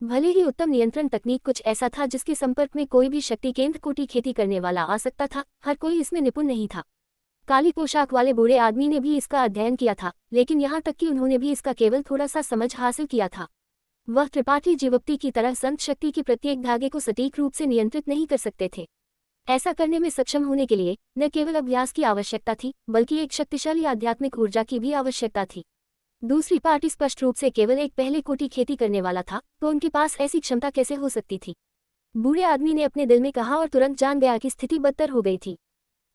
भले ही उत्तम नियंत्रण तकनीक कुछ ऐसा था जिसके संपर्क में कोई भी शक्ति केंद्र कोटि खेती करने वाला आ सकता था, हर कोई इसमें निपुण नहीं था। काली पोशाक वाले बूढ़े आदमी ने भी इसका अध्ययन किया था, लेकिन यहाँ तक कि उन्होंने भी इसका केवल थोड़ा सा समझ हासिल किया था। वह त्रिपाठी जीवप्ती की तरह संत शक्ति की प्रत्येक धागे को सटीक रूप से नियंत्रित नहीं कर सकते थे। ऐसा करने में सक्षम होने के लिए न केवल अभ्यास की आवश्यकता थी, बल्कि एक शक्तिशाली आध्यात्मिक ऊर्जा की भी आवश्यकता थी। दूसरी पार्टी स्पष्ट रूप से केवल एक पहले कोटि खेती करने वाला था, तो उनके पास ऐसी क्षमता कैसे हो सकती थी? बूढ़े आदमी ने अपने दिल में कहा और तुरंत जान गया कि स्थिति बदतर हो गई थी।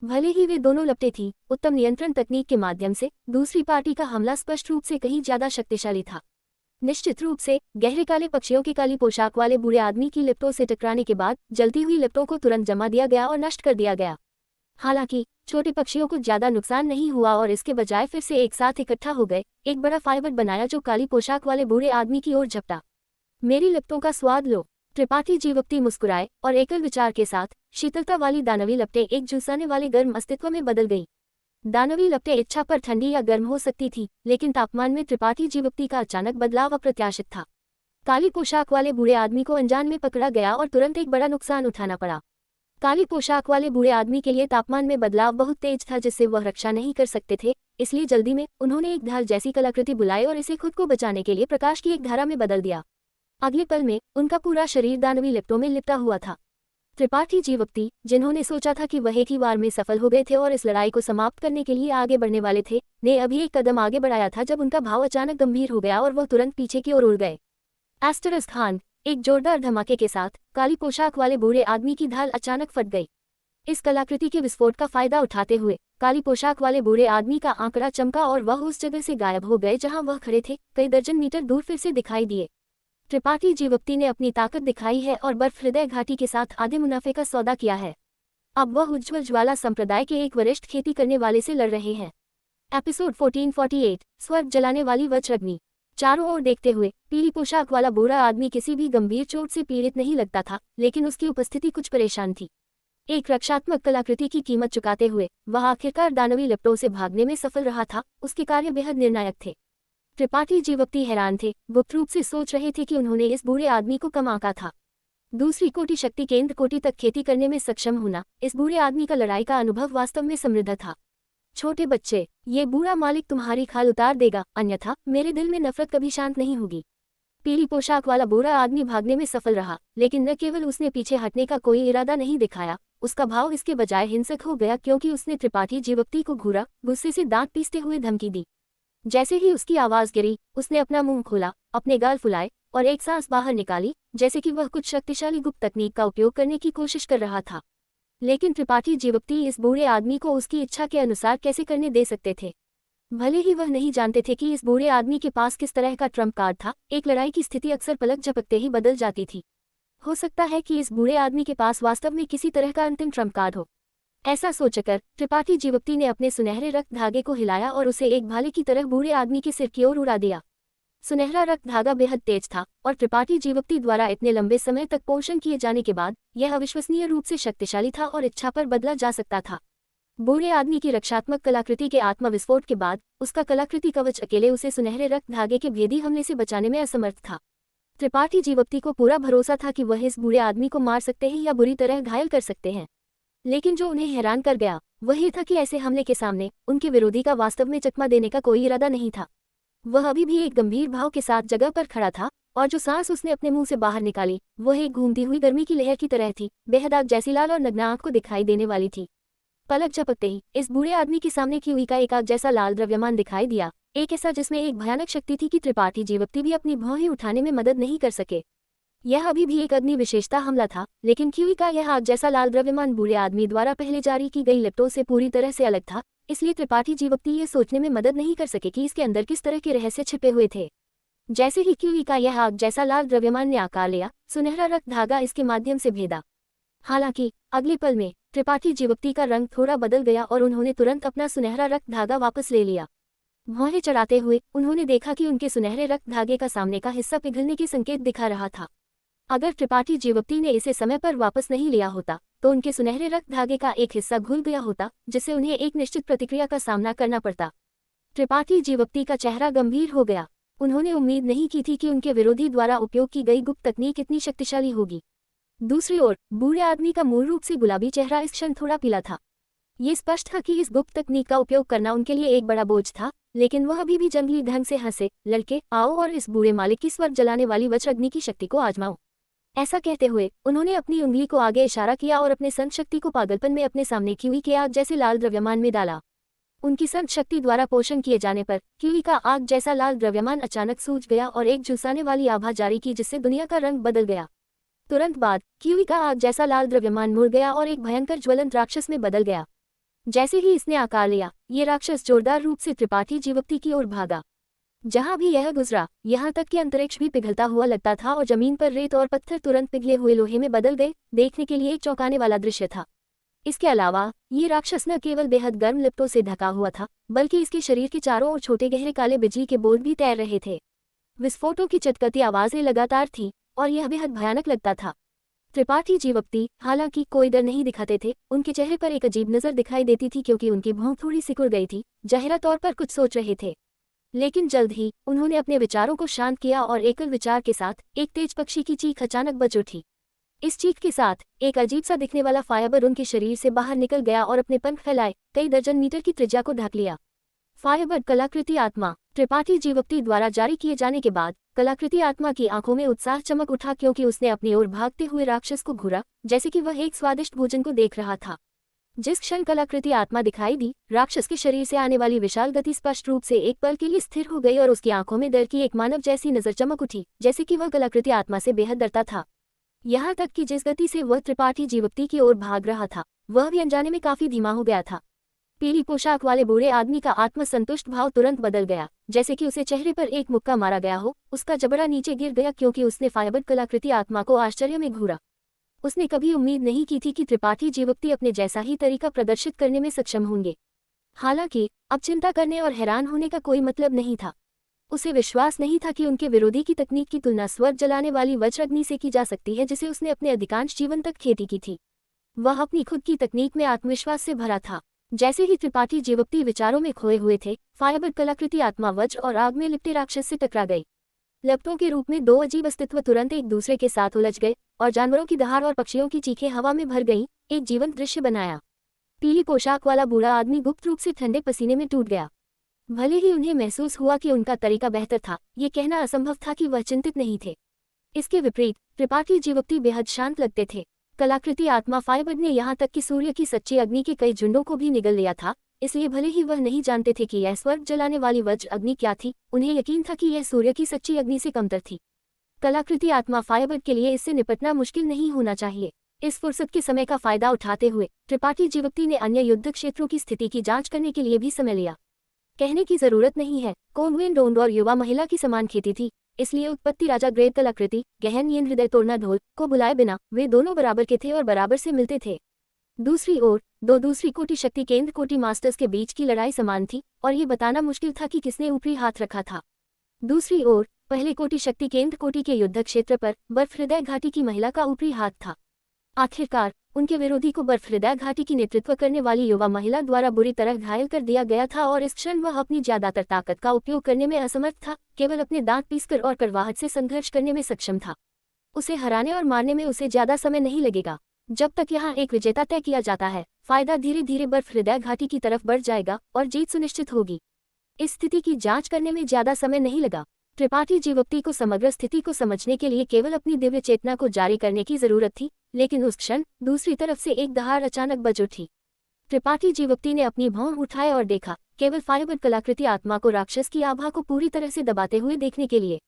भले ही वे दोनों लपटे थी, उत्तम नियंत्रण तकनीक के माध्यम से दूसरी पार्टी का हमला स्पष्ट रूप से कहीं ज्यादा शक्तिशाली था। निश्चित रूप से गहरे काले पक्षियों की काली पोशाक वाले बूढ़े आदमी की लिपटों से टकराने के बाद जलती हुई लिपटों को तुरंत जमा दिया गया और नष्ट कर दिया गया। हालांकि छोटे पक्षियों को ज्यादा नुकसान नहीं हुआ और इसके बजाय फिर से एक साथ इकट्ठा हो गए, एक बड़ा फाइबर बनाया जो काली पोशाक वाले बूढ़े आदमी की ओर झपटा। मेरी लपटों का स्वाद लो। त्रिपाठी जीवक्ति मुस्कुराए और एकल विचार के साथ शीतलता वाली दानवी लपटें एक झुलसाने वाले गर्म अस्तित्व में बदल गई। दानवी लपटें इच्छा पर ठंडी या गर्म हो सकती थी, लेकिन तापमान में त्रिपाठी जीवक्ति का अचानक बदलाव अप्रत्याशित था। काली पोशाक वाले बूढ़े आदमी को अनजान में पकड़ा गया और तुरंत एक बड़ा नुकसान उठाना पड़ा। काली पोशाक वाले बूढ़े आदमी के लिए तापमान में बदलाव बहुत तेज था, जिससे वह रक्षा नहीं कर सकते थे। इसलिए जल्दी में उन्होंने एक ढाल जैसी कलाकृति बुलाई और इसे खुद को बचाने के लिए प्रकाश की एक धारा में बदल दिया। अगले पल में उनका पूरा शरीर दानवी लिप्टों में लिपटा हुआ था। त्रिपाठी जीवक्ति, जिन्होंने सोचा था कि वह एक ही बार में सफल हो गए थे और इस लड़ाई को समाप्त करने के लिए आगे बढ़ने वाले थे, ने अभी एक कदम आगे बढ़ाया था जब उनका भाव अचानक गंभीर हो गया और वह तुरंत पीछे की ओर उड़ गए। एस्टरस खान, एक जोरदार धमाके के साथ काली पोशाक वाले बूढ़े आदमी की ढाल अचानक फट गई। इस कलाकृति के विस्फोट का फायदा उठाते हुए काली पोशाक वाले बूढ़े आदमी का आंकड़ा चमका और वह उस जगह से गायब हो गए जहां वह खड़े थे, कई दर्जन मीटर दूर फिर से दिखाई दिए। त्रिपाठी जीवक्ति ने अपनी ताकत दिखाई है और बर्फ हृदय घाटी के साथ आधे मुनाफे का सौदा किया है। अब वह उज्ज्वल ज्वाला संप्रदाय के एक वरिष्ठ खेती करने वाले से लड़ रहे हैं। एपिसोड 1448, स्वर्ग जलाने वाली वज्रअग्नि। चारों ओर देखते हुए पीली पोशाक वाला बूढ़ा आदमी किसी भी गंभीर चोट से पीड़ित नहीं लगता था, लेकिन उसकी उपस्थिति कुछ परेशान थी। एक रक्षात्मक कलाकृति की कीमत चुकाते हुए वह आखिरकार दानवी लिप्टों से भागने में सफल रहा था। उसके कार्य बेहद निर्णायक थे। त्रिपाठी जीवक्ति हैरान थे, गुप्त रूप से सोच रहे थे कि उन्होंने इस बूढ़े आदमी को कम आंका था। दूसरी कोटि शक्ति केंद्र कोटि तक खेती करने में सक्षम होना इस बूढ़े आदमी का लड़ाई का अनुभव वास्तव में समृद्ध था। छोटे बच्चे, ये बूढ़ा मालिक तुम्हारी खाल उतार देगा, अन्यथा मेरे दिल में नफरत कभी शांत नहीं होगी। पीली पोशाक वाला बूढ़ा आदमी भागने में सफल रहा, लेकिन न केवल उसने पीछे हटने का कोई इरादा नहीं दिखाया, उसका भाव इसके बजाय हिंसक हो गया, क्योंकि उसने त्रिपाठी जीवक्ति को घूरा, गुस्से से दांत पीसते हुए धमकी दी। जैसे ही उसकी आवाज गिरी, उसने अपना मुंह खोला, अपने गाल फुलाए और एक सांस बाहर निकाली, जैसे कि वह कुछ शक्तिशाली गुप्त तकनीक का उपयोग करने की कोशिश कर रहा था। लेकिन त्रिपाठी जीवक्ति इस बूढ़े आदमी को उसकी इच्छा के अनुसार कैसे करने दे सकते थे। भले ही वह नहीं जानते थे कि इस बूढ़े आदमी के पास किस तरह का ट्रम्प कार्ड था, एक लड़ाई की स्थिति अक्सर पलक झपकते ही बदल जाती थी। हो सकता है कि इस बूढ़े आदमी के पास वास्तव में किसी तरह का अंतिम ट्रम्प कार्ड हो। ऐसा सोचकर त्रिपाठी जीवक्ति ने अपने सुनहरे रक्त धागे को हिलाया और उसे एक भाले की तरह बूढ़े आदमी के सिर की ओर उड़ा दिया। सुनहरा रक्त धागा बेहद तेज था और त्रिपाठी जीवक्ति द्वारा इतने लंबे समय तक पोषण किए जाने के बाद यह अविश्वसनीय रूप से शक्तिशाली था और इच्छा पर बदला जा सकता था। बूढ़े आदमी की रक्षात्मक कलाकृति के आत्मविस्फोट के बाद उसका कलाकृति कवच अकेले उसे सुनहरे रक्त धागे के भेदी हमले से बचाने में असमर्थ था। त्रिपाठी जीवक्ति को पूरा भरोसा था कि वह इस बूढ़े आदमी को मार सकते हैं या बुरी तरह घायल कर सकते हैं, लेकिन जो उन्हें हैरान कर गया वह ये था कि ऐसे हमले के सामने उनके विरोधी का वास्तव में चकमा देने का कोई इरादा नहीं था। वह अभी भी एक गंभीर भाव के साथ जगह पर खड़ा था और जो सांस उसने अपने मुंह से बाहर निकाली वह एक घूमती हुई गर्मी की लहर की तरह थी, बेहद आग जैसी लाल और नग्न आंख को दिखाई देने वाली थी। पलक झपकते ही इस बूढ़े आदमी के सामने क्यूई का एक आग जैसा लाल द्रव्यमान दिखाई दिया, एक ऐसा जिसमें एक भयानक शक्ति थी कि त्रिपाठी जीवक्ति भी अपनी भौहें उठाने में मदद नहीं कर सके। यह अभी भी एक अग्नि विशेषता हमला था, लेकिन क्यूई का यह आग जैसा लाल द्रव्यमान बूढ़े आदमी द्वारा पहले जारी की गई लिप्टों से पूरी तरह से अलग था, इसलिए त्रिपाठी जीवक्ति ये सोचने में मदद नहीं कर सके कि इसके अंदर किस तरह के रहस्य छिपे हुए थे। जैसे ही क्यूई का यह आग जैसा लाल द्रव्यमान ने आकार लिया, सुनहरा रक्त धागा इसके माध्यम से भेदा। हालांकि अगले पल में त्रिपाठी जीवक्ति का रंग थोड़ा बदल गया और उन्होंने तुरंत अपना सुनहरा रक्त धागा वापस ले लिया। भौहें चढ़ाते हुए उन्होंने देखा कि उनके सुनहरे रक्त धागे का सामने का हिस्सा पिघलने के संकेत दिखा रहा था। अगर त्रिपाठी जीवक्ति ने इसे समय पर वापस नहीं लिया होता तो उनके सुनहरे रक्त धागे का एक हिस्सा घुल गया होता, जिससे उन्हें एक निश्चित प्रतिक्रिया का सामना करना पड़ता। त्रिपाठी जीवक्ति का चेहरा गंभीर हो गया। उन्होंने उम्मीद नहीं की थी कि उनके विरोधी द्वारा उपयोग की गई गुप्त तकनीक इतनी शक्तिशाली होगी। दूसरी ओर बूढ़े आदमी का मूल रूप से गुलाबी चेहरा इस क्षण थोड़ा पीला था। ये स्पष्ट था कि इस गुप्त तकनीक का उपयोग करना उनके लिए एक बड़ा बोझ था, लेकिन वह अभी भी जंगली ढंग से हंसे, लड़के आओ और इस बूढ़े मालिक की स्वर्ग जलाने वाली वज्रअग्नि की शक्ति को आजमाओ। ऐसा कहते हुए उन्होंने अपनी उंगली को आगे इशारा किया और अपने संत शक्ति को पागलपन में अपने सामने क्यूई के आग जैसे लाल द्रव्यमान में डाला। उनकी संत शक्ति द्वारा पोषण किए जाने पर क्यूई का आग जैसा लाल द्रव्यमान अचानक सूझ गया और एक झुलसाने वाली आभा जारी की, जिससे दुनिया का रंग बदल गया। तुरंत बाद क्यूई का आग जैसा लाल द्रव्यमान मुड़ गया और एक भयंकर ज्वलंत राक्षस में बदल गया। जैसे ही इसने आकार लिया, ये राक्षस जोरदार रूप से त्रिपाठी जीवक्ति की ओर भागा। जहां भी यह गुजरा, यहाँ तक कि अंतरिक्ष भी पिघलता हुआ लगता था और जमीन पर रेत और पत्थर तुरंत पिघले हुए लोहे में बदल गए। देखने के लिए एक चौंकाने वाला दृश्य था। इसके अलावा ये राक्षस न केवल बेहद गर्म लिप्टों से ढका हुआ था, बल्कि इसके शरीर के चारों ओर छोटे गहरे काले बिजली के बोल्ट भी तैर रहे थे। विस्फोटों की चटकती आवाजें लगातार थीं और यह बेहद भयानक लगता था। त्रिपाठी जीवप्ती हालांकि कोई डर नहीं दिखाते थे, उनके चेहरे पर एक अजीब नजर दिखाई देती थी क्योंकि उनकी भौं थोड़ी सिकुड़ गई थी, जाहिरा तौर पर कुछ सोच रहे थे। लेकिन जल्द ही उन्होंने अपने विचारों को शांत किया और एकल विचार के साथ एक तेज पक्षी की चीख अचानक बज उठी। इस चीख के साथ एक अजीब सा दिखने वाला फायबर उनके शरीर से बाहर निकल गया और अपने पंख फैलाए कई दर्जन मीटर की त्रिज्या को ढक लिया। फायबर कलाकृति आत्मा त्रिपाठी जीवप्ती द्वारा जारी किए जाने के बाद कलाकृति आत्मा की आंखों में उत्साह चमक उठा क्योंकि उसने अपनी ओर भागते हुए राक्षस को घूरा जैसे कि वह एक स्वादिष्ट भोजन को देख रहा था। जिस क्षण कलाकृति आत्मा दिखाई दी, राक्षस के शरीर से आने वाली विशाल गति स्पष्ट रूप से एक पल के लिए स्थिर हो गई और उसकी आंखों में डर की एक मानव जैसी नजर चमक उठी, जैसे कि वह कलाकृति आत्मा से बेहद डरता था। यहाँ तक कि जिस गति से वह त्रिपाठी जीवप्ती की ओर भाग रहा था, वह भी अनजाने में काफी धीमा हो गया था। पीली पोशाक वाले बूढ़े आदमी का आत्मसंतुष्ट भाव तुरंत बदल गया, जैसे कि उसे चेहरे पर एक मुक्का मारा गया हो। उसका जबड़ा नीचे गिर गया क्योंकि उसने फायबर कलाकृति आत्मा को आश्चर्य में घूरा। उसने कभी उम्मीद नहीं की थी कि त्रिपाठी जीवप्ती अपने जैसा ही तरीका प्रदर्शित करने में सक्षम होंगे। हालांकि अब चिंता करने और हैरान होने का कोई मतलब नहीं था। उसे विश्वास नहीं था कि उनके विरोधी की तकनीक की तुलना स्वर्ग जलाने वाली वज्राग्नि से की जा सकती है, जिसे उसने अपने अधिकांश जीवन तक खेती की थी। वह अपनी खुद की तकनीक में आत्मविश्वास से भरा था। जैसे ही त्रिपाठी जीवप्ती विचारों में खोए हुए थे, फायबर कलाकृति आत्मा वज्र और आग में लिपटे राक्षस से टकरा गई। लपटों के रूप में दो अजीब अस्तित्व तुरंत एक दूसरे के साथ उलझ गए और जानवरों की दहाड़ और पक्षियों की चीखें हवा में भर गईं, एक जीवंत दृश्य बनाया। पीली पोशाक वाला बूढ़ा आदमी गुप्त रूप से ठंडे पसीने में टूट गया। भले ही उन्हें महसूस हुआ कि उनका तरीका बेहतर था, ये कहना असंभव था कि वह चिंतित नहीं थे। इसके विपरीत त्रिपाठी जीवप्ती बेहद शांत लगते थे। कलाकृति आत्मा फायबर ने यहाँ तक कि सूर्य की सच्ची अग्नि के कई झुंडों को भी निगल लिया था, इसलिए भले ही वह नहीं जानते थे कि यह स्वर्ग जलाने वाली वज्र अग्नि क्या थी, उन्हें यकीन था कि यह सूर्य की सच्ची अग्नि से कमतर थी। कलाकृति आत्मा फायबर के लिए इससे निपटना मुश्किल नहीं होना चाहिए। इस फुर्सत के समय का फायदा उठाते हुए त्रिपाठी जीवप्ती ने अन्य युद्ध क्षेत्रों की स्थिति की जांच करने के लिए भी समय लिया। कहने की जरूरत नहीं है, कोंगवेन डोंड और युवा महिला की समान खेती थी, इसलिए उत्पत्ति राजा ग्रेट कलाकृति गहन नींद हृदय तोड़ना ढोल को बुलाए बिना वे दोनों बराबर के थे और बराबर से मिलते थे। दूसरी ओर दो दूसरी कोटि शक्ति केंद्र कोटि मास्टर्स के बीच की लड़ाई समान थी और ये बताना मुश्किल था कि किसने ऊपरी हाथ रखा था। दूसरी ओर पहले कोटि शक्ति केंद्र कोटि के युद्ध क्षेत्र पर बर्फ हृदय घाटी की महिला का ऊपरी हाथ था। आखिरकार उनके विरोधी को बर्फ हृदय घाटी की नेतृत्व करने वाली युवा महिला द्वारा बुरी तरह घायल कर दिया गया था और इस क्षण वह अपनी ज्यादातर ताकत का उपयोग करने में असमर्थ था, केवल अपने दांत पीसकर और करवाहट से संघर्ष करने में सक्षम था। उसे हराने और मारने में उसे ज्यादा समय नहीं लगेगा। जब तक यहाँ एक विजेता तय किया जाता है, फायदा धीरे धीरे बर्फ हृदय घाटी की तरफ बढ़ जाएगा और जीत सुनिश्चित होगी। इस स्थिति की जांच करने में ज्यादा समय नहीं लगा। त्रिपाठी जीवप्ती को समग्र स्थिति को समझने के लिए केवल अपनी दिव्य चेतना को जारी करने की जरूरत थी, लेकिन उस क्षण दूसरी तरफ से एक दहाड़ अचानक बज उठी। त्रिपाठी जीवप्ती ने अपनी भौं उठाए और देखा, केवल फायबर कलाकृति आत्मा को राक्षस की आभा को पूरी तरह से दबाते हुए देखने के लिए।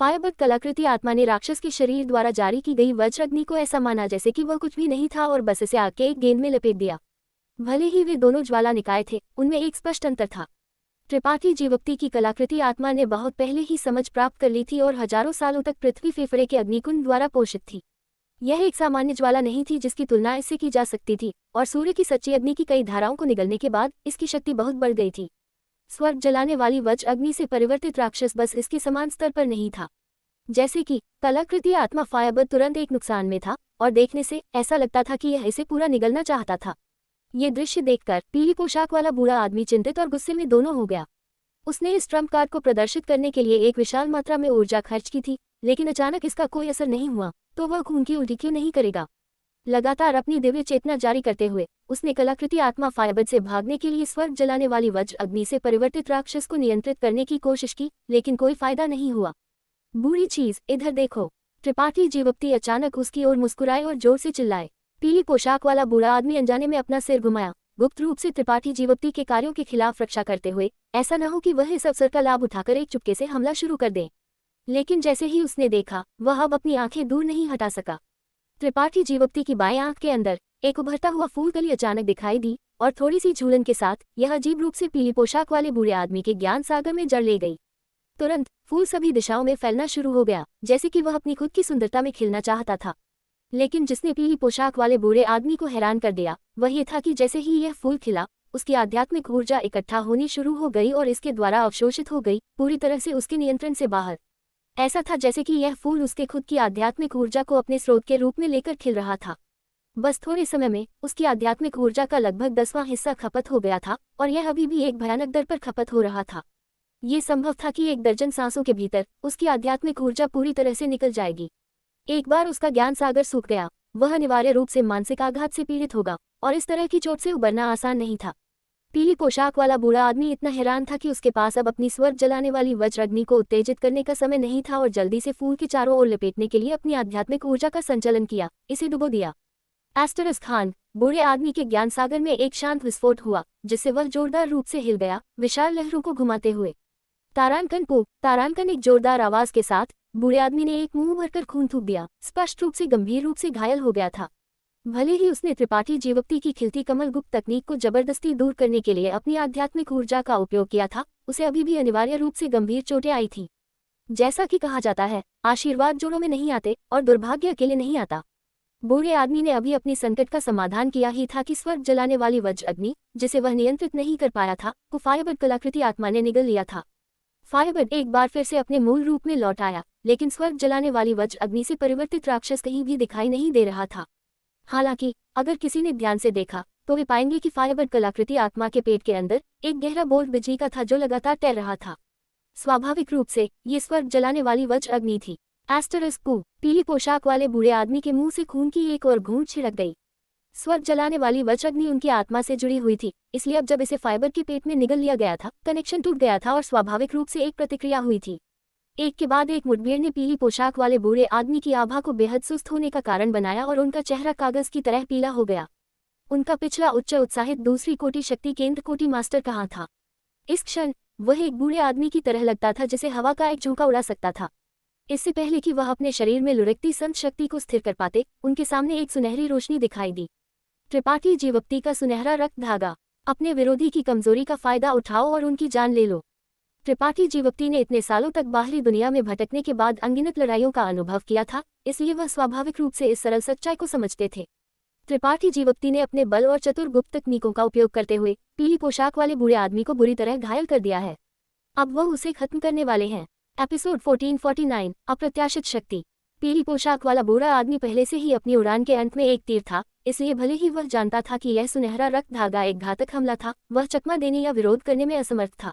फायबर कलाकृति आत्मा ने राक्षस के शरीर द्वारा जारी की गई वज्राग्नि को ऐसा माना जैसे कि वह कुछ भी नहीं था और बस इसे आग के एक गेंद में लपेट दिया। भले ही वे दोनों ज्वाला निकाय थे, उनमें एक स्पष्ट अंतर था। त्रिपाठी जीवप्ती की कलाकृति आत्मा ने बहुत पहले ही समझ प्राप्त कर ली थी और हजारों सालों तक पृथ्वी फेफड़े के अग्निकुंड द्वारा पोषित थी। यह एक सामान्य ज्वाला नहीं थी जिसकी तुलना इससे की जा सकती थी, और सूर्य की सच्ची अग्नि की कई धाराओं को निगलने के बाद इसकी शक्ति बहुत बढ़ गई थी। स्वर्ग जलाने वाली वज्र अग्नि से परिवर्तित राक्षस बस इसके समान स्तर पर नहीं था। जैसे कि कलाकृति आत्मा फायबर तुरंत एक नुकसान में था और देखने से ऐसा लगता था कि यह इसे पूरा निगलना चाहता था। ये दृश्य देखकर पीली पोशाक वाला बूढ़ा आदमी चिंतित और गुस्से में दोनों हो गया। उसने इस ट्रम्प कार्ड को प्रदर्शित करने के लिए एक विशाल मात्रा में ऊर्जा खर्च की थी, लेकिन अचानक इसका कोई असर नहीं हुआ, तो वह खून की उल्टी क्यों नहीं करेगा। लगातार अपनी दिव्य चेतना जारी करते हुए उसने कलाकृति आत्मा फायबर से भागने के लिए स्वर्ग जलाने वाली वज्र अग्नि से परिवर्तित राक्षस को नियंत्रित करने की कोशिश की, लेकिन कोई फायदा नहीं हुआ। बुरी चीज, इधर देखो। त्रिपाठी जीवप्ती अचानक उसकी ओर मुस्कुराए और जोर से चिल्लाए। पीली पोशाक वाला बूढ़ा आदमी अनजाने में अपना सिर घुमाया, गुप्त रूप से त्रिपाठी जीवप्ती के कार्यों के खिलाफ रक्षा करते हुए, ऐसा न हो कि वह इस अवसर का लाभ उठाकर एक चुपके से हमला शुरू कर दे। लेकिन जैसे ही उसने देखा, वह अब अपनी आंखें दूर नहीं हटा सका। त्रिपाठी जीवप्ती की बाएं आंख के अंदर एक उभरता हुआ फूल कली अचानक दिखाई दी और थोड़ी सी झूलन के साथ यह अजीब रूप से पीली पोशाक वाले बूढ़े आदमी के ज्ञान सागर में जड़ ले गई। तुरंत फूल सभी दिशाओं में फैलना शुरू हो गया, जैसे कि वह अपनी खुद की सुंदरता में खिलना चाहता था। लेकिन जिसने पीली पोशाक वाले बूढ़े आदमी को हैरान कर दिया वह ये था कि जैसे ही यह फूल खिला, उसकी आध्यात्मिक ऊर्जा इकट्ठा होनी शुरू हो गई और इसके द्वारा अवशोषित हो गई, पूरी तरह से उसके नियंत्रण से बाहर। ऐसा था जैसे कि यह फूल उसके खुद की आध्यात्मिक ऊर्जा को अपने स्रोत के रूप में लेकर खिल रहा था। बस थोड़े समय में उसकी आध्यात्मिक ऊर्जा का लगभग 10वां हिस्सा खपत हो गया था और यह अभी भी एक भयानक दर पर खपत हो रहा था। ये संभव था कि 1 दर्जन सांसों के भीतर उसकी आध्यात्मिक ऊर्जा पूरी तरह से निकल जाएगी। एक बार उसका ज्ञान सागर सूख गया, वह अनिवार्य रूप से मानसिक आघात से पीड़ित होगा और इस तरह की चोट से उबरना आसान नहीं था। पीली पोशाक वाला बूढ़ा आदमी इतना हैरान था कि उसके पास अब अपनी स्वर्ग जलाने वाली वज्र अग्नि को उत्तेजित करने का समय नहीं था और जल्दी से फूल के चारों ओर लपेटने के लिए अपनी आध्यात्मिक ऊर्जा का संचालन किया, इसे डुबो दिया। एस्टरस खान, बूढ़े आदमी के ज्ञान सागर में एक शांत विस्फोट हुआ जिससे वह जोरदार रूप से हिल गया, विशाल लहरों को घुमाते हुए। तारांकन एक जोरदार आवाज के साथ बूढ़े आदमी ने एक मुंह भरकर खून थूक दिया, स्पष्ट रूप से गंभीर रूप से घायल हो गया था। भले ही उसने त्रिपाठी जीवक्ति की खिलती कमल गुप्त तकनीक को जबरदस्ती दूर करने के लिए अपनी आध्यात्मिक ऊर्जा का उपयोग किया था, उसे अभी भी अनिवार्य रूप से गंभीर चोटें आई थीं। जैसा कि कहा जाता है, आशीर्वाद जोड़ों में नहीं आते और दुर्भाग्य अकेले नहीं आता। बूढ़े आदमी ने अभी अपनी संकट का समाधान किया ही था कि स्वर्ग जलाने वाली वज्र अग्नि, जिसे वह नियंत्रित नहीं कर पाया था, को फायरबर्ड कलाकृति आत्मा ने निगल लिया था। फायरबर्ड एक बार फिर से अपने मूल रूप में लौट आया, लेकिन स्वर्ग जलाने वाली वज्र अग्नि से परिवर्तित राक्षस कहीं भी दिखाई नहीं दे रहा था। हालांकि अगर किसी ने ध्यान से देखा तो वे पाएंगे कि फायरबर्ड कलाकृति आत्मा के पेट के अंदर एक गहरा बोल्ट बिजली का था जो लगातार तैर रहा था। स्वाभाविक रूप से ये स्वर्ग जलाने वाली वज्र अग्नि थी। एस्टरस को पीली पोशाक वाले बूढ़े आदमी के मुंह से खून की एक और घूंट छिड़क गई। स्वर्ग जलाने वाली वज्र अग्नि उनकी आत्मा से जुड़ी हुई थी, इसलिए अब जब इसे फाइबर के पेट में निगल लिया गया था, कनेक्शन टूट गया था और स्वाभाविक रूप से एक प्रतिक्रिया हुई थी। एक के बाद एक मुठभेड़ ने पीली पोशाक वाले बूढ़े आदमी की आभा को बेहद सुस्त होने का कारण बनाया और उनका चेहरा कागज की तरह पीला हो गया। उनका पिछला उच्च उत्साहित दूसरी कोटि शक्ति केंद्र कोटि मास्टर कहाँ था? इस क्षण वह एक बूढ़े आदमी की तरह लगता था जिसे हवा का एक झोंका उड़ा सकता था। इससे पहले कि वह अपने शरीर में लुढ़कती संत शक्ति को स्थिर कर पाते, उनके सामने एक सुनहरी रोशनी दिखाई दी। त्रिपाठी जीवक्ति का सुनहरा रक्त धागा। अपने विरोधी की कमजोरी का फायदा उठाओ और उनकी जान ले लो। त्रिपाठी जीवक्ति ने इतने सालों तक बाहरी दुनिया में भटकने के बाद अनगिनत लड़ाइयों का अनुभव किया था, इसलिए वह स्वाभाविक रूप से इस सरल सच्चाई को समझते थे। त्रिपाठी जीवक्ति ने अपने बल और चतुर गुप्त तकनीकों का उपयोग करते हुए पीली पोशाक वाले बूढ़े आदमी को बुरी तरह घायल कर दिया है। अब वह उसे खत्म करने वाले हैं। एपिसोड 1449 अप्रत्याशित शक्ति। पीली पोशाक वाला बूढ़ा आदमी पहले से ही अपनी उड़ान के अंत में एक तीर था, इसलिए भले ही वह जानता था कि यह सुनहरा रक्त धागा एक घातक हमला था, वह चकमा देने या विरोध करने में असमर्थ था।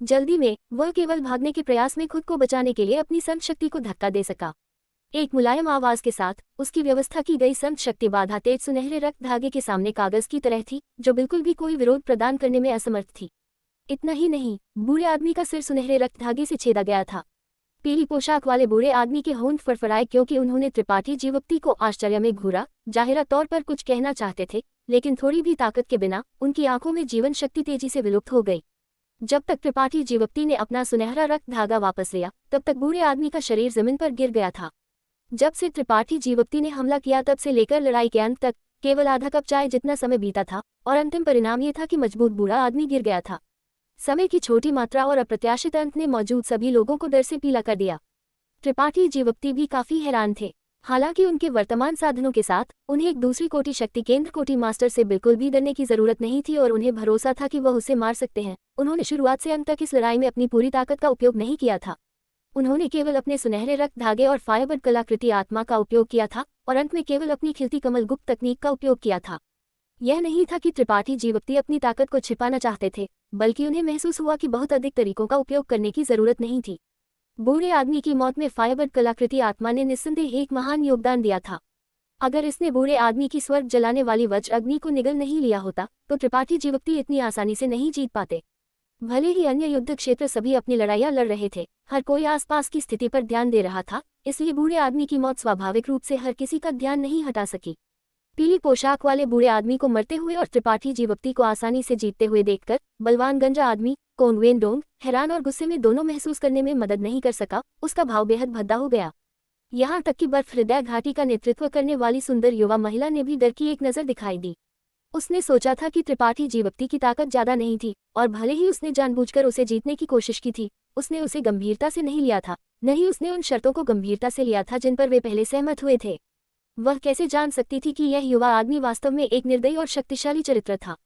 जल्दी में वह केवल भागने के प्रयास में खुद को बचाने के लिए अपनी संत शक्ति को धक्का दे सका। एक मुलायम आवाज के साथ उसकी व्यवस्था की गई संत शक्ति बाधा तेज सुनहरे रक्त धागे के सामने कागज की तरह थी, जो बिल्कुल भी कोई विरोध प्रदान करने में असमर्थ थी। इतना ही नहीं, बूढ़े आदमी का सिर सुनहरे रक्त धागे से छेदा गया था। पीली पोशाक वाले बूढ़े आदमी के होंठ फड़फड़ाए क्योंकि उन्होंने त्रिपाठी जीवक्ति को आश्चर्य में घूरा। जाहिरा तौर पर कुछ कहना चाहते थे, लेकिन थोड़ी भी ताकत के बिना उनकी आंखों में जीवन शक्ति तेजी से विलुप्त हो गई। जब तक त्रिपाठी जीवक्ति ने अपना सुनहरा रक्त धागा वापस लिया, तब तक बूढ़े आदमी का शरीर जमीन पर गिर गया था। जब से त्रिपाठी जीवक्ति ने हमला किया तब से लेकर लड़ाई के अंत तक केवल आधा कप चाय जितना समय बीता था, और अंतिम परिणाम ये था कि मजबूत बूढ़ा आदमी गिर गया था। समय की छोटी मात्रा और अप्रत्याशित अंत ने मौजूद सभी लोगों को डर से पीला कर दिया। त्रिपाठी जीवक्ति भी काफी हैरान थे। हालांकि उनके वर्तमान साधनों के साथ उन्हें एक दूसरी कोटि शक्ति केंद्र कोटि मास्टर से बिल्कुल भी डरने की जरूरत नहीं थी और उन्हें भरोसा था कि वह उसे मार सकते हैं। उन्होंने शुरुआत से अंत तक इस लड़ाई में अपनी पूरी ताकत का उपयोग नहीं किया था। उन्होंने केवल अपने सुनहरे रक्त धागे और फायरबर्ड कलाकृति आत्मा का उपयोग किया था और अंत में केवल अपनी खिलती कमल गुप्त तकनीक का उपयोग किया था। यह नहीं था कि त्रिपाठी जीवक्ति अपनी ताकत को छिपाना चाहते थे, बल्कि उन्हें महसूस हुआ कि बहुत अधिक तरीकों का उपयोग करने की जरूरत नहीं थी। बूढ़े आदमी की मौत में फायरबर्ड कलाकृति आत्मा ने निस्संदेह एक महान योगदान दिया था। अगर इसने बूढ़े आदमी की स्वर्ग जलाने वाली वज्र अग्नि को निगल नहीं लिया होता, तो त्रिपाठी जीवक्ति इतनी आसानी से नहीं जीत पाते। भले ही अन्य युद्ध क्षेत्र सभी अपनी लड़ाइयां लड़ रहे थे, हर कोई आसपास की स्थिति पर ध्यान दे रहा था, इसलिए बूढ़े आदमी की मौत स्वाभाविक रूप से हर किसी का ध्यान नहीं हटा सकी। पीली पोशाक वाले बूढ़े आदमी को मरते हुए और त्रिपाठी जीवक्ति को आसानी से जीतते हुए देखकर बलवान गंजा आदमी कोनवेन डोंग हैरान और गुस्से में दोनों महसूस करने में मदद नहीं कर सका। उसका भाव बेहद भद्दा हो गया। यहाँ तक कि बर्फ हृदय घाटी का नेतृत्व करने वाली सुंदर युवा महिला ने भी डर की एक नजर दिखाई दी। उसने सोचा था कि त्रिपाठी जीवक्ति की ताकत ज्यादा नहीं थी, और भले ही उसने जानबूझकर उसे जीतने की कोशिश की थी, उसने उसे गंभीरता से नहीं लिया था। नहीं, उसने उन शर्तों को गंभीरता से लिया था जिन पर वे पहले सहमत हुए थे। वह कैसे जान सकती थी कि यह युवा आदमी वास्तव में एक निर्दयी और शक्तिशाली चरित्र था।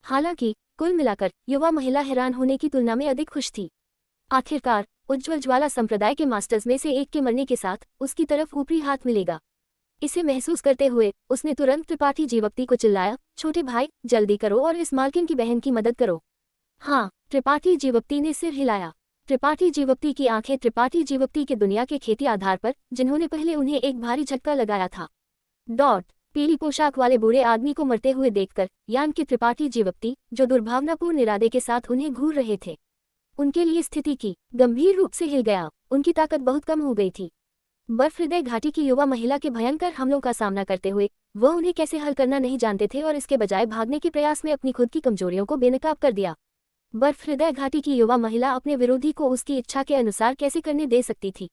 हालांकि कुल मिलाकर युवा महिला हैरान होने की तुलना में अधिक खुश थी। आखिरकार उज्ज्वल ज्वाला संप्रदाय के मास्टर्स में से एक के मरने के साथ उसकी तरफ ऊपरी हाथ मिलेगा। इसे महसूस करते हुए उसने तुरंत त्रिपाठी जीवक्ति को चिल्लाया, छोटे भाई जल्दी करो और इस मालकिन की बहन की मदद करो। हाँ, त्रिपाठी जीवक्ति ने सिर हिलाया। त्रिपाठी जीवक्ति की आंखें त्रिपाठी जीवक्ति के दुनिया के खेती आधार पर जिन्होंने पहले उन्हें एक भारी झटका लगाया था। पीली पोशाक वाले बूढ़े आदमी को मरते हुए देखकर यान के त्रिपाठी जीवक्ति जो दुर्भावनापूर्ण इरादे के साथ उन्हें घूर रहे थे, उनके लिए स्थिति की गंभीर रूप से हिल गया। उनकी ताकत बहुत कम हो गई थी। बर्फ हृदय घाटी की युवा महिला के भयंकर हमलों का सामना करते हुए वह उन्हें कैसे हल करना नहीं जानते थे और इसके बजाय भागने के प्रयास में अपनी खुद की कमजोरियों को बेनकाब कर दिया। बर्फ हृदय घाटी की युवा महिला अपने विरोधी को उसकी इच्छा के अनुसार कैसे करने दे सकती थी।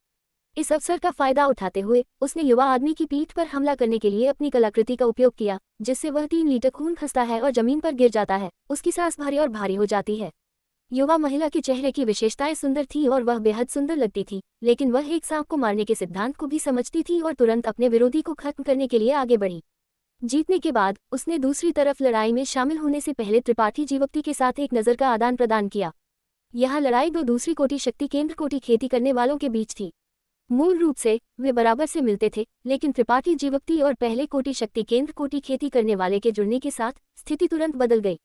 इस अवसर का फायदा उठाते हुए उसने युवा आदमी की पीठ पर हमला करने के लिए अपनी कलाकृति का उपयोग किया, जिससे वह 3 लीटर खून खसता है और जमीन पर गिर जाता है। उसकी सांस भारी और भारी हो जाती है। युवा महिला के चेहरे की विशेषताएं सुंदर थी और वह बेहद सुंदर लगती थी, लेकिन वह एक सांप को मारने के सिद्धांत को भी समझती थी और तुरंत अपने विरोधी को खत्म करने के लिए आगे बढ़ी। जीतने के बाद उसने दूसरी तरफ लड़ाई में शामिल होने से पहले त्रिपाठी जीवक्ति के साथ एक नज़र का आदान प्रदान किया। यह लड़ाई दो दूसरी कोटि शक्ति केंद्र कोटि खेती करने वालों के बीच थी। मूल रूप से वे बराबर से मिलते थे, लेकिन त्रिपाठी जीवक्ति और पहले कोटि शक्ति केंद्र कोटि खेती करने वाले के जुड़ने के साथ स्थिति तुरंत बदल गई।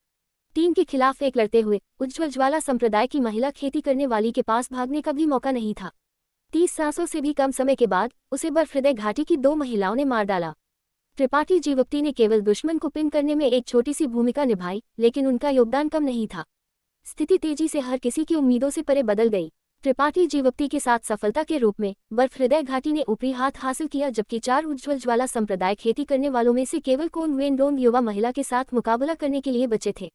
3 के खिलाफ 1 लड़ते हुए उज्ज्वल ज्वाला संप्रदाय की महिला खेती करने वाली के पास भागने का भी मौका नहीं था। 30 सांसों से भी कम समय के बाद उसे बर्फ हृदय घाटी की 2 महिलाओं ने मार डाला। त्रिपाठी जीवक्ति ने केवल दुश्मन को पिन करने में एक छोटी सी भूमिका निभाई, लेकिन उनका योगदान कम नहीं था। स्थिति तेजी से हर किसी की उम्मीदों से परे बदल गई। त्रिपाठी जीवक्ति के साथ सफलता के रूप में बर्फ हृदय घाटी ने ऊपरी हाथ हासिल किया, जबकि 4 उज्ज्वल ज्वाला संप्रदाय खेती करने वालों में से केवल कोन वेन डोंग युवा महिला के साथ मुकाबला करने के लिए बचे थे।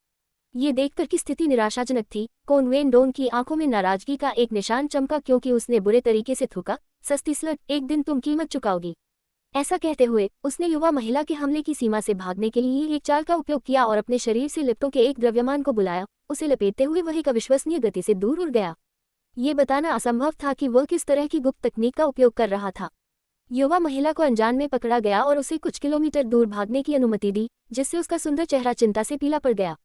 ये देखकर कि स्थिति निराशाजनक थी, कोन वेन डोंग की आंखों में नाराजगी का एक निशान चमका, क्योंकि उसने बुरे तरीके से थूका, सस्ती स्लट, एक दिन तुम कीमत चुकाओगी। ऐसा कहते हुए उसने युवा महिला के हमले की सीमा से भागने के लिए एक चाल का उपयोग किया और अपने शरीर से लिप्तों के एक द्रव्यमान को बुलाया। उसे लपेटते हुए वह एक अविश्वसनीय गति से दूर उड़ गया। ये बताना असंभव था कि वह किस तरह की गुप्त तकनीक का उपयोग कर रहा था। युवा महिला को अनजान में पकड़ा गया और उसे कुछ किलोमीटर दूर भागने की अनुमति दी, जिससे उसका सुंदर चेहरा चिंता से पीला पड़ गया।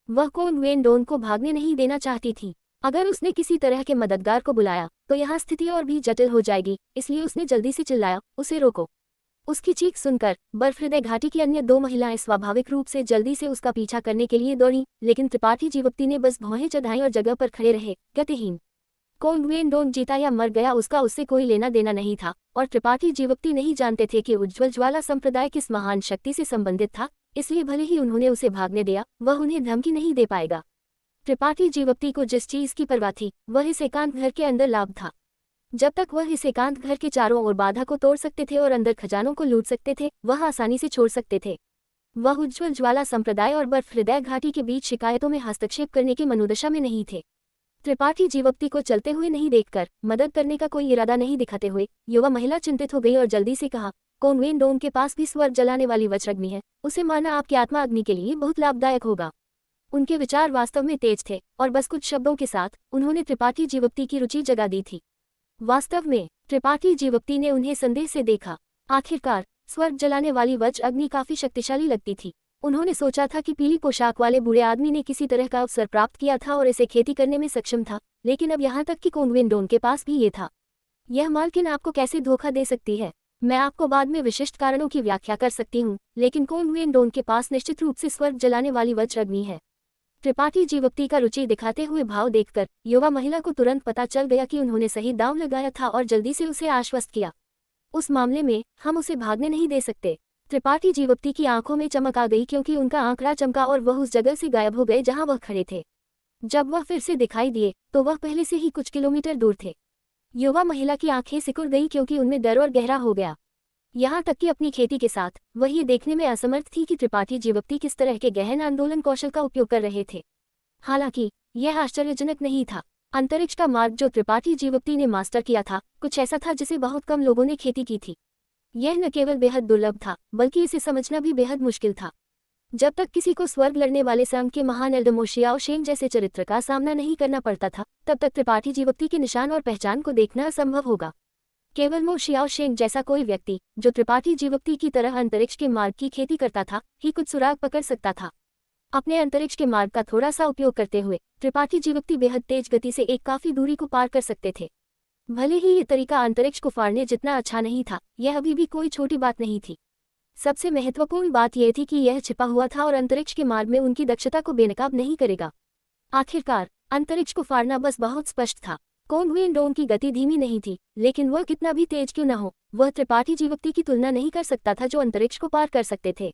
वह कोन वेन डोन को भागने नहीं देना चाहती थी। अगर उसने किसी तरह के मददगार को बुलाया तो यहाँ स्थिति और भी जटिल हो जाएगी, इसलिए उसने जल्दी से चिल्लाया, उसे रोको। उसकी चीख सुनकर बर्फ हृदय घाटी की अन्य 2 महिलाएं स्वाभाविक रूप से जल्दी से उसका पीछा करने के लिए दौड़ी, लेकिन त्रिपाठी जीवक्ति ने बस भौहें चढ़ाई और जगह पर खड़े रहे, गतिहीन। कोन वेन डोन जीता या मर गया उसका उससे कोई लेना देना नहीं था, और त्रिपाठी जीवक्ति नहीं जानते थे कि उज्ज्वल ज्वाला संप्रदाय किस महान शक्ति से संबंधित था, इसलिए भले ही उन्होंने उसे भागने दिया, वह उन्हें धमकी नहीं दे पाएगा। त्रिपाठी जीवक्ति को जिस चीज की परवाह थी वह इस एकांत घर के अंदर लाभ था। जब तक वह इस एकांत घर के चारों ओर बाधा को तोड़ सकते थे और अंदर खजानों को लूट सकते थे, वह आसानी से छोड़ सकते थे। वह उज्ज्वल ज्वाला संप्रदाय और बर्फ हृदय घाटी के बीच शिकायतों में हस्तक्षेप करने की मनोदशा में नहीं थे। त्रिपाठी जीवक्ति को चलते हुए नहीं देखकर मदद करने का कोई इरादा नहीं दिखाते हुए युवा महिला चिंतित हो गई और जल्दी से कहा, कोन वेन डोन के पास भी स्वर्ग जलाने वाली वज्रग्नि है, उसे मारना आपकी आत्मा अग्नि के लिए बहुत लाभदायक होगा। उनके विचार वास्तव में तेज थे और बस कुछ शब्दों के साथ उन्होंने त्रिपाठी जीवक्ति की रुचि जगा दी थी। वास्तव में त्रिपाठी जीवक्ति ने उन्हें संदेह से देखा। आखिरकार स्वर्ग जलाने वाली वज्र अग्नि काफी शक्तिशाली लगती थी। उन्होंने सोचा था कि पीली पोशाक वाले बूढ़े आदमी ने किसी तरह का अवसर प्राप्त किया था और इसे खेती करने में सक्षम था, लेकिन अब यहाँ तक कि कोन वेन डोन के पास भी ये था। यह मालकिन आपको कैसे धोखा दे सकती है? मैं आपको बाद में विशिष्ट कारणों की व्याख्या कर सकती हूँ, लेकिन कोन वेन डोन के पास निश्चित रूप से स्वर्ग जलाने वाली वज्र अग्नि है। त्रिपाठी जीवक्ति का रुचि दिखाते हुए भाव देखकर युवा महिला को तुरंत पता चल गया कि उन्होंने सही दांव लगाया था और जल्दी से उसे आश्वस्त किया। उस मामले में हम उसे भागने नहीं दे सकते। त्रिपाठी जीवक्ति की आंखों में चमक आ गई, क्योंकि उनका आंकड़ा चमका और वह उस जगह से गायब हो गए जहां वह खड़े थे। जब वह फिर से दिखाई दिए तो वह पहले से ही कुछ किलोमीटर दूर थे। युवा महिला की आंखें सिकुड़ गई, क्योंकि उनमें डर और गहरा हो गया। यहाँ तक कि अपनी खेती के साथ वह ये देखने में असमर्थ थी कि त्रिपाठी जीवक्ति किस तरह के गहन आंदोलन कौशल का उपयोग कर रहे थे। हालांकि यह आश्चर्यजनक नहीं था। अंतरिक्ष का मार्ग जो त्रिपाठी जीवक्ति ने मास्टर किया था, कुछ ऐसा था जिसे बहुत कम लोगों ने खेती की थी। यह न केवल बेहद दुर्लभ था, बल्कि इसे समझना भी बेहद मुश्किल था। जब तक किसी को स्वर्ग लड़ने वाले संघ के महान एल्डर मो शियाओ शेंग जैसे चरित्र का सामना नहीं करना पड़ता था, तब तक त्रिपाठी जीवक्ति के निशान और पहचान को देखना असंभव होगा। केवल मो शियाओ शेंग जैसा कोई व्यक्ति जो त्रिपाठी जीवक्ति की तरह अंतरिक्ष के मार्ग की खेती करता था ही कुछ सुराग पकड़ सकता था। अपने अंतरिक्ष के मार्ग का थोड़ा सा उपयोग करते हुए त्रिपाठी जीवक्ति बेहद तेज गति से एक काफी दूरी को पार कर सकते थे। भले ही ये तरीका अंतरिक्ष को फाड़ने जितना अच्छा नहीं था, यह अभी भी कोई छोटी बात नहीं थी। सबसे महत्वपूर्ण बात यह थी कि यह छिपा हुआ था और अंतरिक्ष के मार्ग में उनकी दक्षता को बेनकाब नहीं करेगा। आखिरकार अंतरिक्ष को फाड़ना बस बहुत स्पष्ट था। कोंगुएन डोंग की गति धीमी नहीं थी, लेकिन वह कितना भी तेज क्यों न हो, वह त्रिपाठी जीवक्ति की तुलना नहीं कर सकता था जो अंतरिक्ष को पार कर सकते थे।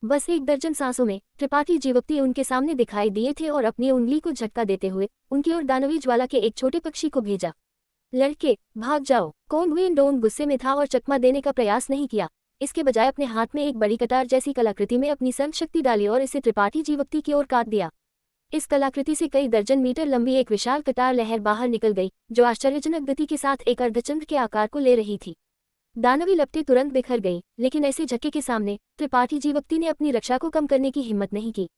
बस एक दर्जन सांसों में त्रिपाठी जीवक्ति उनके सामने दिखाई दिए थे और अपनी उंगली को झटका देते हुए उनकी ओर दानवी ज्वाला के एक छोटे पक्षी को भेजा। लड़के, भाग जाओ! कोंगुएन डोंग गुस्से में था और चकमा देने का प्रयास नहीं किया। इसके बजाय अपने हाथ में एक बड़ी कतार जैसी कलाकृति में अपनी सर्व शक्ति डाली और इसे त्रिपाठी जीवक्ति की ओर काट दिया। इस कलाकृति से कई दर्जन मीटर लंबी एक विशाल कतार लहर बाहर निकल गई, जो आश्चर्यजनक गति के साथ एक अर्धचंद्र के आकार को ले रही थी। दानवी लपटें तुरंत बिखर गई, लेकिन ऐसे झटके के सामने त्रिपाठी जीवक्ति ने अपनी रक्षा को कम करने की हिम्मत नहीं की।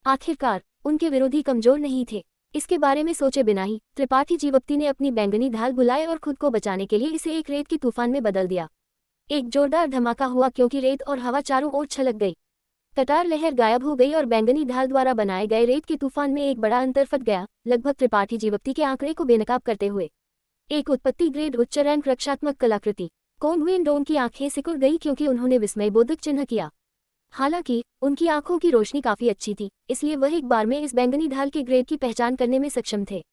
आखिरकार उनके विरोधी कमजोर नहीं थे। इसके बारे में सोचे बिना ही त्रिपाठी जीवक्ति ने अपनी बैंगनी ढाल बुलाई और खुद को बचाने के लिए इसे एक रेत के तूफान में बदल दिया। एक जोरदार धमाका हुआ क्योंकि रेत और हवा चारों ओर छलक गई। कतार लहर गायब हो गई और बैंगनी ढाल द्वारा बनाए गए रेत के तूफान में एक बड़ा अंतर फट गया, लगभग त्रिपाठी जीवक्ति के आंकड़े को बेनकाब करते हुए। एक उत्पत्ति ग्रेड उच्च रैंक रक्षात्मक कलाकृति। कोंगुएन डोंग की आंखें सिकुड़ गई क्योंकि उन्होंने विस्मयबोधक चिन्ह किया। हालांकि उनकी आंखों की रोशनी काफी अच्छी थी, इसलिए वह एक बार में इस बैंगनी ढाल के ग्रेड की पहचान करने में सक्षम थे।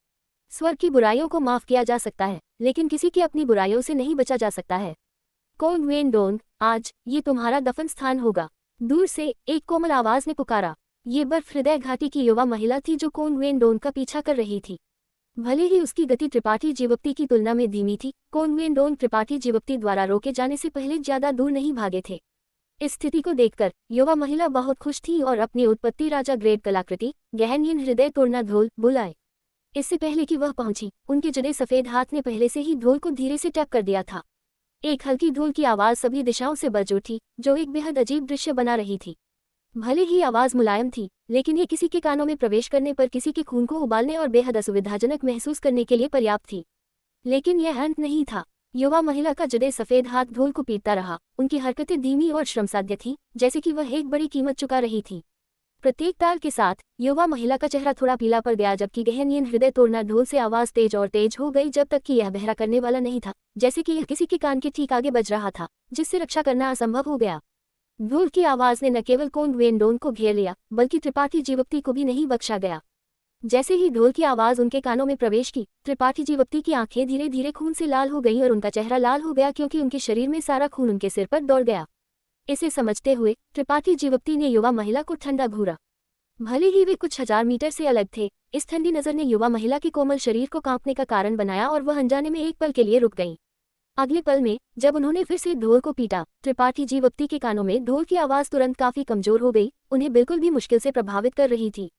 स्वर्ग की बुराइयों को माफ किया जा सकता है, लेकिन किसी की अपनी बुराइयों से नहीं बचा जा सकता है। कोंगुएन डोंग, आज ये तुम्हारा दफन स्थान होगा। दूर से एक कोमल आवाज ने पुकारा। ये बर्फ हृदय घाटी की युवा महिला थी जो कोंगुएन डोंग का पीछा कर रही थी। भले ही उसकी गति त्रिपाठी जीवक्ति की तुलना में धीमी थी, कोंगुएन डोंग त्रिपाठी जीवक्ति द्वारा रोके जाने से पहले ज्यादा दूर नहीं भागे थे। इस स्थिति को देखकर युवा महिला बहुत खुश थी और अपनी उत्पत्ति राजा ग्रेड कलाकृति गहन हृदय तोड़ना ढोल बुलाए। इससे पहले कि वह पहुंची, उनके जुड़े सफेद हाथ ने पहले से ही ढोल को धीरे से टैप कर दिया था। एक हल्की धूल की आवाज सभी दिशाओं से बज उठी, जो एक बेहद अजीब दृश्य बना रही थी। भले ही आवाज मुलायम थी, लेकिन ये किसी के कानों में प्रवेश करने पर किसी के खून को उबालने और बेहद असुविधाजनक महसूस करने के लिए पर्याप्त थी। लेकिन यह अंत नहीं था। युवा महिला का जुड़े सफेद हाथ ढोल को पीटता रहा। उनकी हरकतें धीमी और श्रमसाध्य थीं, जैसे कि वह एक बड़ी कीमत चुका रही थी। प्रत्येक ताल के साथ युवा महिला का चेहरा थोड़ा पीला पड़ गया, जबकि गहन हृदय तोड़ना ढोल से आवाज तेज और तेज हो गई जब तक कि यह बहरा करने वाला नहीं था, जैसे कि यह किसी के कान के ठीक आगे बज रहा था, जिससे रक्षा करना असंभव हो गया। ढोल की आवाज ने न केवल कोंगुएन डोंग को घेर लिया, बल्कि त्रिपाठी जीवक्ति को भी नहीं बख्शा गया। जैसे ही ढोल की आवाज उनके कानों में प्रवेश की, त्रिपाठी जीवक्ति की आंखें धीरे धीरे खून से लाल हो गईं और उनका चेहरा लाल हो गया क्योंकि उनके शरीर में सारा खून उनके सिर पर दौड़ गया। इसे समझते हुए त्रिपाठी जीवक्ति ने युवा महिला को ठंडा घूरा। भले ही वे कुछ हजार मीटर से अलग थे, इस ठंडी नजर ने युवा महिला के कोमल शरीर को कांपने का कारण बनाया और वह अनजाने में एक पल के लिए रुक गईं। अगले पल में जब उन्होंने फिर से ढोल को पीटा, त्रिपाठी जीवक्ति के कानों में ढोल की आवाज तुरंत काफी कमजोर हो गई, उन्हें बिल्कुल भी मुश्किल से प्रभावित कर रही थी।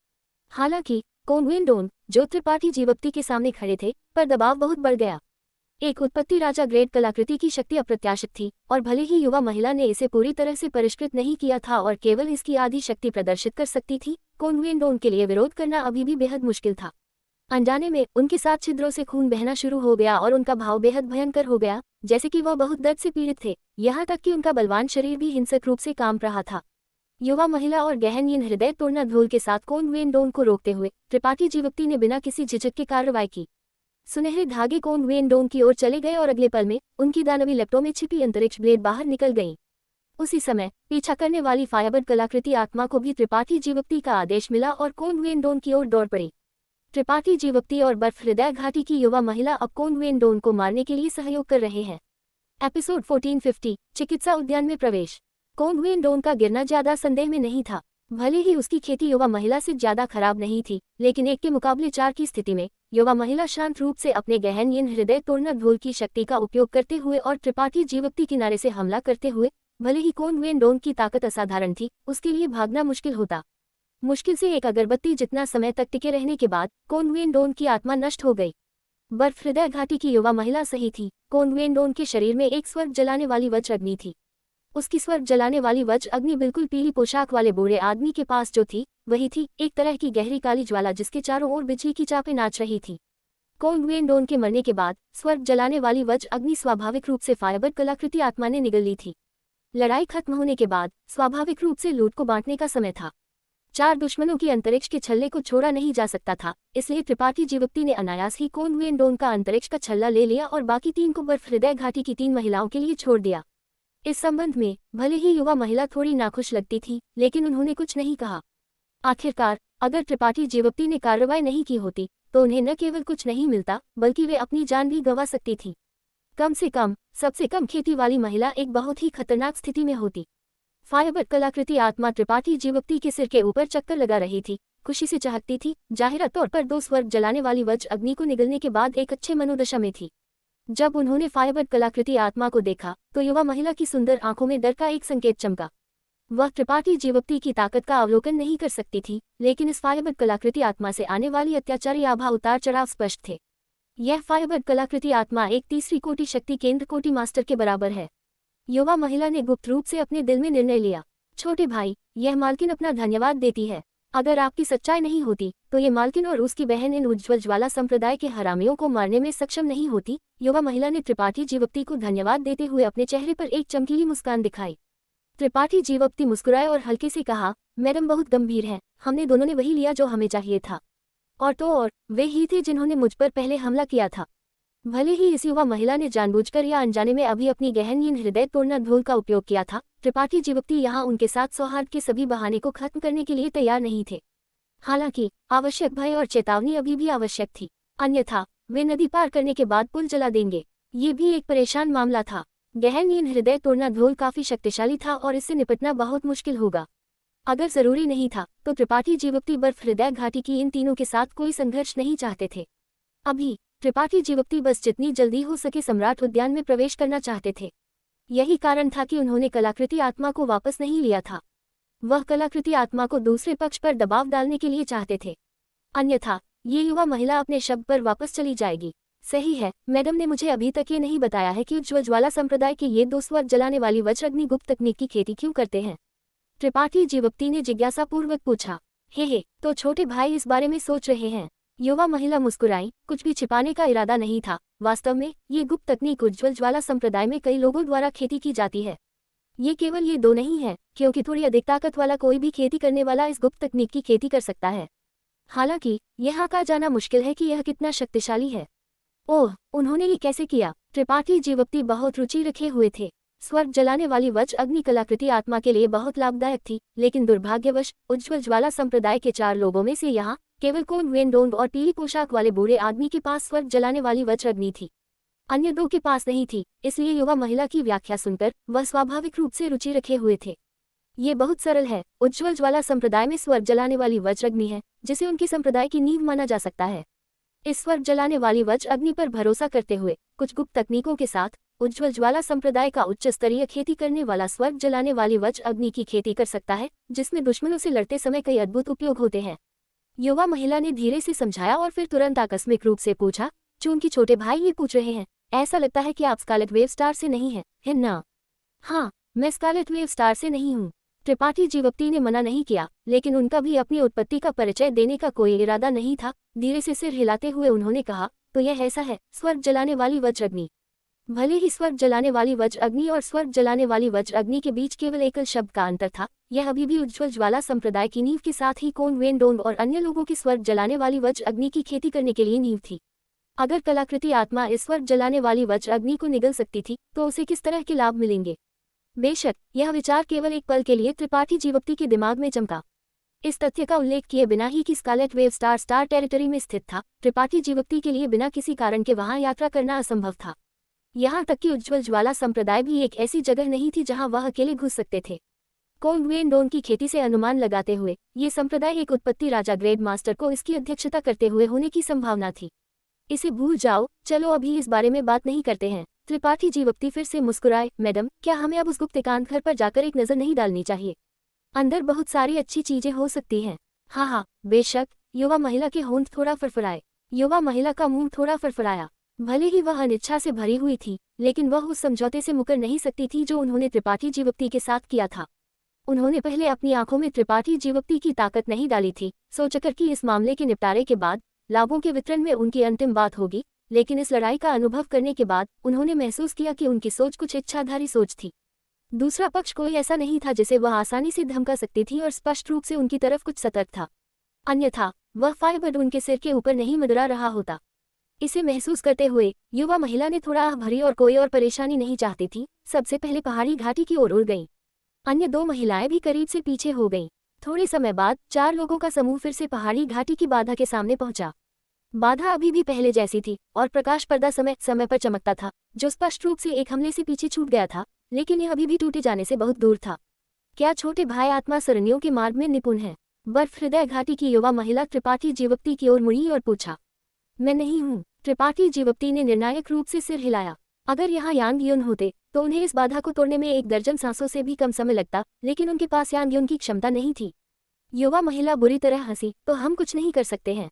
हालांकि कोंगुएन डोंग, जो त्रिपाठी जीवक्ति के सामने खड़े थे, पर दबाव बहुत बढ़ गया। एक उत्पत्ति राजा ग्रेड कलाकृति की शक्ति अप्रत्याशित थी, और भले ही युवा महिला ने इसे पूरी तरह से परिष्कृत नहीं किया था और केवल इसकी आधी शक्ति प्रदर्शित कर सकती थी, कोंगुएन डोंग के लिए विरोध करना अभी भी बेहद मुश्किल था। अनजाने में उनके साथ छिद्रों से खून बहना शुरू हो गया और उनका भाव बेहद भयंकर हो गया, जैसे कि वह बहुत दर्द से पीड़ित थे, यहाँ तक कि उनका बलवान शरीर भी हिंसक रूप से कांप रहा था। युवा महिला और गहन हृदय तोड़ना ढोल के साथ कोंगुएन डोंग को रोकते हुए त्रिपाठी जीवक्ति ने बिना किसी झिझक के कार्रवाई की। सुनहरे धागे कोंगुएन डोंग की ओर चले गए और अगले पल में उनकी दानवी लपटों में छिपी अंतरिक्ष ब्लेड बाहर निकल गईं। उसी समय पीछा करने वाली फायरबर्ड कलाकृति आत्मा को भी त्रिपाठी जीवक्ति का आदेश मिला और कोंगुएन डोंग की ओर दौड़ पड़ी। त्रिपाठी जीवक्ति और बर्फ हृदय घाटी की युवा महिला अब कोंगुएन डोंग को मारने के लिए सहयोग कर रहे हैं। एपिसोड 1450 चिकित्सा उद्यान में प्रवेश। कोंगुएन डोंग का गिरना ज्यादा संदेह में नहीं था। भले ही उसकी खेती युवा महिला से ज्यादा खराब नहीं थी, लेकिन 1 के मुकाबले 4 की स्थिति में युवा महिला शांत रूप से अपने गहन हृदय तोड़ना ढोल की शक्ति का उपयोग करते हुए और त्रिपाठी जीवक्ति किनारे से हमला करते हुए, भले ही कोंगुएन डोंग की ताकत असाधारण थी, उसके लिए भागना मुश्किल होता। मुश्किल से एक अगरबत्ती जितना समय तक टिके रहने के बाद कोंगुएन डोंग की आत्मा नष्ट हो गई। बर्फ हृदय घाटी की युवा महिला सही थी। कोंगुएन डोंग के शरीर में एक स्वर्ग जलाने वाली वज्र अग्नि थी। उसकी स्वर्ग जलाने वाली वज्र अग्नि बिल्कुल पीली पोशाक वाले बूढ़े आदमी के पास जो थी, वही थी, एक तरह की गहरी काली ज्वाला जिसके चारों ओर बिजली की चापें नाच रही थी। कोंगुएन डोंग के मरने के बाद स्वर्ग जलाने वाली वज्र अग्नि स्वाभाविक रूप से फायरबर्ड कलाकृति आत्मा ने निगल ली थी। लड़ाई खत्म होने के बाद स्वाभाविक रूप से लूट को बांटने का समय था। 4 दुश्मनों की अंतरिक्ष के छल्ले को छोड़ा नहीं जा सकता था, इसलिए त्रिपाठी जीवप्ती ने अनायास ही कोन वेन डोन का अंतरिक्ष का छल्ला ले लिया और बाकी 3 को बर्फ हृदय घाटी की 3 महिलाओं के लिए छोड़ दिया। इस संबंध में भले ही युवा महिला थोड़ी नाखुश लगती थी, लेकिन उन्होंने कुछ नहीं कहा। आखिरकार अगर त्रिपाठी जीवप्ती ने कार्रवाई नहीं की होती तो उन्हें न केवल कुछ नहीं मिलता, बल्कि वे अपनी जान भी गंवा सकती थी। कम से कम सबसे कम खेती वाली महिला एक बहुत ही खतरनाक स्थिति में होती। फायरबर्ड कलाकृति आत्मा त्रिपाठी जीवप्ती के सिर के ऊपर चक्कर लगा रही थी, खुशी से चहकती थी, जाहिरा तौर पर 2 स्वर्ग जलाने वाली वज्र अग्नि को निगलने के बाद एक अच्छे मनोदशा में थी। जब उन्होंने फायरबर्ड कलाकृति आत्मा को देखा तो युवा महिला की सुंदर आंखों में डर का एक संकेत चमका। वह त्रिपाठी जीवप्ती की ताकत का अवलोकन नहीं कर सकती थी, लेकिन इस फायरबर्ड कलाकृति आत्मा से आने वाली अत्याचारी आभा उतार चढ़ाव स्पष्ट थे। यह फायरबर्ड कलाकृति आत्मा एक तीसरी कोटि शक्ति केंद्र कोटि मास्टर के बराबर है। युवा महिला ने गुप्त रूप से अपने दिल में निर्णय लिया, छोटे भाई, यह मालकिन अपना धन्यवाद देती है। अगर आपकी सच्चाई नहीं होती तो ये मालकिन और उसकी बहन इन उज्ज्वल ज्वाला संप्रदाय के हरामियों को मारने में सक्षम नहीं होती। युवा महिला ने त्रिपाठी जीवप्ती को धन्यवाद देते हुए अपने चेहरे पर एक चमकीली मुस्कान दिखाई। त्रिपाठी जीवप्ती मुस्कुराए और हल्के से कहा, मैडम बहुत गंभीर है, हमने दोनों ने वही लिया जो हमें चाहिए था। और तो और वे ही थे जिन्होंने मुझ पर पहले हमला किया था। भले ही इस युवा महिला ने जानबूझकर या अनजाने में अभी अपनी गहनहीन हृदय तोड़ना ढोल का उपयोग किया था, त्रिपाठी जीवप्ती यहाँ उनके साथ सौहार्द के सभी बहाने को खत्म करने के लिए तैयार नहीं थे। हालांकि आवश्यक भय और चेतावनी अभी भी आवश्यक थी, अन्यथा वे नदी पार करने के बाद पुल जला देंगे। ये भी एक परेशान मामला था। गहनहीन हृदय तोड़ना ढोल काफी शक्तिशाली था और इससे निपटना बहुत मुश्किल होगा। अगर जरूरी नहीं था तो त्रिपाठी जीवप्ती बर्फ हृदय घाटी की इन तीनों के साथ कोई संघर्ष नहीं चाहते थे। अभी त्रिपाठी जीवप्ती बस जितनी जल्दी हो सके सम्राट उद्यान में प्रवेश करना चाहते थे। यही कारण था कि उन्होंने कलाकृति आत्मा को वापस नहीं लिया था। वह कलाकृति आत्मा को दूसरे पक्ष पर दबाव डालने के लिए चाहते थे, अन्यथा ये युवा महिला अपने शब्द पर वापस चली जाएगी। सही है, मैडम ने मुझे अभी तक ये नहीं बताया है कि उज्ज्वल ज्वाला संप्रदाय के ये 2 स्वर्ग जलाने वाली वज्र अग्नि गुप्त तकनीक की खेती क्यों करते हैं? त्रिपाठी जीवप्ती ने जिज्ञासापूर्वक पूछा। हे, तो छोटे भाई इस बारे में सोच रहे हैं? युवा महिला मुस्कुराई, कुछ भी छिपाने का इरादा नहीं था। वास्तव में ये गुप्त तकनीक उज्ज्वल ज्वाला संप्रदाय में कई लोगों द्वारा खेती की जाती है। ये केवल ये 2 नहीं है, क्योंकि थोड़ी अधिक ताकत वाला कोई भी खेती करने वाला इस गुप्त तकनीक की खेती कर सकता है। हालांकि यह कहा जाना मुश्किल है कि यह कितना शक्तिशाली है। ओह, उन्होंने ये कैसे किया? त्रिपाठी जीवप्ती बहुत रुचि रखे हुए थे। स्वर्ग जलाने वाली वज्र अग्नि कलाकृति आत्मा के लिए बहुत लाभदायक थी, लेकिन दुर्भाग्यवश उज्ज्वल ज्वाला संप्रदाय के 4 लोगों में से यहाँ केवल कोन वेन डोंग और पीली पोशाक वाले बूढ़े आदमी के पास स्वर्ग जलाने वाली वज्र अग्नि थी, अन्य 2 के पास नहीं थी। इसलिए युवा महिला की व्याख्या सुनकर वह स्वाभाविक रूप से रुचि रखे हुए थे। ये बहुत सरल है, उज्ज्वल ज्वाला संप्रदाय में स्वर्ग जलाने वाली वज्र अग्नि है, जिसे उनके संप्रदाय की नींव माना जा सकता है। इस स्वर्ग जलाने वाली वज्र अग्नि पर भरोसा करते हुए कुछ गुप्त तकनीकों के साथ उज्ज्वल ज्वाला संप्रदाय का उच्च स्तरीय खेती करने वाला स्वर्ग जलाने वाली वज्र अग्नि की खेती कर सकता है, जिसमें दुश्मनों से लड़ते समय कई अद्भुत उपयोग होते हैं। युवा महिला ने धीरे से समझाया और फिर तुरंत आकस्मिक रूप से पूछा, चूंकि छोटे भाई ये पूछ रहे हैं, ऐसा लगता है कि आप स्कारलेट वेव स्टार से नहीं हैं, है ना? हाँ, मैं स्कारलेट वेव स्टार से नहीं हूँ। त्रिपाठी जीवप्ती ने मना नहीं किया, लेकिन उनका भी अपनी उत्पत्ति का परिचय देने का कोई इरादा नहीं था। धीरे से सिर हिलाते हुए उन्होंने कहा, तो यह ऐसा है, स्वर्ग जलाने वाली वज्र अग्नि। भले ही स्वर्ग जलाने वाली वज्र अग्नि और स्वर्ग जलाने वाली वज्र अग्नि के बीच केवल एकल शब्द का अंतर था, यह अभी भी उज्ज्वल ज्वाला संप्रदाय की नींव के साथ ही कोन वेन डोंग और अन्य लोगों की स्वर्ग जलाने वाली वज्र अग्नि की खेती करने के लिए नींव थी। अगर कलाकृति आत्मा इस स्वर्ग जलाने वाली वज्र अग्नि को निगल सकती थी तो उसे किस तरह के लाभ मिलेंगे? बेशक यह विचार केवल एक पल के लिए त्रिपाठी जीवप्ती के दिमाग में चमका। इस तथ्य का उल्लेख किए बिना ही कि स्कारलेट वेव स्टार टेरिटरी में स्थित था, त्रिपाठी जीवप्ती के लिए बिना किसी कारण के वहां यात्रा करना असंभव था। यहाँ तक कि उज्ज्वल ज्वाला संप्रदाय भी एक ऐसी जगह नहीं थी जहां वह अकेले घुस सकते थे। कोंग वेन डोन की खेती से अनुमान लगाते हुए ये संप्रदाय एक उत्पत्ति राजा ग्रेड मास्टर को इसकी अध्यक्षता करते हुए होने की संभावना थी। इसे भूल जाओ, चलो अभी इस बारे में बात नहीं करते हैं। त्रिपाठी जीवप्ती फिर से मुस्कुराए, मैडम, क्या हमें अब उस गुप्त एकांत घर पर जाकर एक नजर नहीं डालनी चाहिए? अंदर बहुत सारी अच्छी चीजें हो सकती हैं। हाँ, बेशक। युवा महिला के होंठ थोड़ा फरफराए। युवा महिला का मुंह थोड़ा फरफराया। भले ही वह अनिच्छा से भरी हुई थी, लेकिन वह उस समझौते से मुकर नहीं सकती थी जो उन्होंने त्रिपाठी जीवप्ती के साथ किया था। उन्होंने पहले अपनी आंखों में त्रिपाठी जीवप्ती की ताकत नहीं डाली थी, सोचकर कि इस मामले के निपटारे के बाद लाभों के वितरण में उनकी अंतिम बात होगी, लेकिन इस लड़ाई का अनुभव करने के बाद उन्होंने महसूस किया कि उनकी सोच कुछ इच्छाधारी सोच थी। दूसरा पक्ष कोई ऐसा नहीं था जिसे वह आसानी से धमका सकती थी और स्पष्ट रूप से उनकी तरफ कुछ सतर्क था। अन्यथा वह फायरबर्ड उनके सिर के ऊपर नहीं मंडरा रहा होता। इसे महसूस करते हुए युवा महिला ने थोड़ा आह भरी और कोई और परेशानी नहीं चाहती थी, सबसे पहले पहाड़ी घाटी की ओर उड़ गईं। अन्य 2 महिलाएं भी करीब से पीछे हो गईं। थोड़े समय बाद 4 लोगों का समूह फिर से पहाड़ी घाटी की बाधा के सामने पहुंचा। बाधा अभी भी पहले जैसी थी और प्रकाश पर्दा समय समय पर चमकता था, जो स्पष्ट रूप से एक हमले से पीछे छूट गया था, लेकिन यह अभी भी टूटे जाने से बहुत दूर था। क्या छोटे भाई आत्मा सरनियों के मार्ग में निपुण है? बर्फ हृदय घाटी की युवा महिला त्रिपाठी जीवप्ती की ओर मुड़ी और पूछा। मैं नहीं हूँ। त्रिपाठी जीवप्ती ने निर्णायक रूप से सिर हिलाया। अगर यहाँ यांग यून होते तो उन्हें इस बाधा को तोड़ने में 1 दर्जन सांसों से भी कम समय लगता, लेकिन उनके पास यांग यून की क्षमता नहीं थी। युवा महिला बुरी तरह हंसी। तो हम कुछ नहीं कर सकते हैं।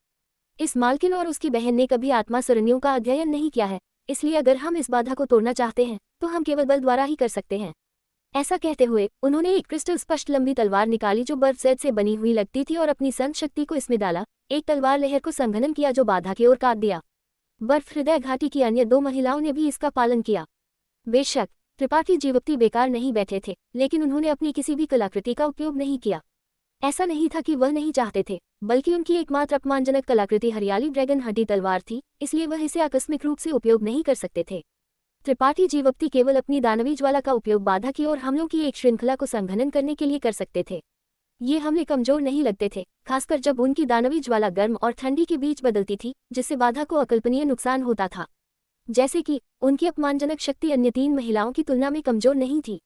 इस मालकिन और उसकी बहन ने कभी आत्मा सरनियों का अध्ययन नहीं किया है, इसलिए अगर हम इस बाधा को तोड़ना चाहते हैं तो हम केवल बल द्वारा ही कर सकते हैं। ऐसा कहते हुए उन्होंने एक क्रिस्टल स्पष्ट लंबी तलवार निकाली जो बर्फ से बनी हुई लगती थी और अपनी संत शक्ति को इसमें डाला। एक तलवार लहर को संघनन किया जो बाधा की ओर काट दिया। बर्फ हृदय घाटी की अन्य 2 महिलाओं ने भी इसका पालन किया। बेशक त्रिपाठी जीवप्ती बेकार नहीं बैठे थे, लेकिन उन्होंने अपनी किसी भी कलाकृति का उपयोग नहीं किया। ऐसा नहीं था कि वह नहीं चाहते थे, बल्कि उनकी एकमात्र अपमानजनक कलाकृति हरियाली ड्रैगन हड्डी तलवार थी, इसलिए वह इसे आकस्मिक रूप से उपयोग नहीं कर सकते थे। त्रिपाठी जीवप्ती केवल अपनी दानवी ज्वाला का उपयोग बाधा की ओर हमलों की एक श्रृंखला को संघनन करने के लिए कर सकते थे। ये हमले कमजोर नहीं लगते थे, खासकर जब उनकी दानवी ज्वाला गर्म और ठंडी के बीच बदलती थी, जिससे बाधा को अकल्पनीय नुकसान होता था। जैसे कि उनकी अपमानजनक शक्ति अन्य 3 महिलाओं की तुलना में कमजोर नहीं थी।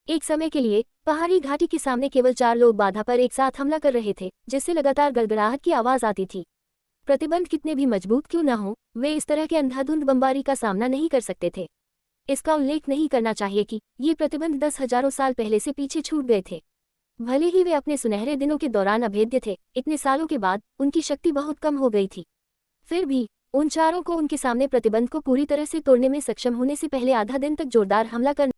एक समय के लिए पहाड़ी घाटी के सामने केवल 4 लोग बाधा पर एक साथ हमला कर रहे थे, जिससे लगातार गड़गड़ाहट की आवाज आती थी। प्रतिबंध कितने भी मजबूत क्यों न हो, वे इस तरह के अंधाधुंध बमबारी का सामना नहीं कर सकते थे। इसका उल्लेख नहीं करना चाहिए कि ये प्रतिबंध 10,000 साल पहले से पीछे छूट गए थे। भले ही वे अपने सुनहरे दिनों के दौरान अभेद्य थे, इतने सालों के बाद उनकी शक्ति बहुत कम हो गई थी। फिर भी उन चारों को उनके सामने प्रतिबंध को पूरी तरह से तोड़ने में सक्षम होने से पहले आधा दिन तक जोरदार हमला करना